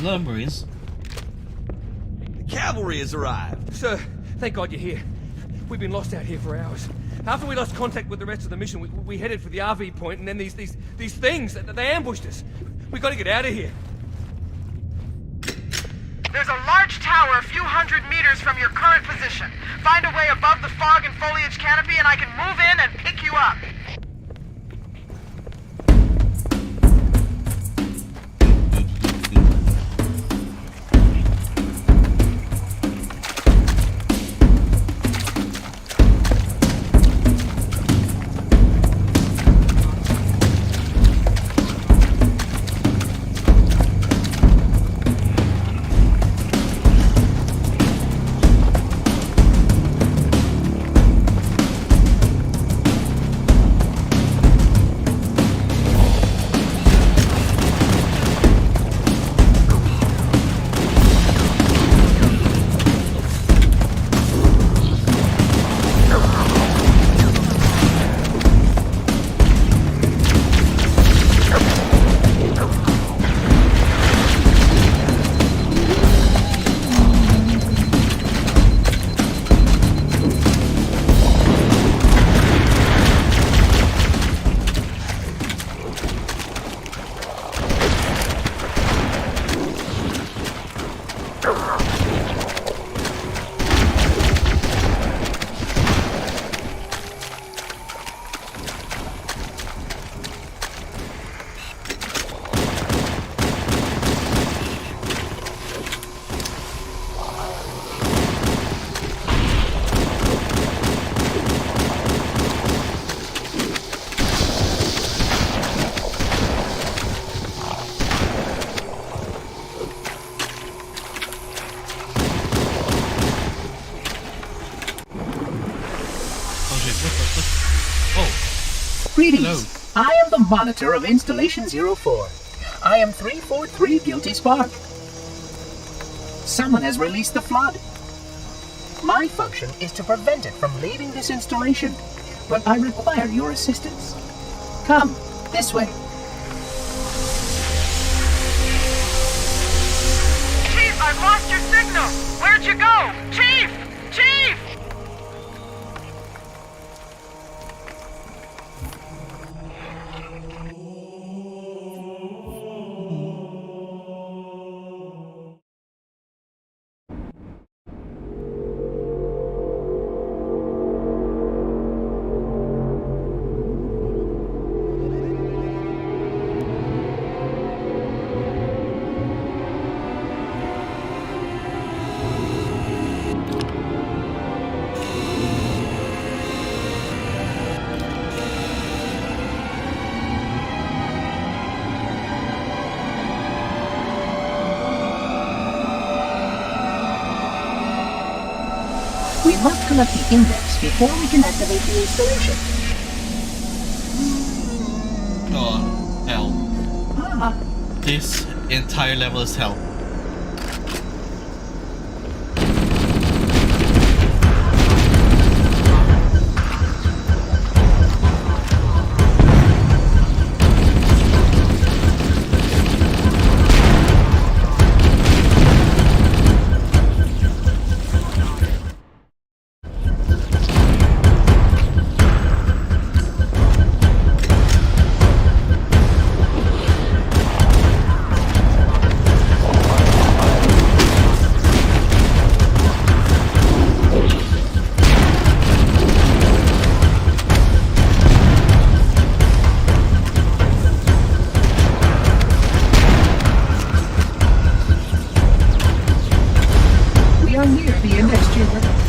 Hello, Marines. The cavalry has arrived. Sir, thank God you're here. We've been lost out here for hours. After we lost contact with the rest of the mission, we headed for the RV point, and then these things, they ambushed us. We gotta get out of here. There's a large tower a few hundred meters from your current position. Find a way above the fog and foliage canopy, and I can move in and pick you up. Greetings. I am the monitor of Installation 04. I am 343 Guilty Spark. Someone has released the flood. My function is to prevent it from leaving this installation, but I require your assistance. Come, this way. Chief, I've lost your signal! Where'd you go? Chief! Chief! We must collect the index before we can activate the installation. Oh, hell. This entire level is hell.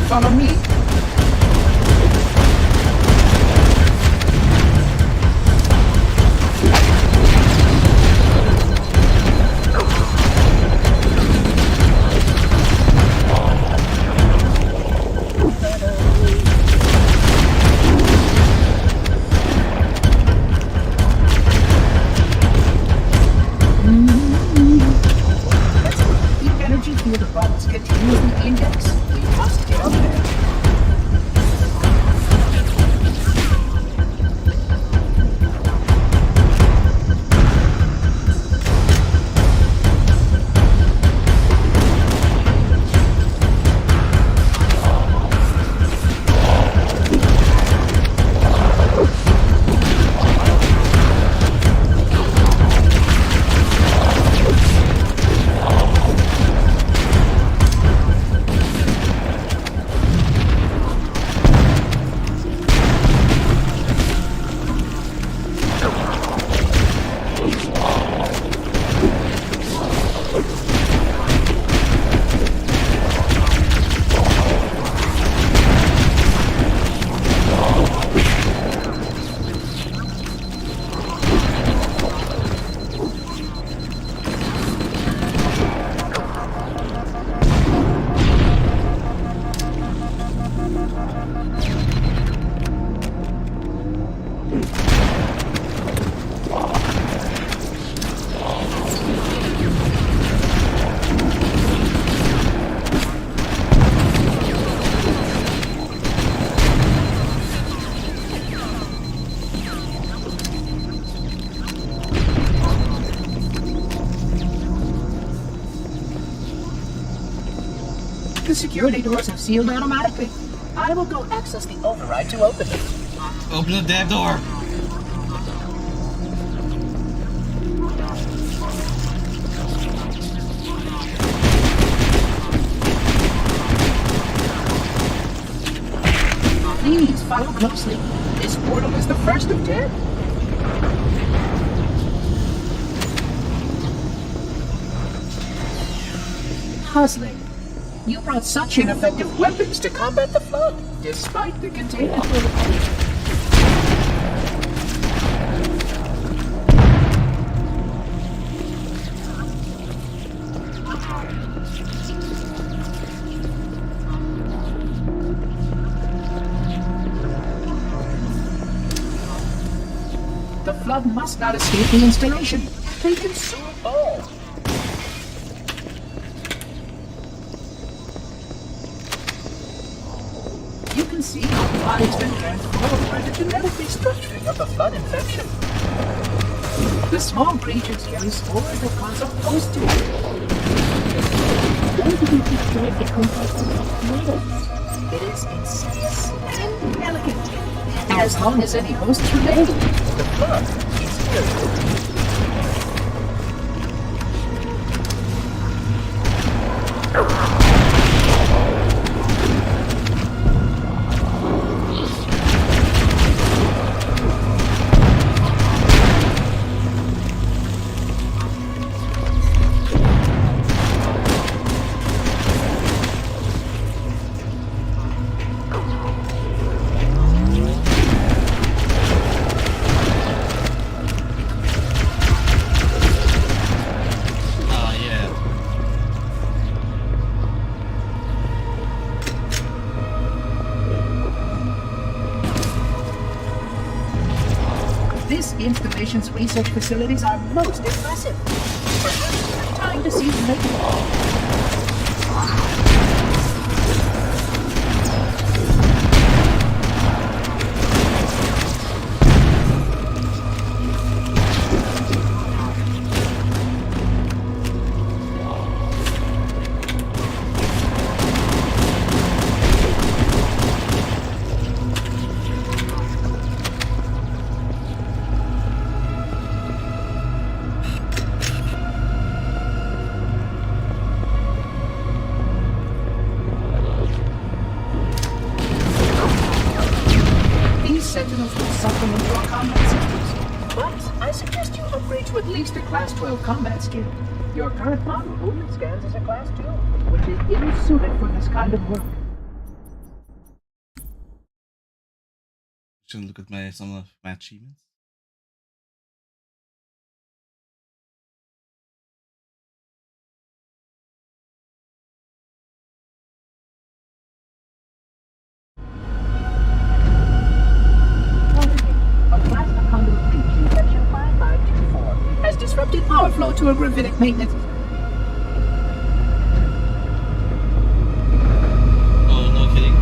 Follow me. The energy field of runs continuously index. We must get up there. The security doors have sealed automatically. I will go access the override to open them. Open the damn door. file closely. This portal is the first of 10. Puzzling. You brought such ineffective weapons to combat the Flood, despite the containment protocol. The Flood must not escape the installation. They consume all. You can see how the body's been transformed by the genetic restructuring of the Flood infection. The small creatures carry spores that cause a host to It is insidious and elegant. As long as any hosts remain, the Flood is irritated. This installation's research facilities are most impressive. Perhaps time to see them later. Sentinels will supplement your combat systems, but I suggest you upgrade to at least a Class 12 combat skill. Your current model only scans as a Class 2, which is ill-suited for this kind of work. Should look at some of my achievements. Disrupted power flow to a gravitic maintenance. Oh, no kidding.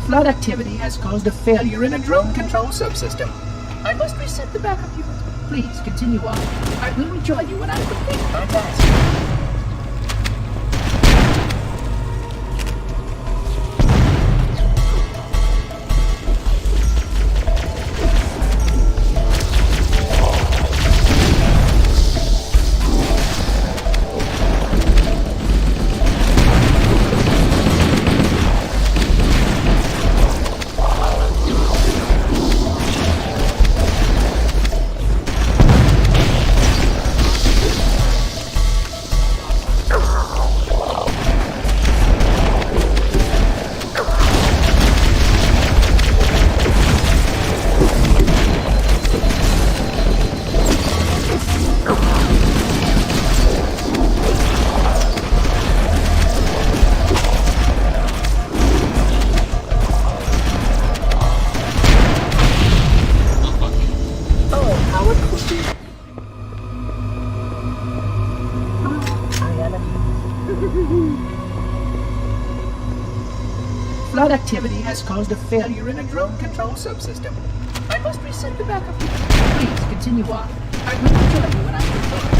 Flood activity has caused a failure in a drone control subsystem. I must reset the backup unit. Please continue on. I will rejoin you when I complete my task. flood activity has caused a failure in a drone control subsystem. I must reset the backup. Please continue on. I will return you when I control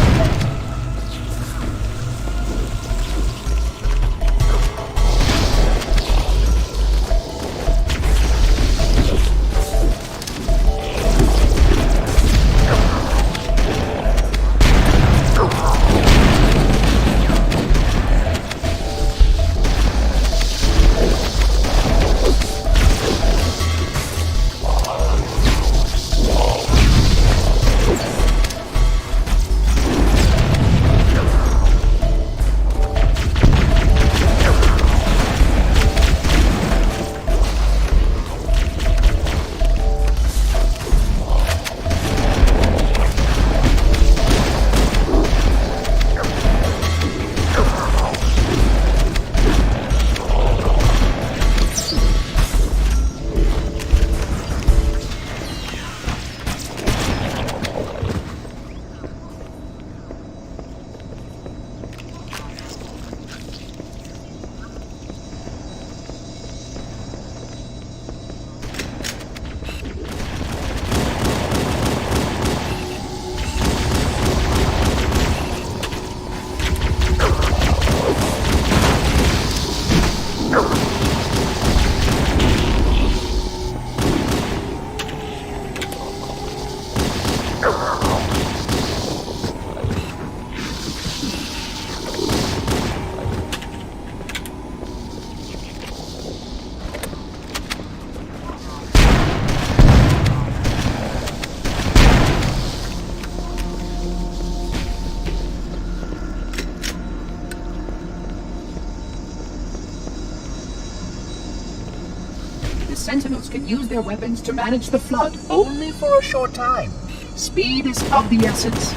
the Sentinels can use their weapons to manage the flood only for a short time. Speed is of the essence.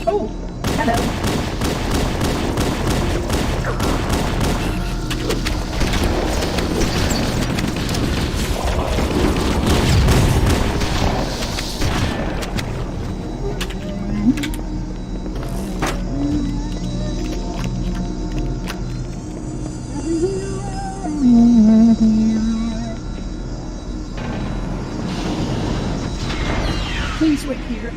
Oh, hello. Please wait here.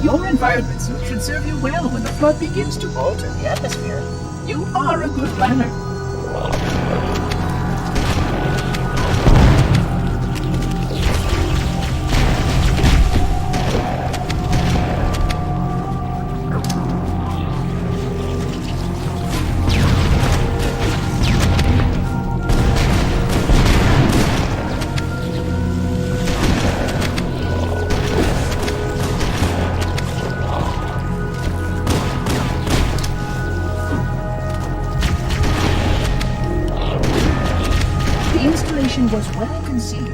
Your environment suit should serve you well when the flood begins to alter the atmosphere. You are a good planner. was well conceived.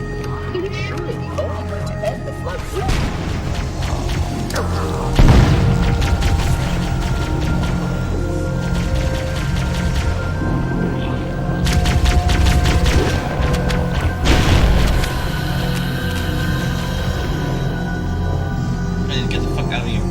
It is surely the only way to end the flood. I need to get the fuck out of here.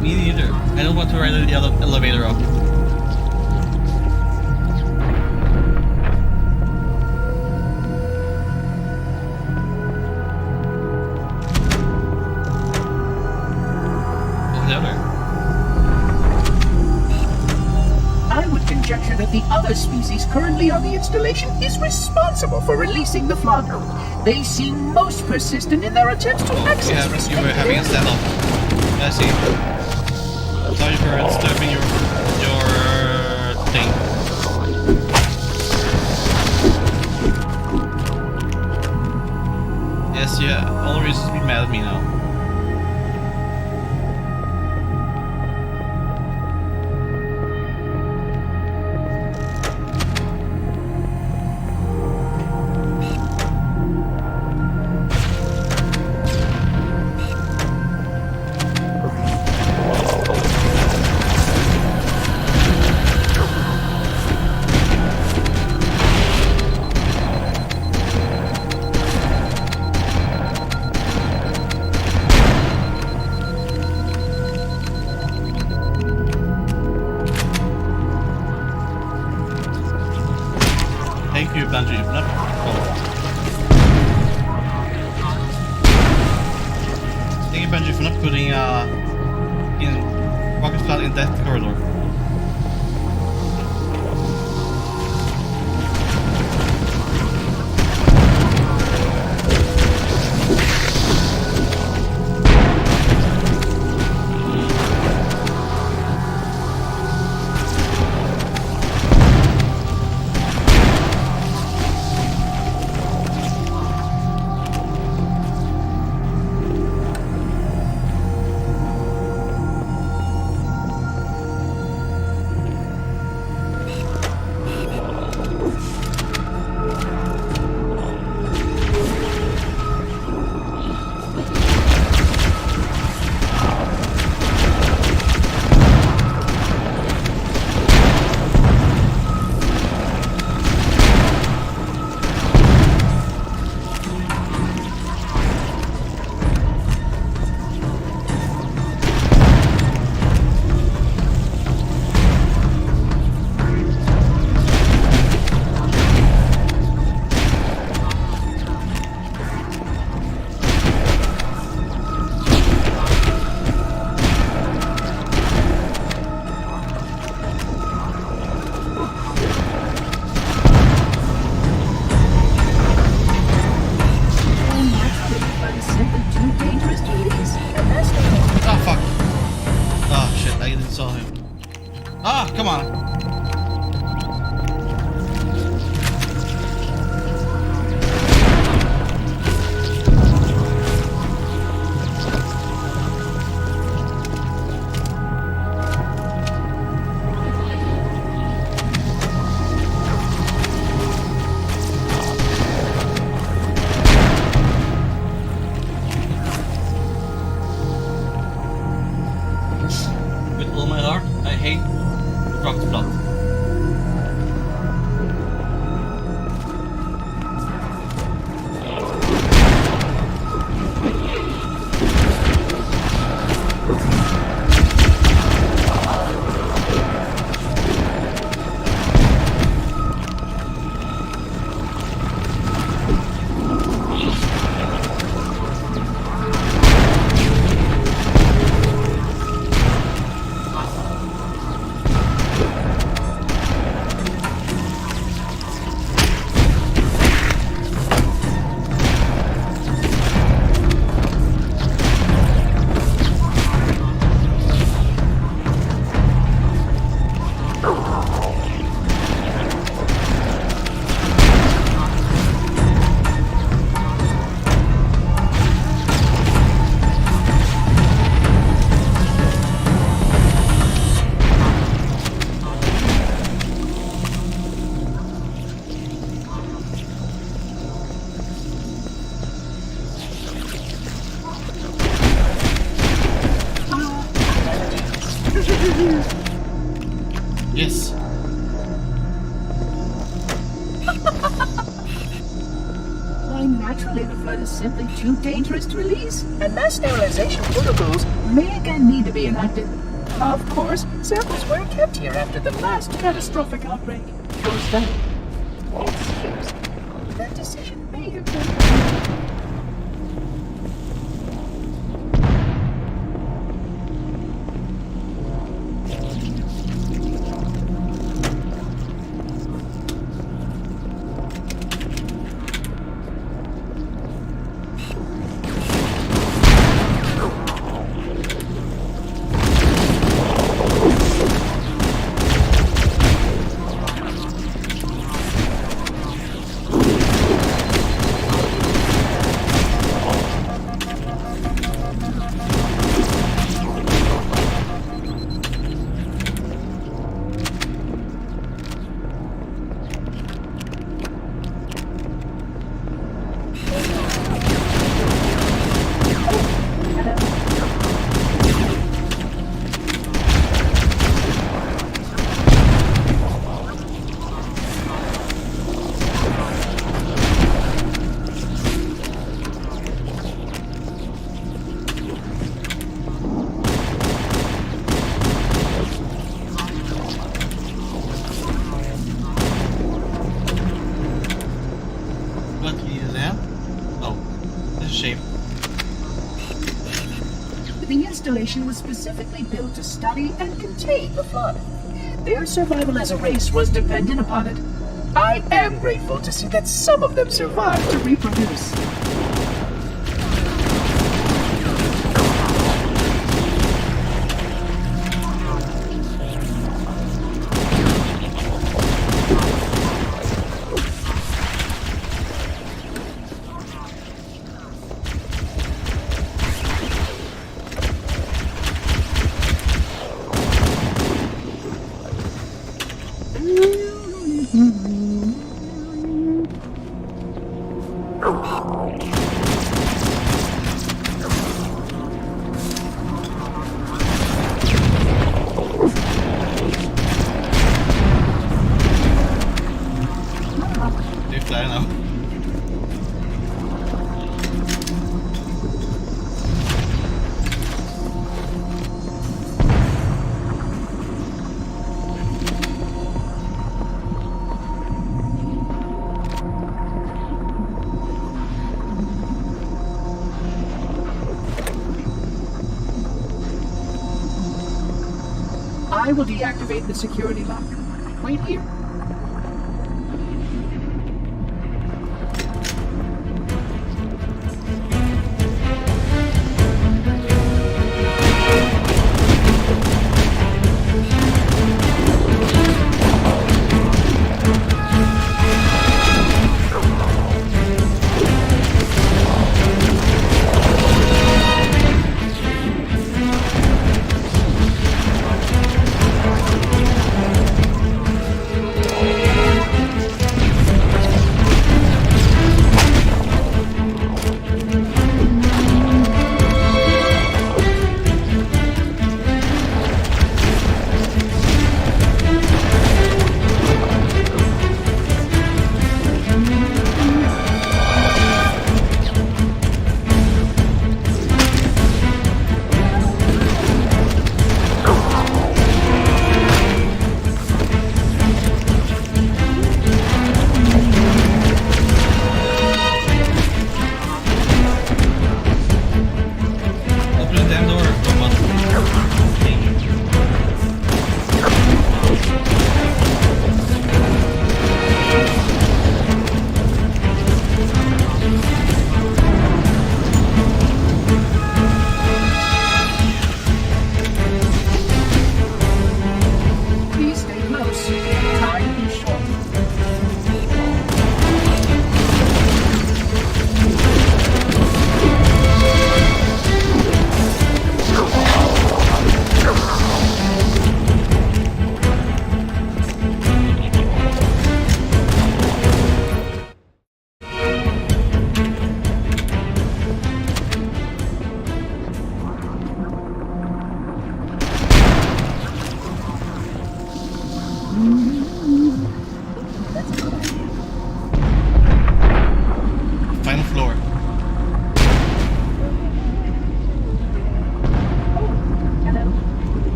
Me neither. I don't want to ride the elevator up. I would conjecture that the other species currently on the installation is responsible for releasing the flood. They seem most persistent in their attempts to access Yeah, you were having a standoff. I see. Sorry for disturbing your thing. Yes, yeah. All reasons to be mad at me now. Thank you, Bungie. Thank you, Bungie, for not putting in Rocket Flood in that corridor. Naturally, the flood is simply too dangerous to release, and mass sterilization protocols may again need to be enacted. Of course, samples were kept here after the last catastrophic outbreak. For study. It seems that decision may have been... The installation was specifically built to study and contain the flood. Their survival as a race was dependent upon it. I am grateful to see that some of them survived to reproduce. I will deactivate the security lock. Wait here.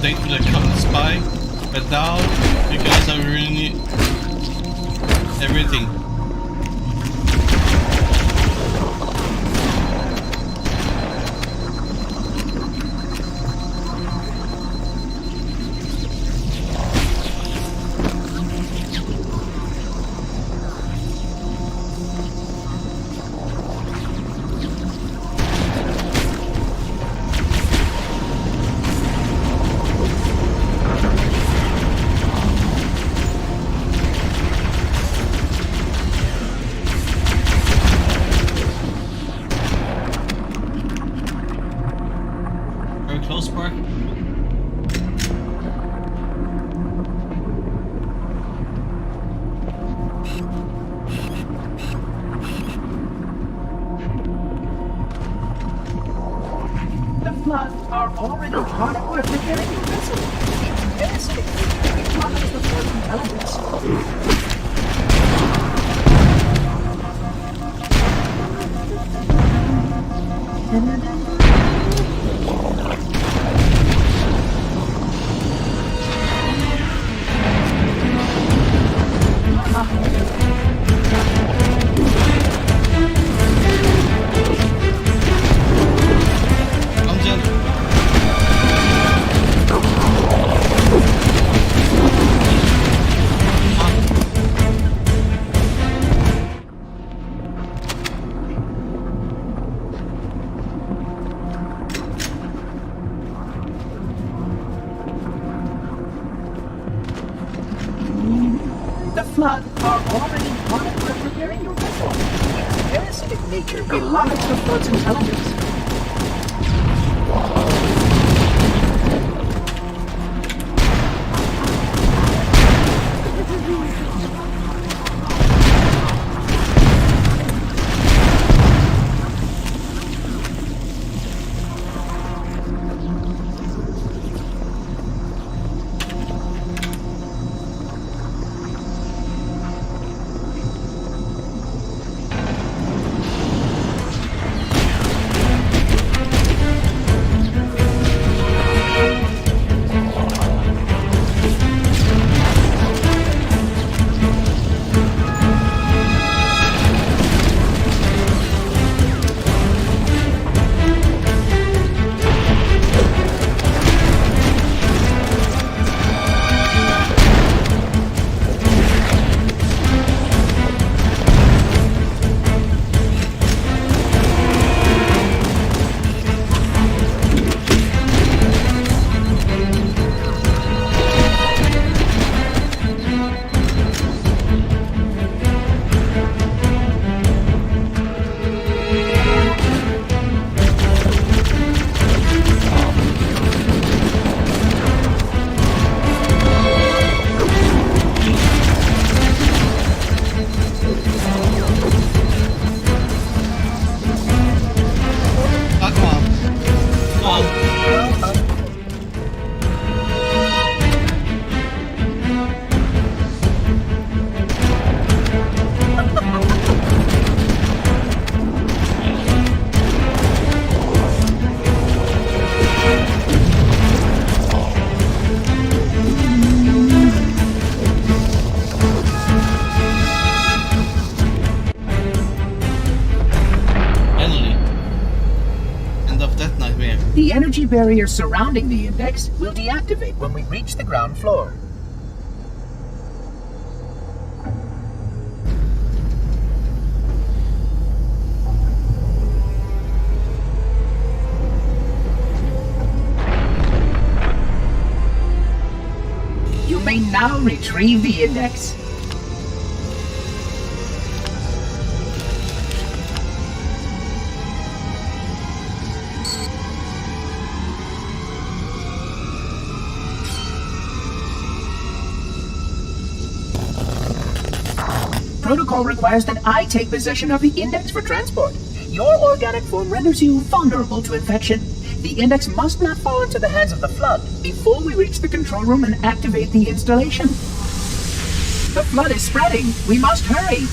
update with the Covenant Spy, but now, because I really need everything. Close park. The Flood are already hard at work repairing your vessel. It's devastating. It follows the Flood's intelligence. The Flood are already hard at work repairing your vessel. Its parasitic nature belies the Flood's intelligence. The energy barrier surrounding the index will deactivate when we reach the ground floor. You may now retrieve the index. Protocol requires that I take possession of the index for transport. Your organic form renders you vulnerable to infection. The index must not fall into the hands of the Flood before we reach the control room and activate the installation. The Flood is spreading. We must hurry.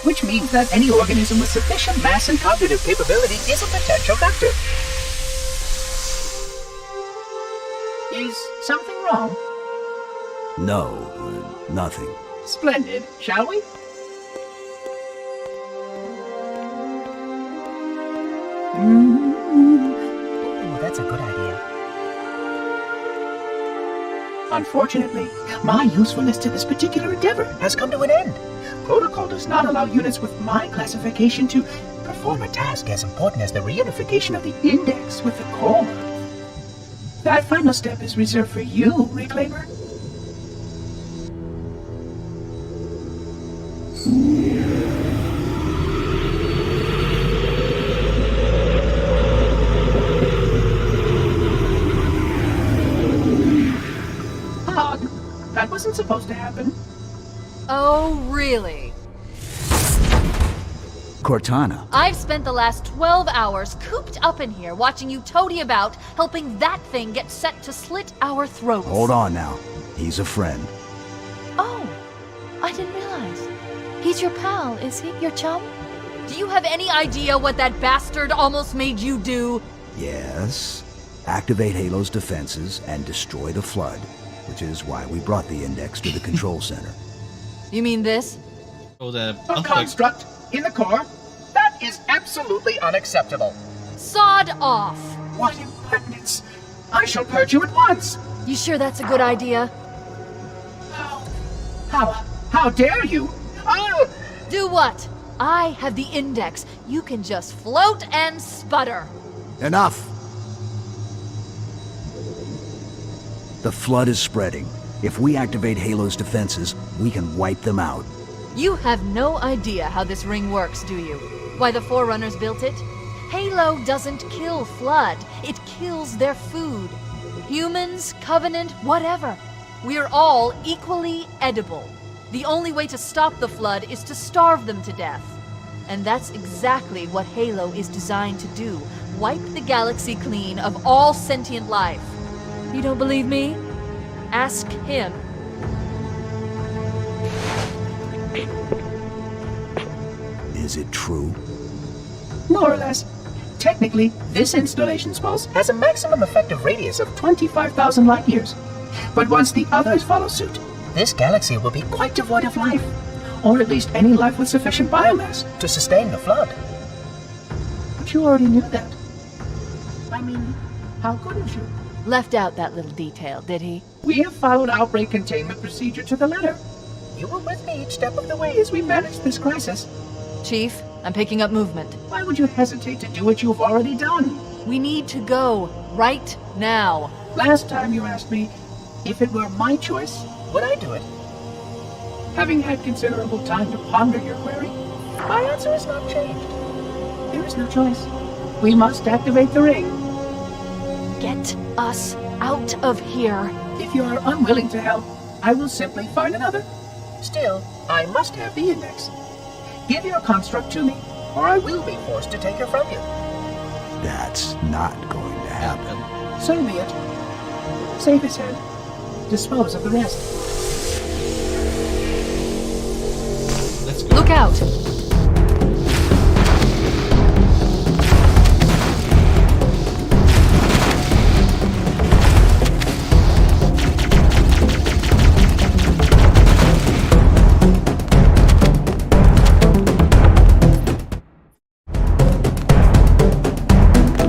Which means that any organism with sufficient mass and cognitive capability is a potential vector. Is something wrong? No, nothing. Splendid, shall we? Ooh, that's a good idea. Unfortunately, my usefulness to this particular endeavor has come to an end. Protocol does not allow units with my classification to perform a task as important as the reunification of the index with the core. That final step is reserved for you, Reclaimer. Hog, that wasn't supposed to happen. Oh, really? Cortana. I've spent the last 12 hours cooped up in here watching you toady about, helping that thing get set to slit our throats. Hold on now. He's a friend. Oh, I didn't realize. He's your pal, is he? Your chum? Do you have any idea what that bastard almost made you do? Yes. Activate Halo's defenses and destroy the Flood, which is why we brought the index to the control center. You mean this? Oh, the A construct in the core? That is absolutely unacceptable. Sod off! What impertinence! I shall purge you at once! You sure that's a good idea? How dare you? I'll... Do what? I have the index. You can just float and sputter. Enough! The Flood is spreading. If we activate Halo's defenses, we can wipe them out. You have no idea how this ring works, do you? Why the Forerunners built it? Halo doesn't kill Flood. It kills their food. Humans, Covenant, whatever. We're all equally edible. The only way to stop the Flood is to starve them to death. And that's exactly what Halo is designed to do. Wipe the galaxy clean of all sentient life. You don't believe me? Ask him. Is it true? More or less. Technically, this installation's pulse has a maximum effective radius of 25,000 light years. But once the others follow suit, this galaxy will be quite devoid of life. Or at least any life with sufficient biomass to sustain the Flood. But you already knew that. I mean, how couldn't you? Left out that little detail, did he? We have followed outbreak containment procedure to the letter. You were with me each step of the way as we managed this crisis. Chief, I'm picking up movement. Why would you hesitate to do what you've already done? We need to go. Right now. Last time you asked me, if it were my choice, would I do it? Having had considerable time to ponder your query, my answer has not changed. There is no choice. We must activate the ring. Get us out of here. If you are unwilling to help, I will simply find another. Still, I must have the index. Give your construct to me, or I will be forced to take her from you. That's not going to happen. So be it. Save his head. Dispose of the rest. Let's go. Look out!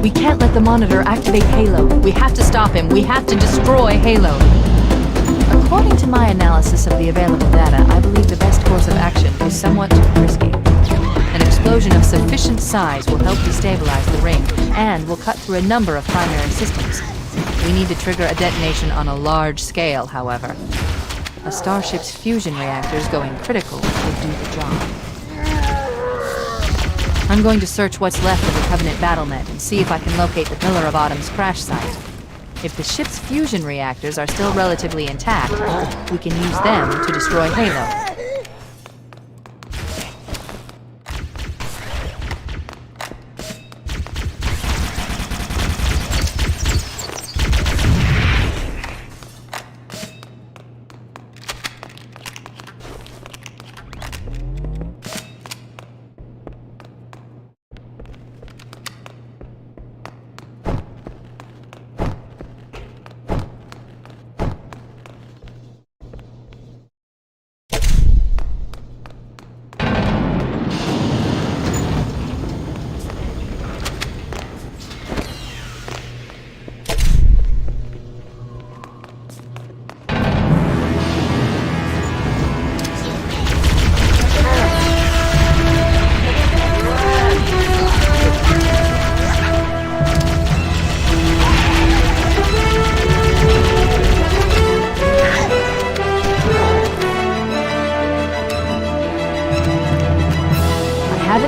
We can't let the Monitor activate Halo. We have to stop him. We have to destroy Halo. According to my analysis of the available data, I believe the best course of action is somewhat risky. An explosion of sufficient size will help destabilize the ring, and will cut through a number of primary systems. We need to trigger a detonation on a large scale, however. A starship's fusion reactors going critical would do the job. I'm going to search what's left of the Covenant BattleNet and see if I can locate the Pillar of Autumn's crash site. If the ship's fusion reactors are still relatively intact, we can use them to destroy Halo.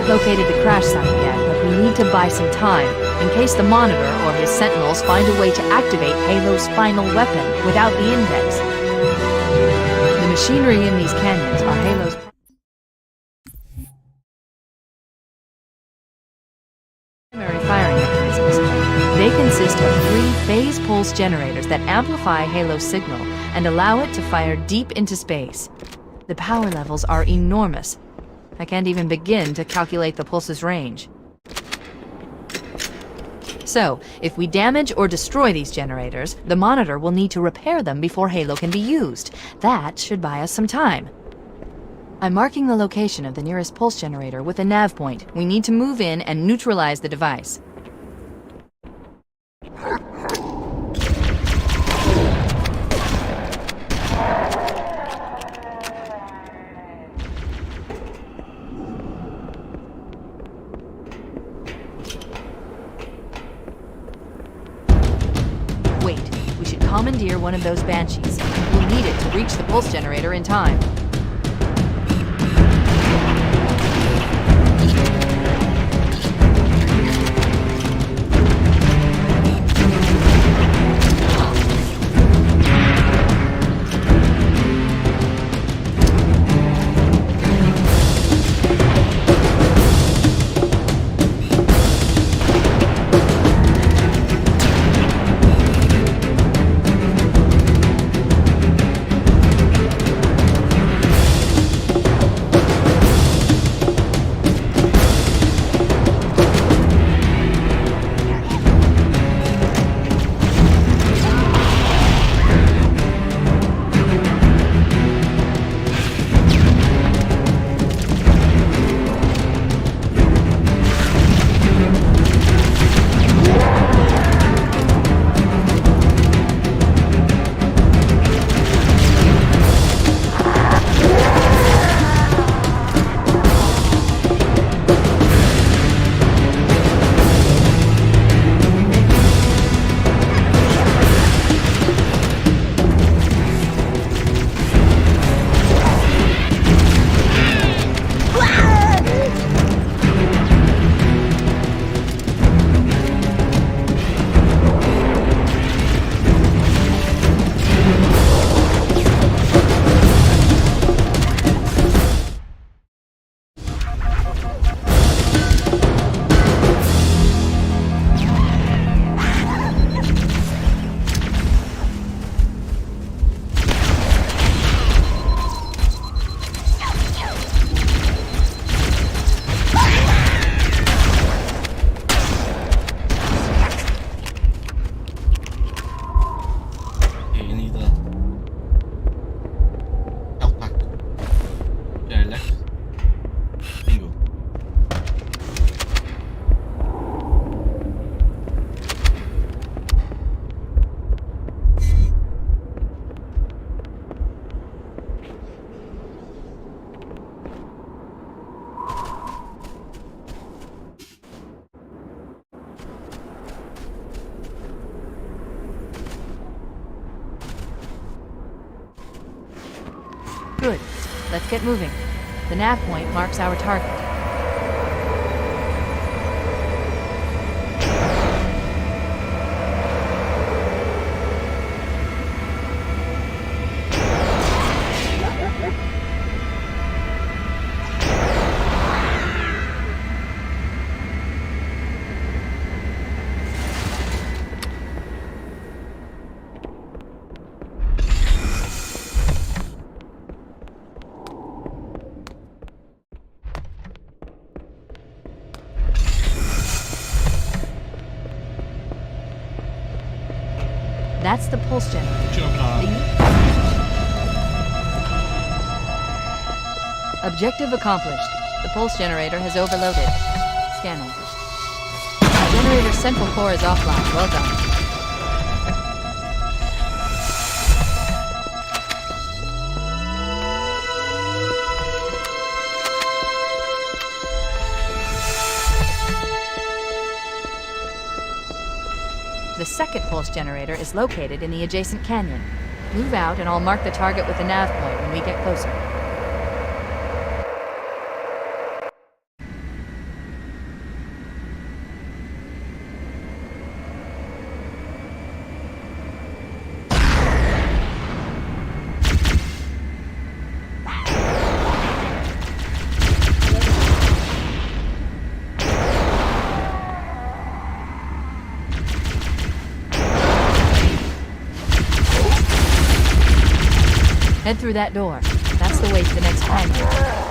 Located the crash site yet, but we need to buy some time, in case the Monitor or his Sentinels find a way to activate Halo's final weapon without the Index. The machinery in these canyons are Halo's primary firing mechanisms. They consist of 3 phase pulse generators that amplify Halo's signal and allow it to fire deep into space. The power levels are enormous. I can't even begin to calculate the pulse's range. So, if we damage or destroy these generators, the Monitor will need to repair them before Halo can be used. That should buy us some time. I'm marking the location of the nearest pulse generator with a nav point. We need to move in and neutralize the device. Commandeer one of those Banshees. We'll need it to reach the pulse generator in time. Good. Let's get moving. The nav point marks our target. That's the pulse generator. Should open up. Objective accomplished. The pulse generator has overloaded. Scanning. The generator's central core is offline. Well done. The second pulse generator is located in the adjacent canyon. Move out and I'll mark the target with the nav point when we get closer. Head through that door. That's the way to the next canyon.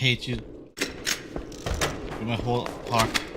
hate you with my whole heart.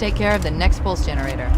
take care of the next pulse generator.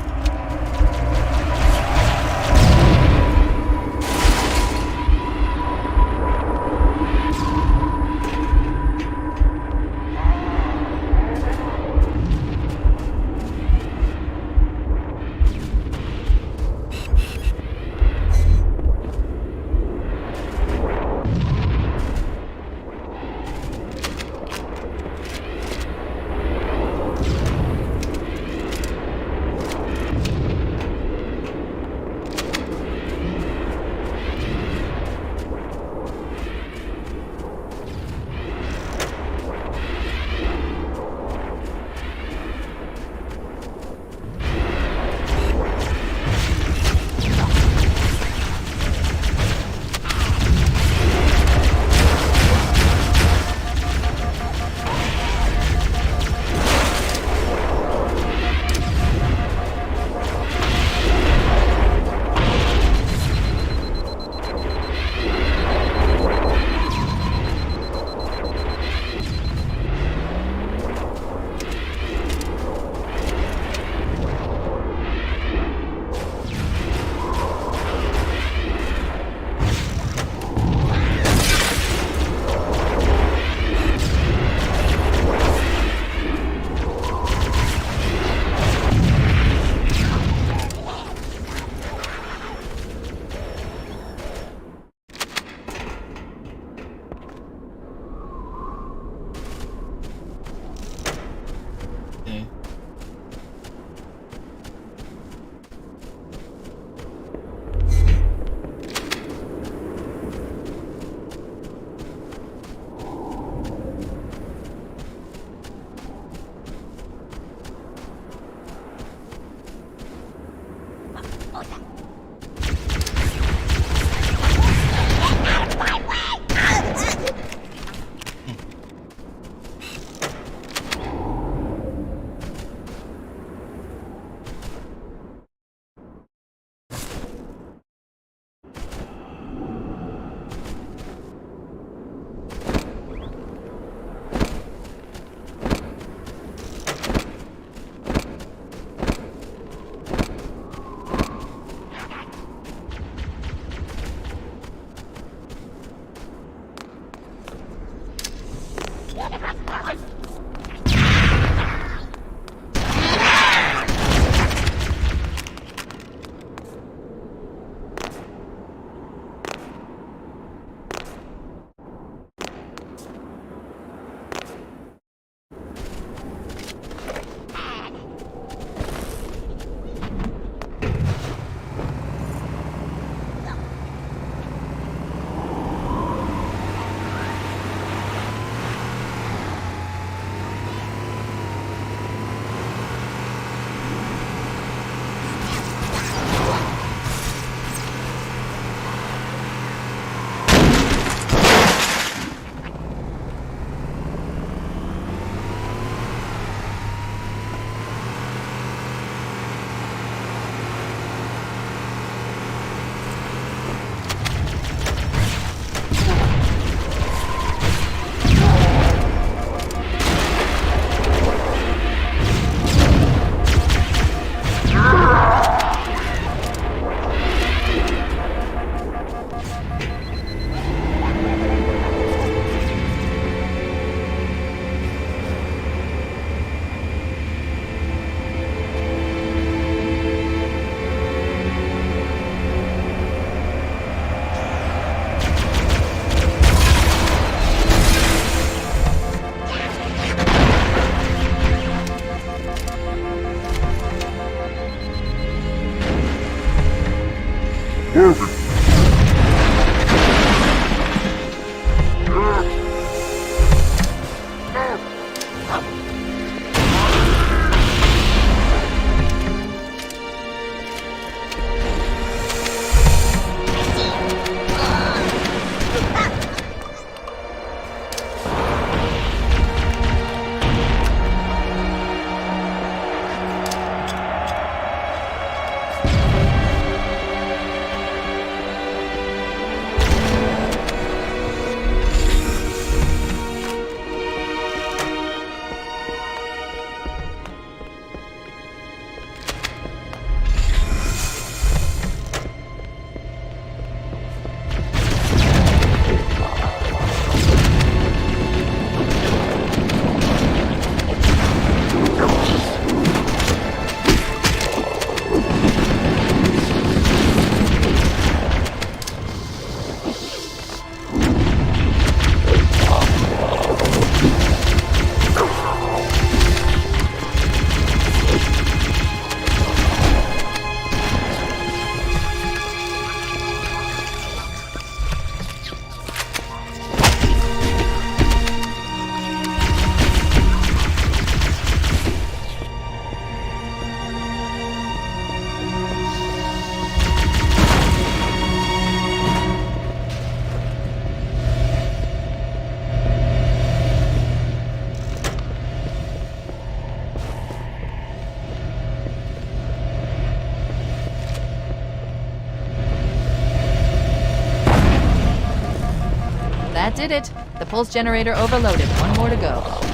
That did it. The pulse generator overloaded. One more to go.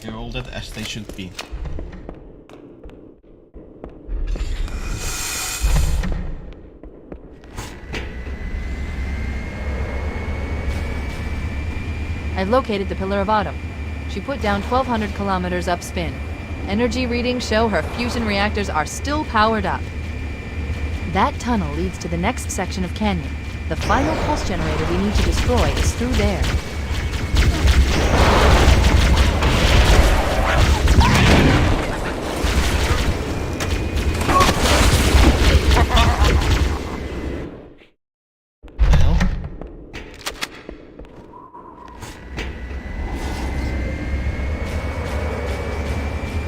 You're all that as they should be. I've located the Pillar of Autumn. She put down 1,200 kilometers upspin. Energy readings show her fusion reactors are still powered up. That tunnel leads to the next section of canyon. The final pulse generator we need to destroy is through there.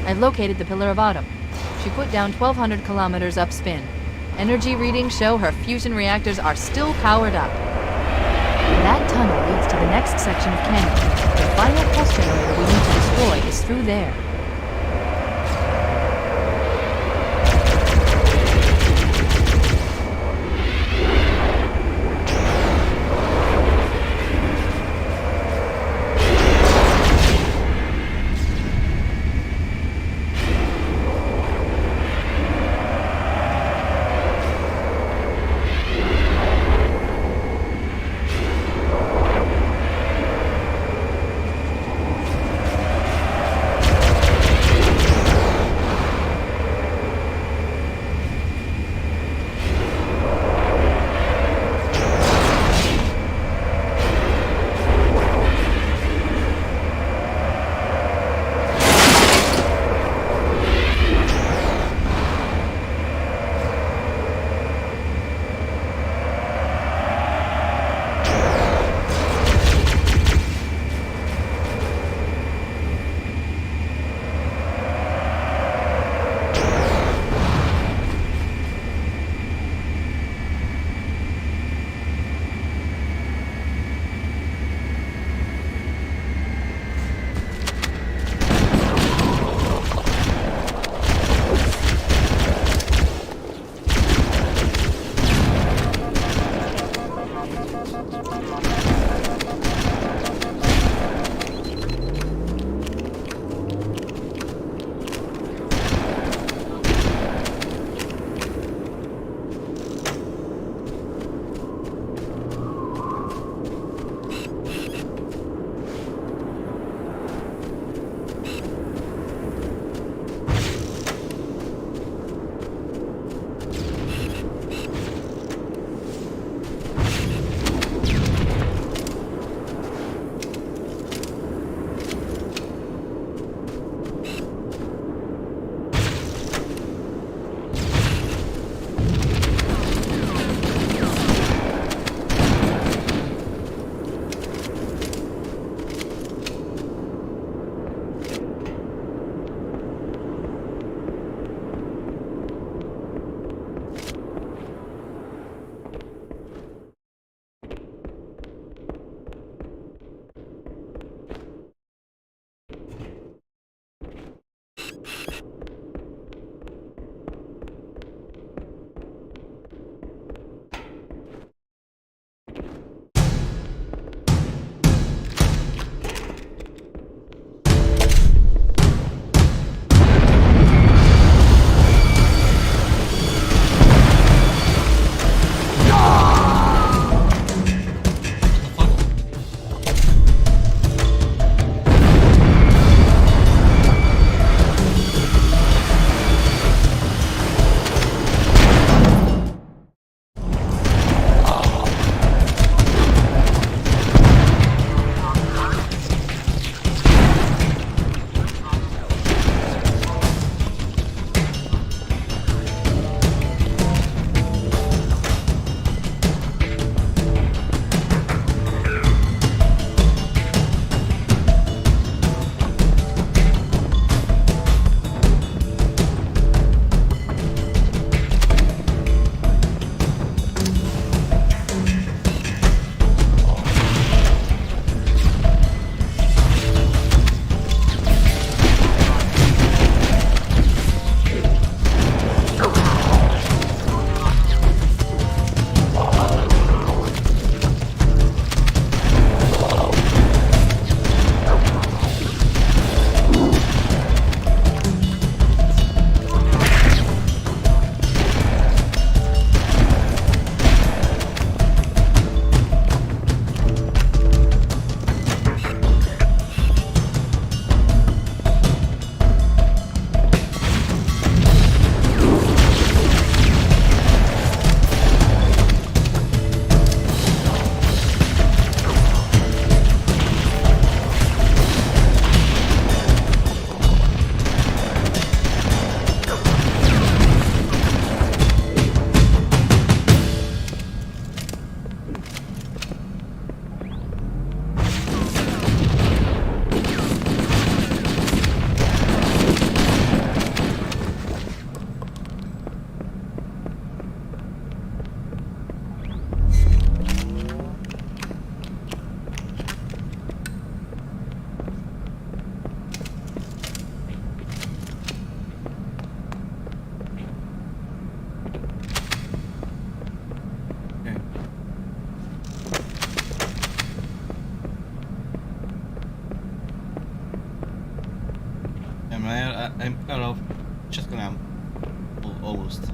I've located the Pillar of Autumn. She put down 1,200 kilometers upspin. Energy readings show her fusion reactors are still powered up. That tunnel leads to the next section of canyon. The final pulse generator we need to destroy is through there. I don't know, shotgun ammo. Almost.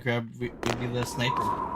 grab would be the sniper.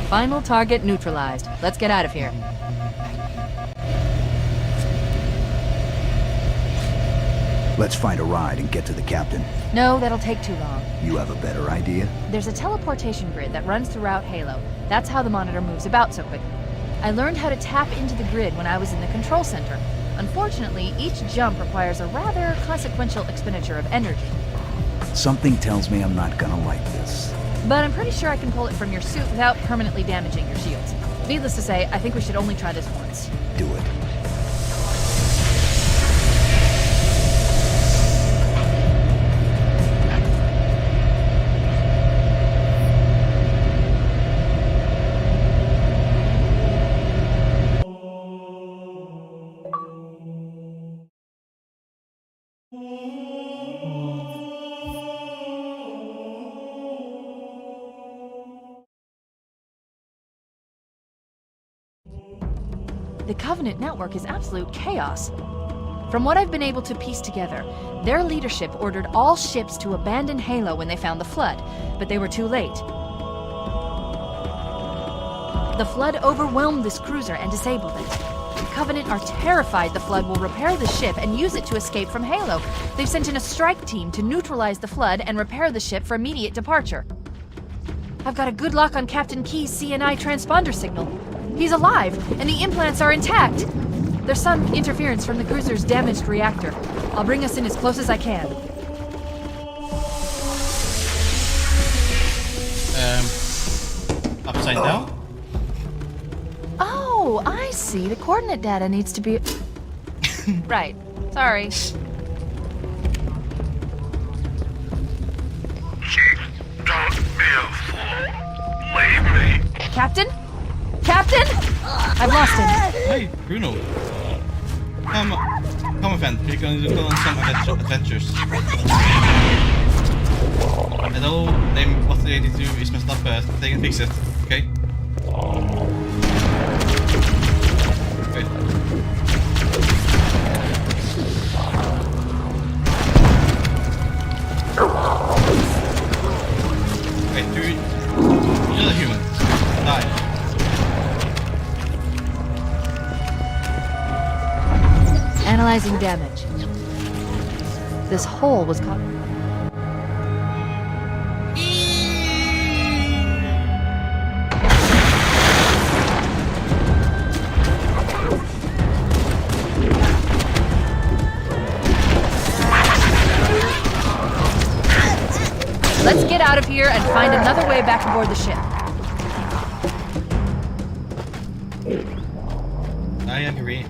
Final target neutralized. Let's get out of here. Let's find a ride and get to the captain. No, that'll take too long. You have a better idea? There's a teleportation grid that runs throughout Halo. That's how the monitor moves about so quickly. I learned how to tap into the grid when I was in the control center. Unfortunately, each jump requires a rather consequential expenditure of energy. Something tells me I'm not gonna like this. But I'm pretty sure I can pull it from your suit without permanently damaging your shields. Needless to say, I think we should only try this once. Do it. The Covenant network is absolute chaos. From what I've been able to piece together, their leadership ordered all ships to abandon Halo when they found the Flood, but they were too late. The Flood overwhelmed this cruiser and disabled it. The Covenant are terrified the Flood will repair the ship and use it to escape from Halo. They've sent in a strike team to neutralize the Flood and repair the ship for immediate departure. I've got a good lock on Captain Key's CNI transponder signal. He's alive, and the implants are intact. There's some interference from the cruiser's damaged reactor. I'll bring us in as close as I can. Upside down? Oh, I see. The coordinate data needs to be... Right. Sorry. Don't be a fool. Leave me. Captain? Captain? I've lost him. Hey, Bruno. Come on, friend. We're going to go on some adventures. I know what they need to do is messed up, but they can fix it, okay? Okay. Wait, you're a human. Die. Analyzing damage. This hole was caught. Let's get out of here and find another way back aboard the ship. I agree.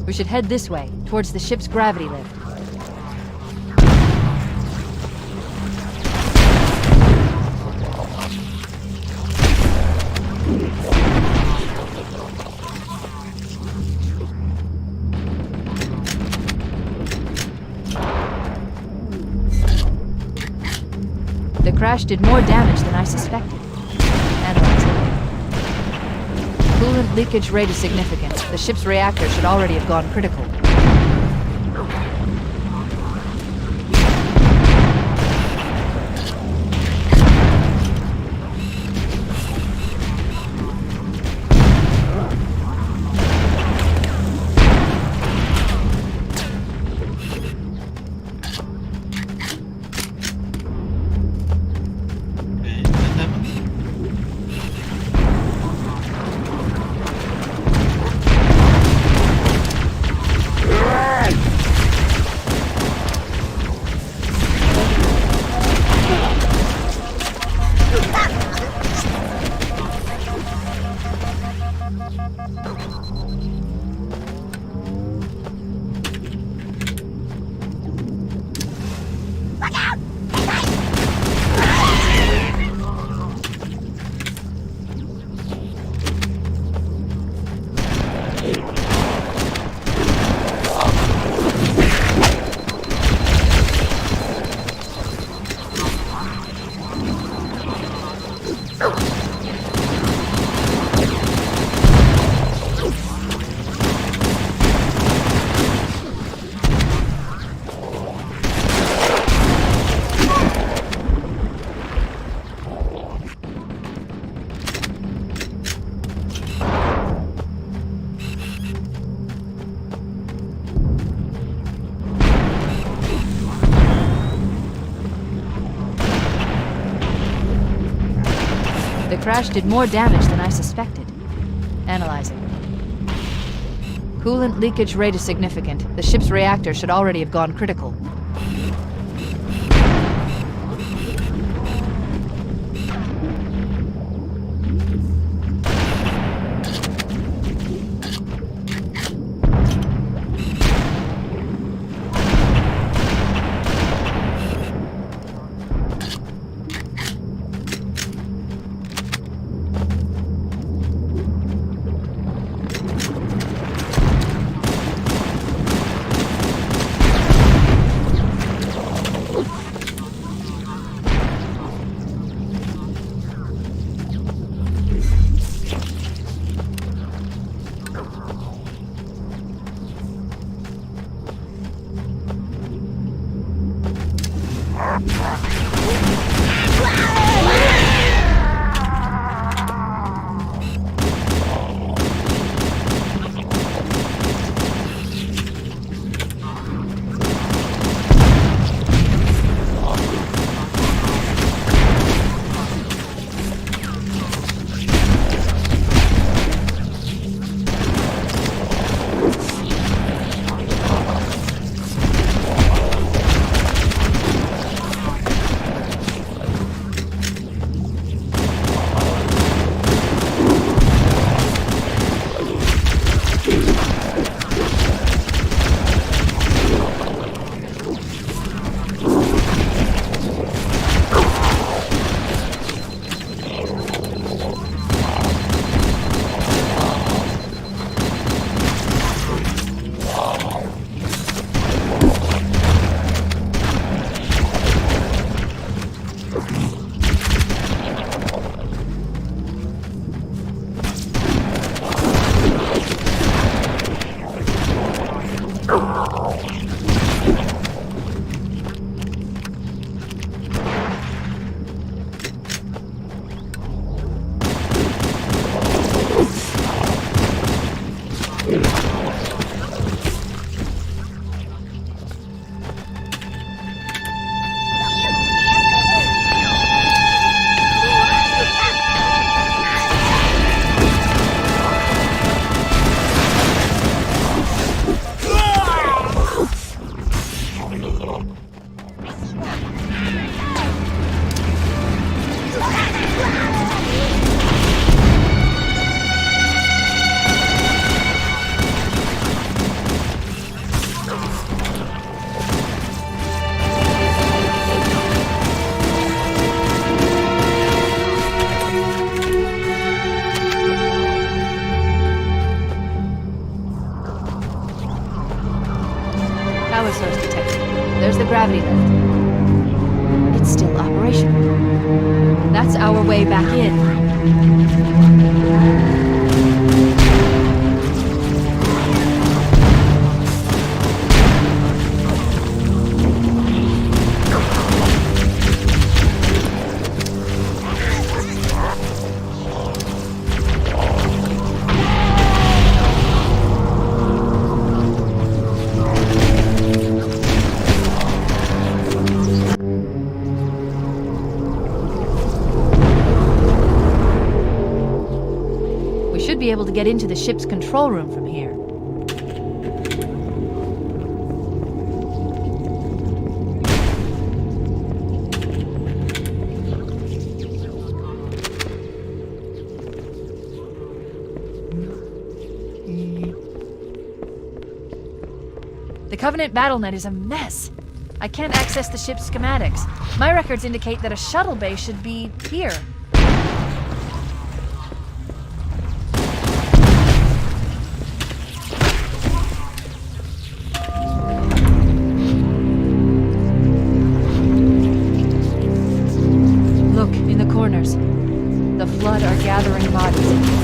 We should head this way, towards the ship's gravity lift. The crash did more damage than I suspected. Analyzing. Coolant leakage rate is significant. The ship's reactor should already have gone critical. The crash did more damage than I suspected. Analyzing. Coolant leakage rate is significant. The ship's reactor should already have gone critical. Power source detected. There's the gravity lift. It's still operational. That's our way back in. We should be able to get into the ship's control room from here. The Covenant BattleNet is a mess. I can't access the ship's schematics. My records indicate that a shuttle bay should be here. Look, in the corners. The Flood are gathering bodies.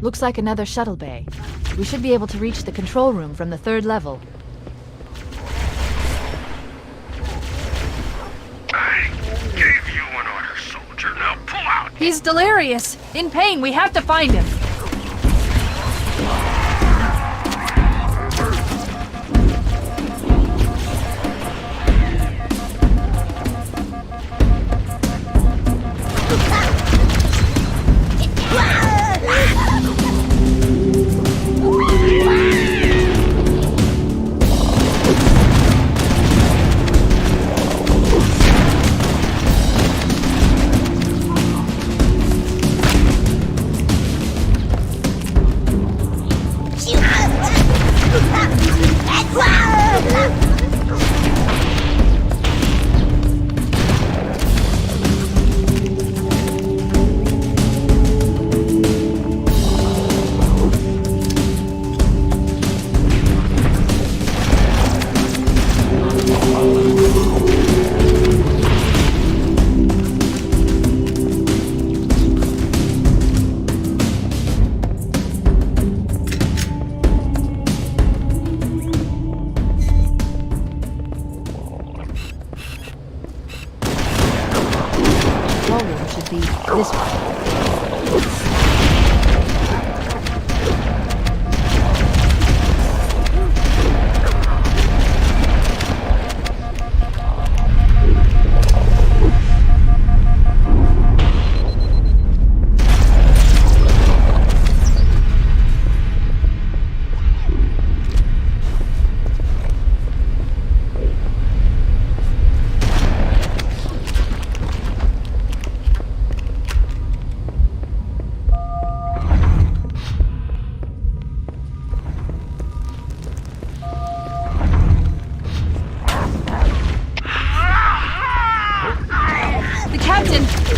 Looks like another shuttle bay. We should be able to reach the control room from the 3rd level. I gave you an order, soldier. Now pull out! He's delirious! In pain, we have to find him! This way.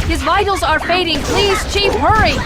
His vitals are fading. Please, Chief, hurry!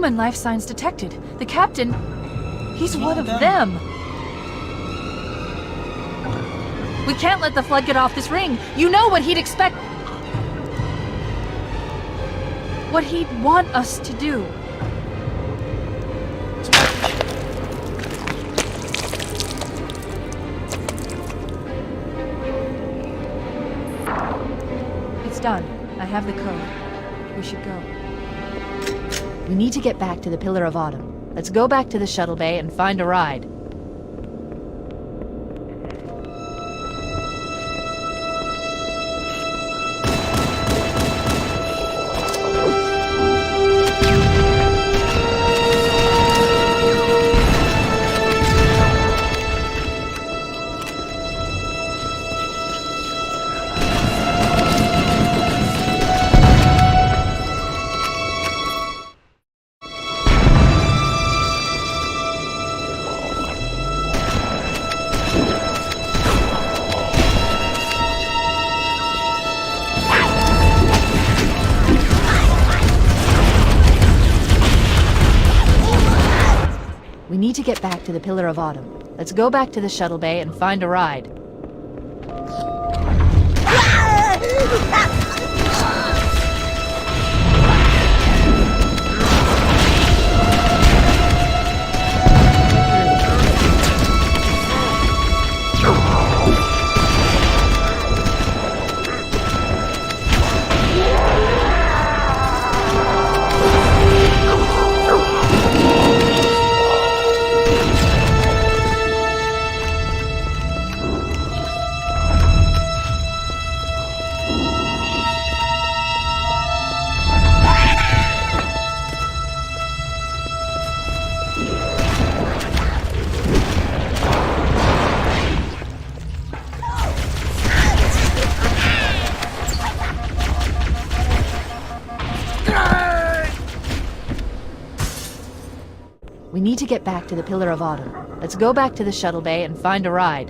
human life signs detected. The captain, he's one of them. We can't let the Flood get off this ring. You know what he'd expect. What he'd want us to do. It's done. I have the code. We should go. We need to get back to the Pillar of Autumn. Let's go back to the shuttle bay and find a ride. We need to get back to the Pillar of Autumn. Let's go back to the shuttle bay and find a ride. We need to get back to the Pillar of Autumn. Let's go back to the shuttle bay and find a ride.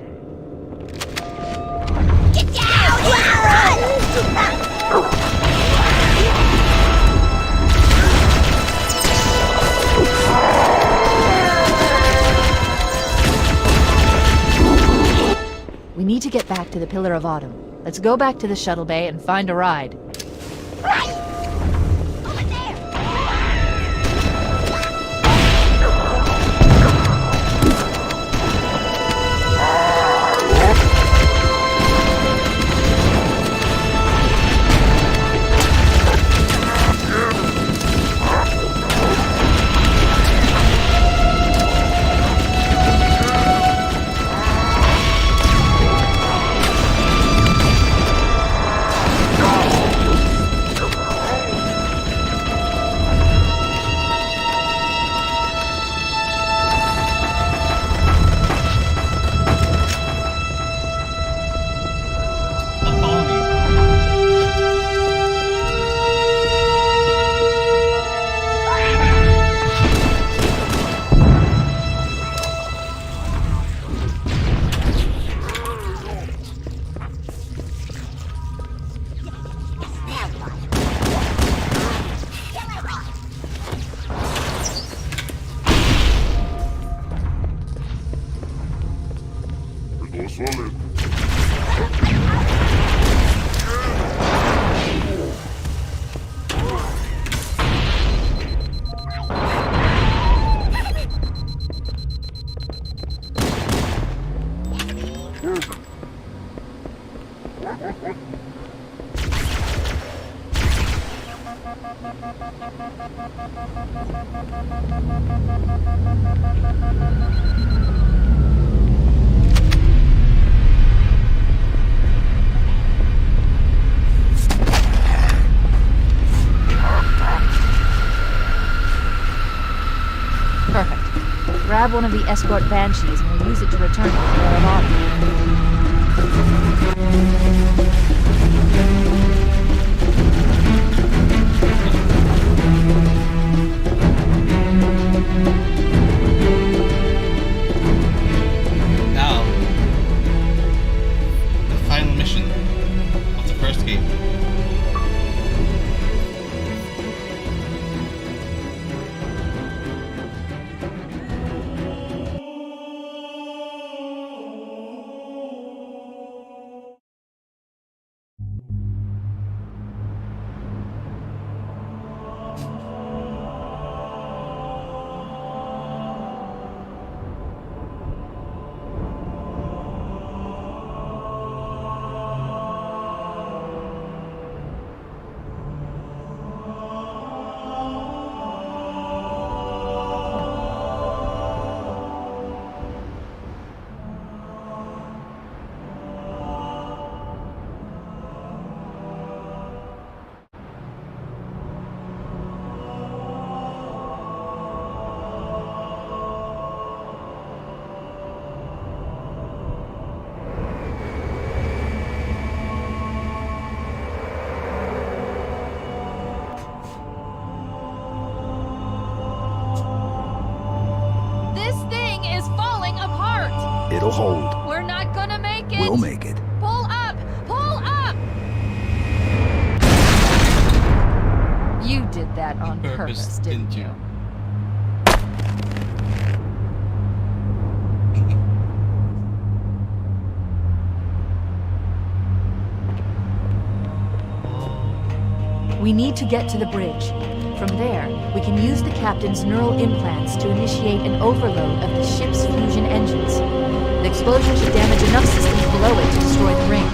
Get down! We need to get back to the Pillar of Autumn. Let's go back to the shuttle bay and find a ride. Grab one of the escort banshees and we'll use it to return to the Pillar of Autumn. Now, the final mission of the first game. It'll hold. We're not gonna make it! We'll make it. Pull up! Pull up! You did that on purpose, didn't you? We need to get to the bridge. From there, we can use the captain's neural implants to initiate an overload of the ship's fusion engines. The explosion should damage enough systems below it to destroy the ring.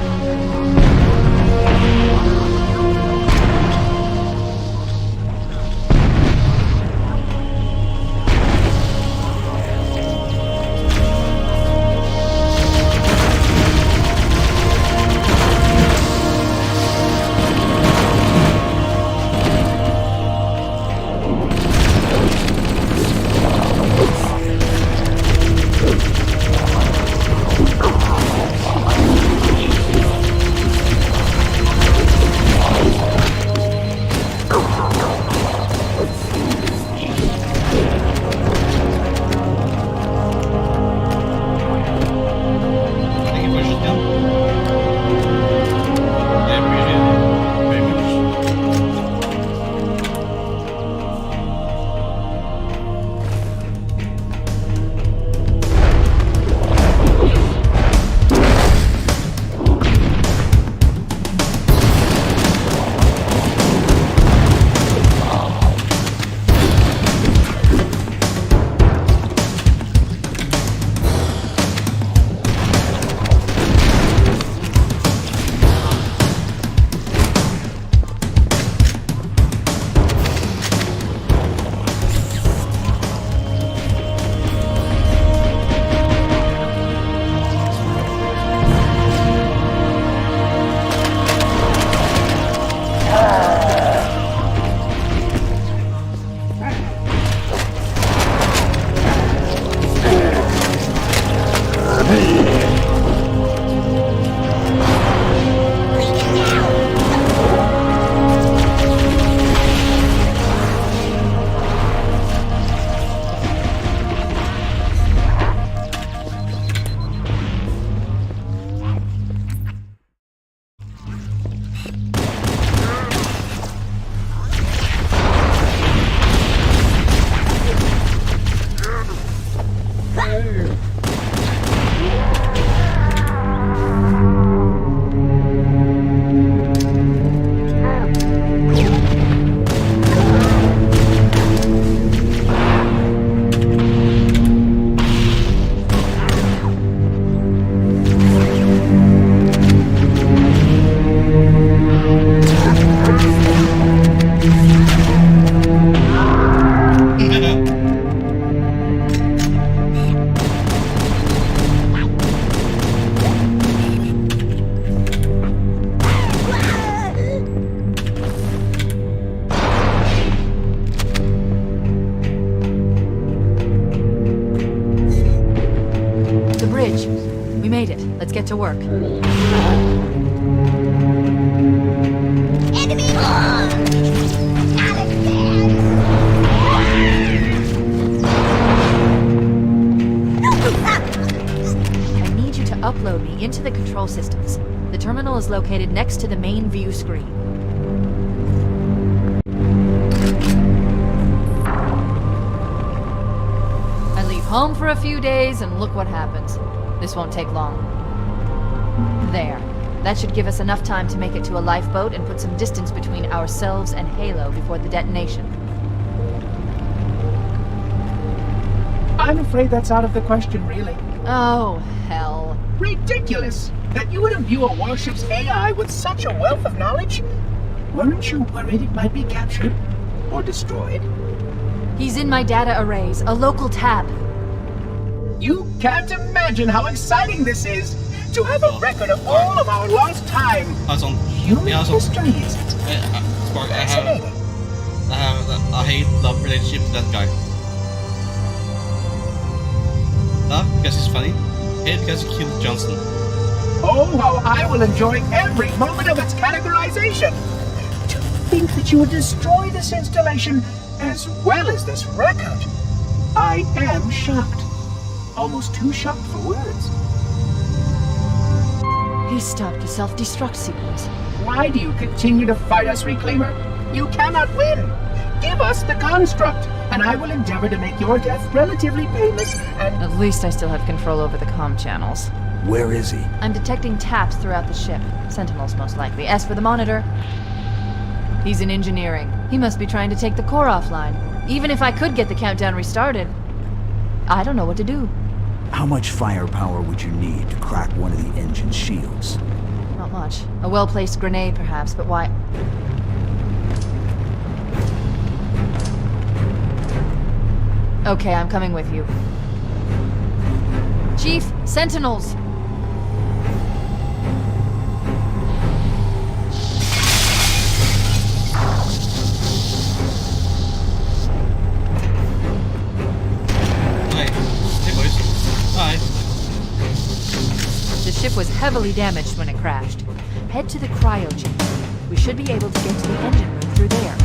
Let's get to work. Enemy! I need you to upload me into the control systems. The terminal is located next to the main view screen. I leave home for a few days and look what happens. This won't take long. There. That should give us enough time to make it to a lifeboat and put some distance between ourselves and Halo before the detonation. I'm afraid that's out of the question, really. Oh, hell. Ridiculous! That you would imbue a warship's AI with such a wealth of knowledge? Weren't you worried it might be captured? Or destroyed? He's in my data arrays, a local tab. You can't imagine how exciting this is! To have a record of all of our lost time! Human history, is it? Spark, I hate love relationship to that guy. Love because he's funny, hate because he killed Johnson. Oh, how I will enjoy every moment of its categorization! To think that you would destroy this installation as well as this record! I am shocked. almost too shocked for words. He stopped the self-destruct sequence. Why do you continue to fight us, Reclaimer? You cannot win! Give us the construct, and I will endeavor to make your death relatively painless and... At least I still have control over the comm channels. Where is he? I'm detecting taps throughout the ship. Sentinels, most likely. As for the monitor, he's in engineering. He must be trying to take the core offline. Even if I could get the countdown restarted, I don't know what to do. How much firepower would you need to crack one of the engine's shields? Not much. A well-placed grenade, perhaps, but why... Okay, I'm coming with you. Chief, Sentinels! Hey boys. Hi. The ship was heavily damaged when it crashed. Head to the cryo chamber. We should be able to get to the engine room through there.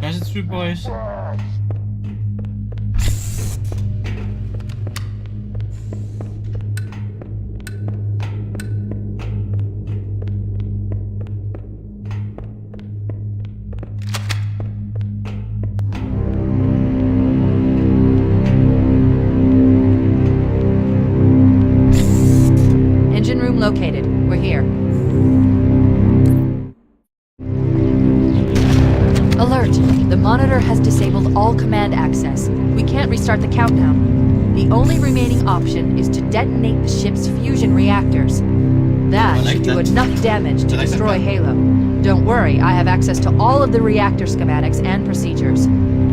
Guys, it's through, boys. Engine room located. We're here. Alert! The monitor has disabled all command access. We can't restart the countdown. The only remaining option is to detonate the ship's fusion reactors. That should do enough damage to destroy Halo. Don't worry, I have access to all of the reactor schematics and procedures.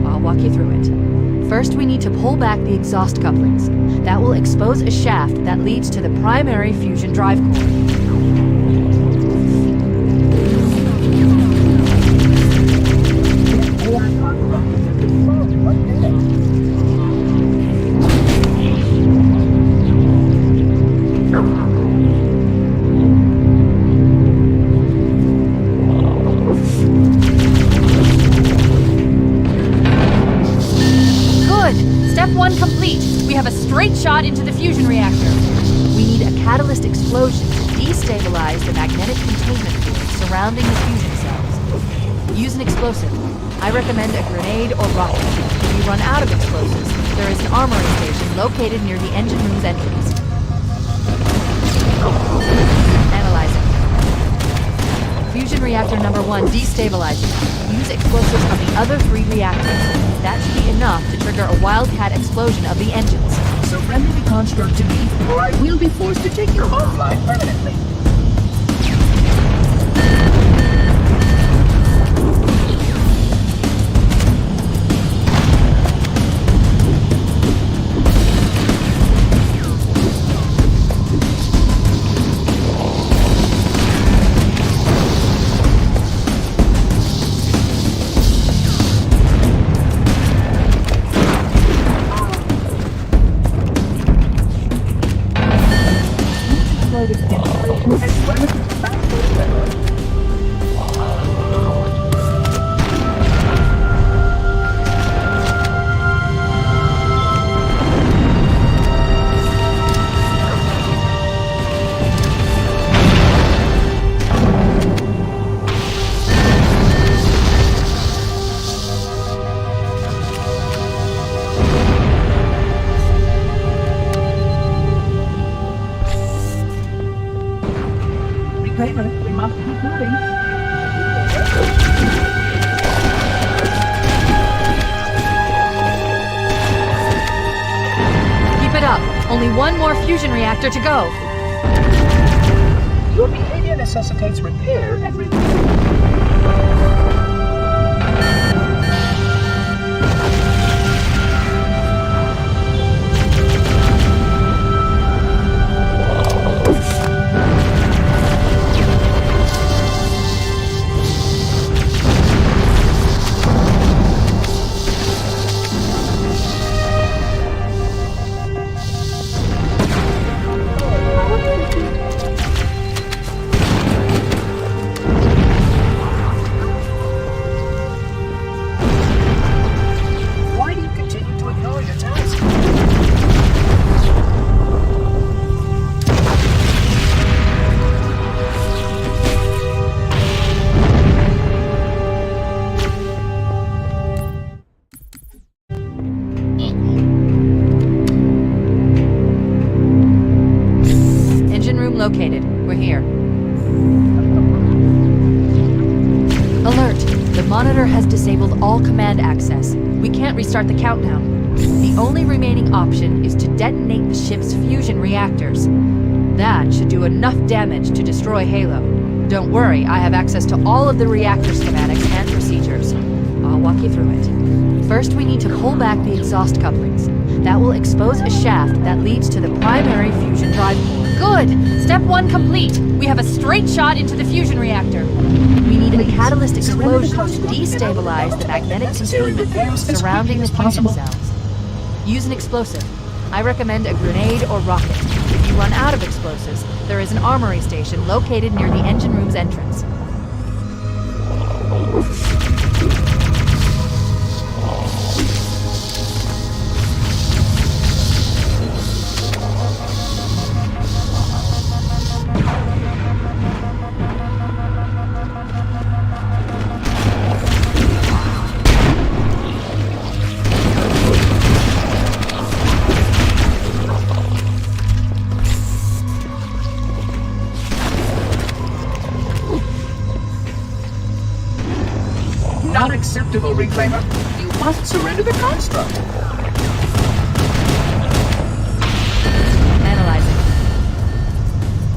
I'll walk you through it. First, we need to pull back the exhaust couplings. That will expose a shaft that leads to the primary fusion drive core. Shot into the fusion reactor. We need a catalyst explosion to destabilize the magnetic containment field surrounding the fusion cells. Use an explosive. I recommend a grenade or rocket. If you run out of explosives, there is an armory station located near the engine room's entrance. Analyzing. Fusion reactor number 1 destabilizing. Use explosives on the other 3 reactors. That should be enough to trigger a wildcat explosion of the engines. Surrender the construct to me, or I will be forced to take you offline permanently. We must keep moving. Keep it up. Only one more fusion reactor to go. Your behavior necessitates repair every... Located. We're here. Alert! The monitor has disabled all command access. We can't restart the countdown. The only remaining option is to detonate the ship's fusion reactors. That should do enough damage to destroy Halo. Don't worry, I have access to all of the reactor schematics and procedures. I'll walk you through it. First, we need to pull back the exhaust couplings. That will expose a shaft that leads to the primary fusion drive core. Good! Step 1 complete! We have a straight shot into the fusion reactor. We need a catalyst explosion to destabilize the magnetic containment field surrounding the fusion cells. Use an explosive. I recommend a grenade or rocket. If you run out of explosives, there is an armory station located near the engine room's entrance. not acceptable, Reclaimer. You must surrender the construct. Analyzing.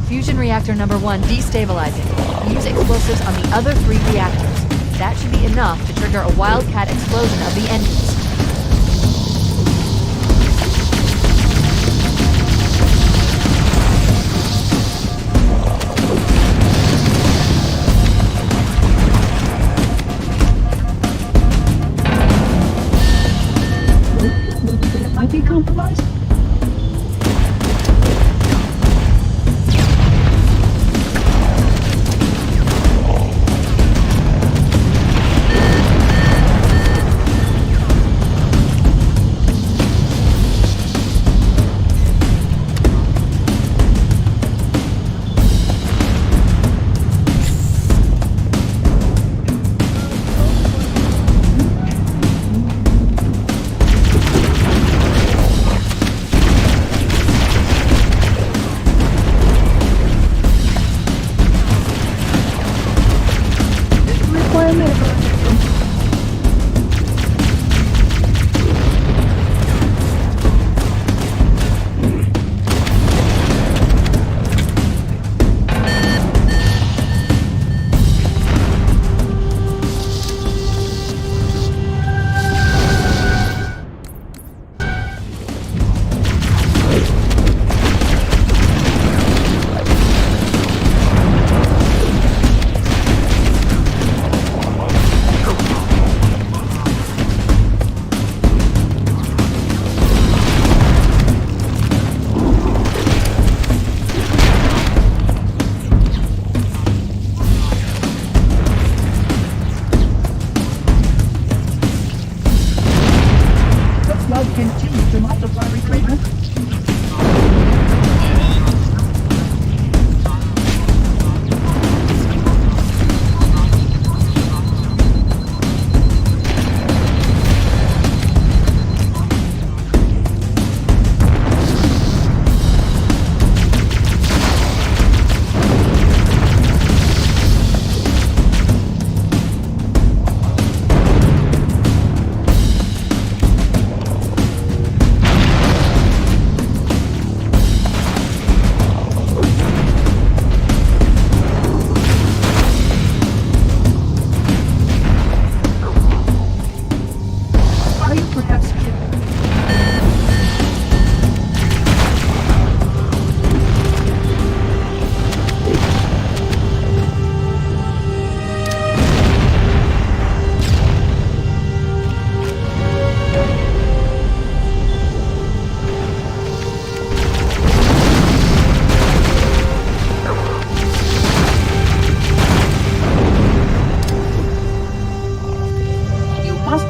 Fusion reactor number 1 destabilizing. Use explosives on the other 3 reactors. That should be enough to trigger a wildcat explosion of the engines. Might be compromised. Continue to multiply, Reclaimer.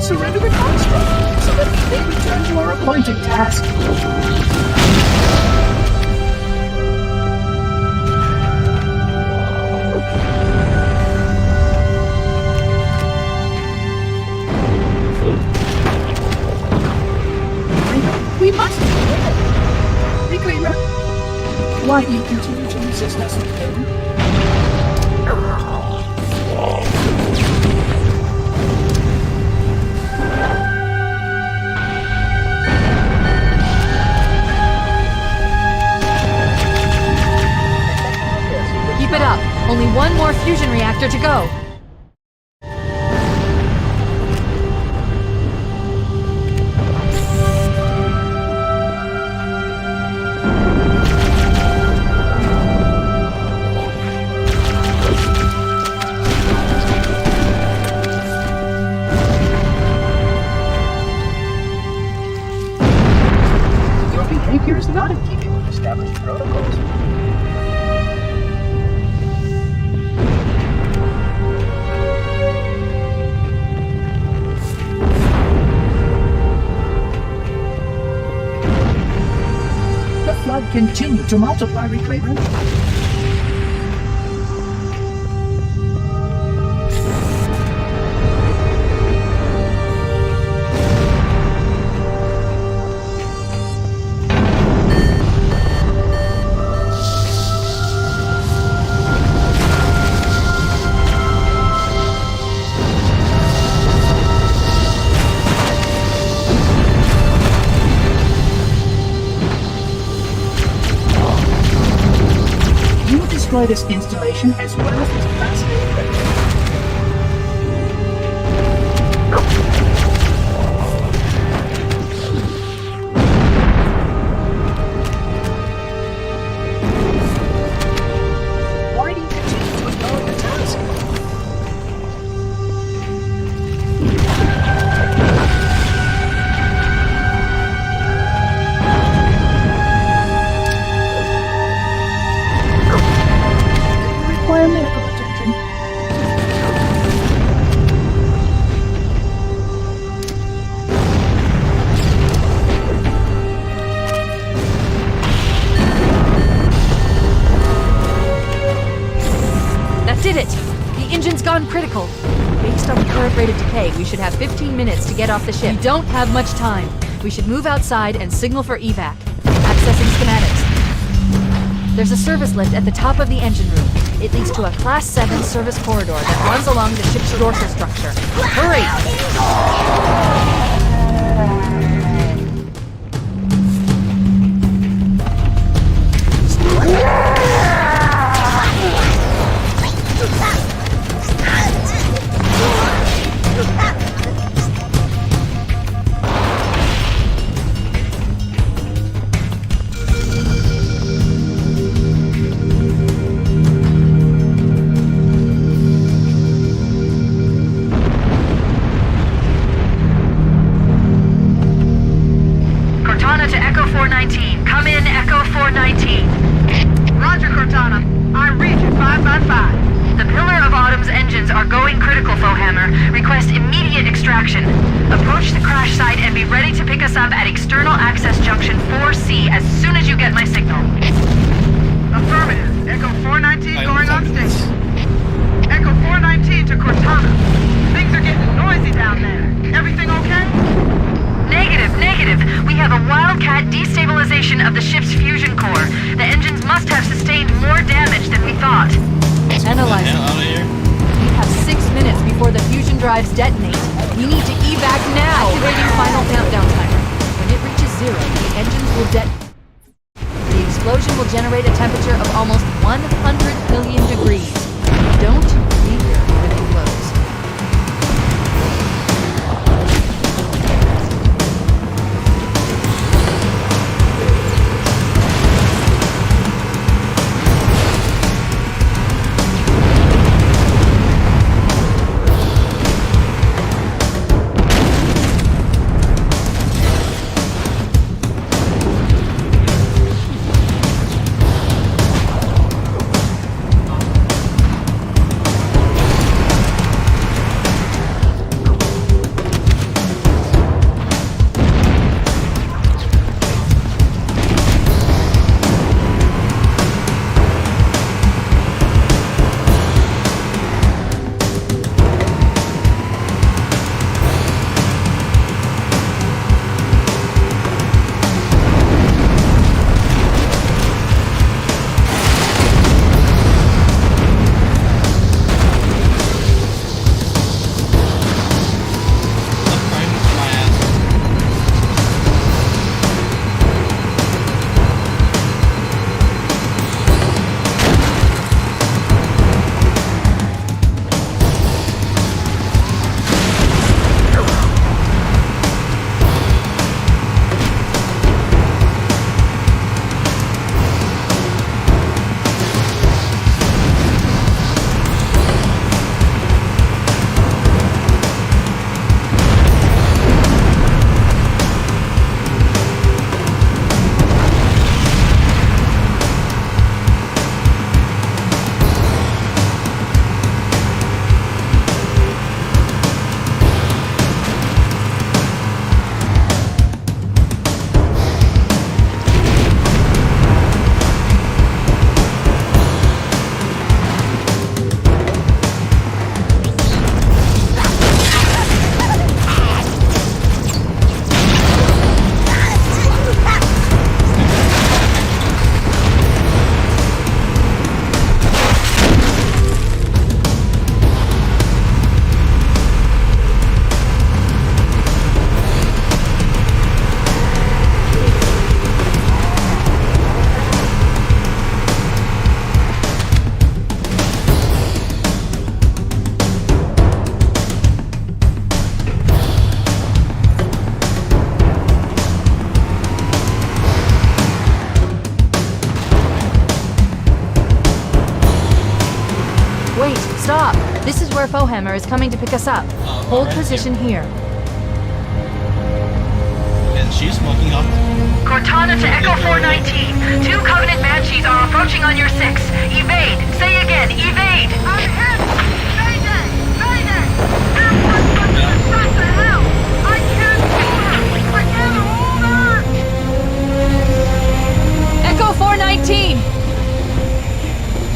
Surrender the construct so that we may return to our appointed task. We must Reclaimer, why do you continue to resist us, Reclaimer? Keep it up. Only one more fusion reactor to go. Your behavior is not in keeping with established protocols. Flood continue to multiply, Reclaimer. enjoy this installation as well as this fascinating trip. Why do you continue to ignore the task? Require medical attention. That did it! The engine's gone critical. Based on the current rate of decay, we should have 15 minutes to get off the ship. We don't have much time. We should move outside and signal for evac. Accessing schematics. There's a service lift at the top of the engine room. It leads to a Class 7 service corridor that runs along the ship's dorsal structure. Hurry! Cortana to Echo 419. Come in, Echo 419. Roger, Cortana. I'm Regent 555. The Pillar of Autumn's engines are going critical, Fohammer. Request immediate extraction. Approach the crash site and be ready to pick us up at External Access Junction 4C as soon as you get my signal. Affirmative. Echo 419 going on station. Echo 419 to Cortana. Things are getting noisy down there. Everything okay? Negative. We have a Wildcat destabilization of the ship's fusion core. The engines must have sustained more damage than we thought. Analyzing. Out of here. We have 6 minutes before the fusion drives detonate. We need to evac now! Activating final countdown timer. When it reaches 0, the engines will The explosion will generate a temperature of almost 100 million degrees. Don't leave here when it blows. to where Fohammer is coming to pick us up. Hold position here. And she's smoking up. Cortana to Echo 419. 2 Covenant Banshees are approaching on your 6. Evade. Say again, evade. I'm hit. Mayday. Mayday. What the hell? I can't hold her. I can't hold her. Echo 419!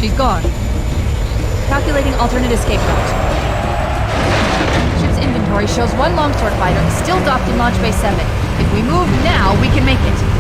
She's gone. Calculating alternate escape route. Ship's inventory shows 1 longsword fighter still docked in Launch Bay 7. If we move now, we can make it.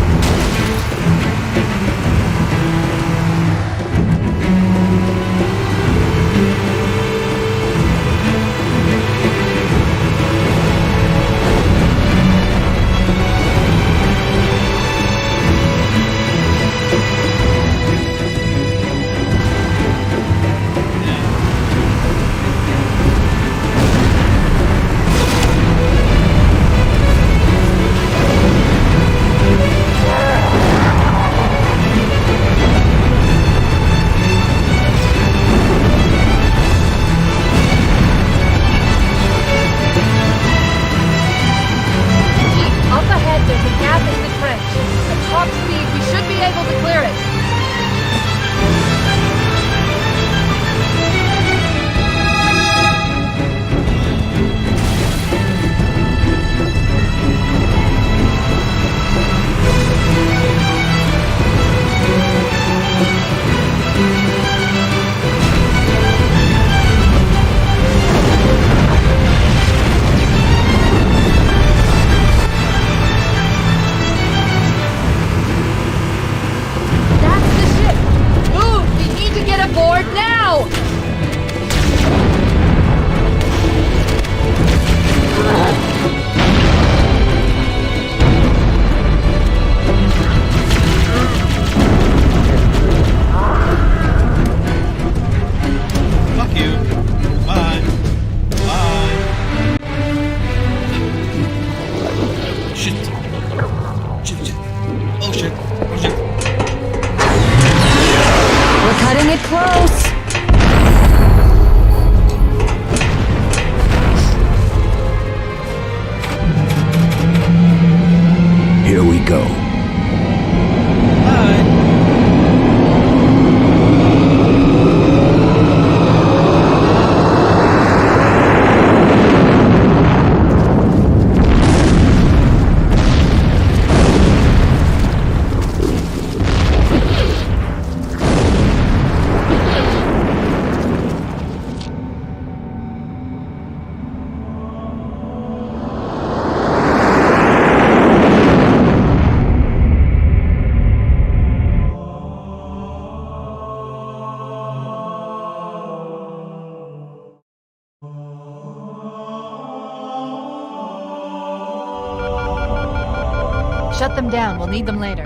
Shut them down. We'll need them later.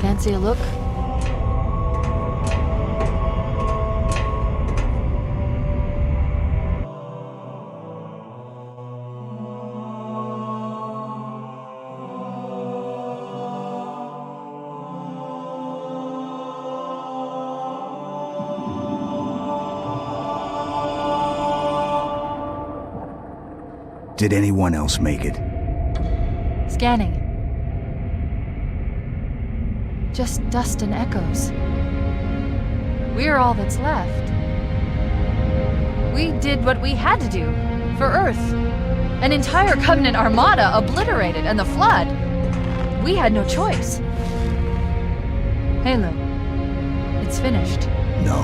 Fancy a look? Did anyone else make it? Scanning. Just dust and echoes. We're all that's left. We did what we had to do for Earth. An entire Covenant armada obliterated, and the Flood. We had no choice. Halo, it's finished. No.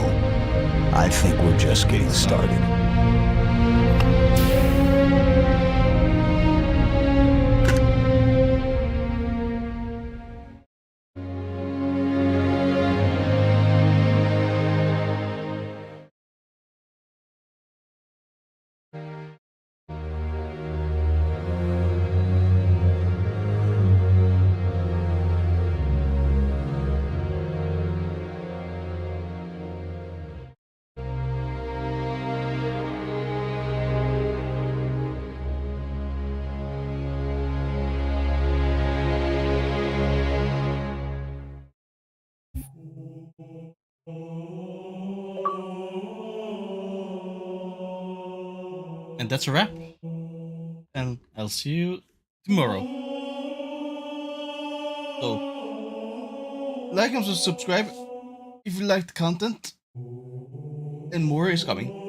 I think we're just getting started. that's a wrap. And I'll see you tomorrow. So, like and subscribe if you like the content. And more is coming.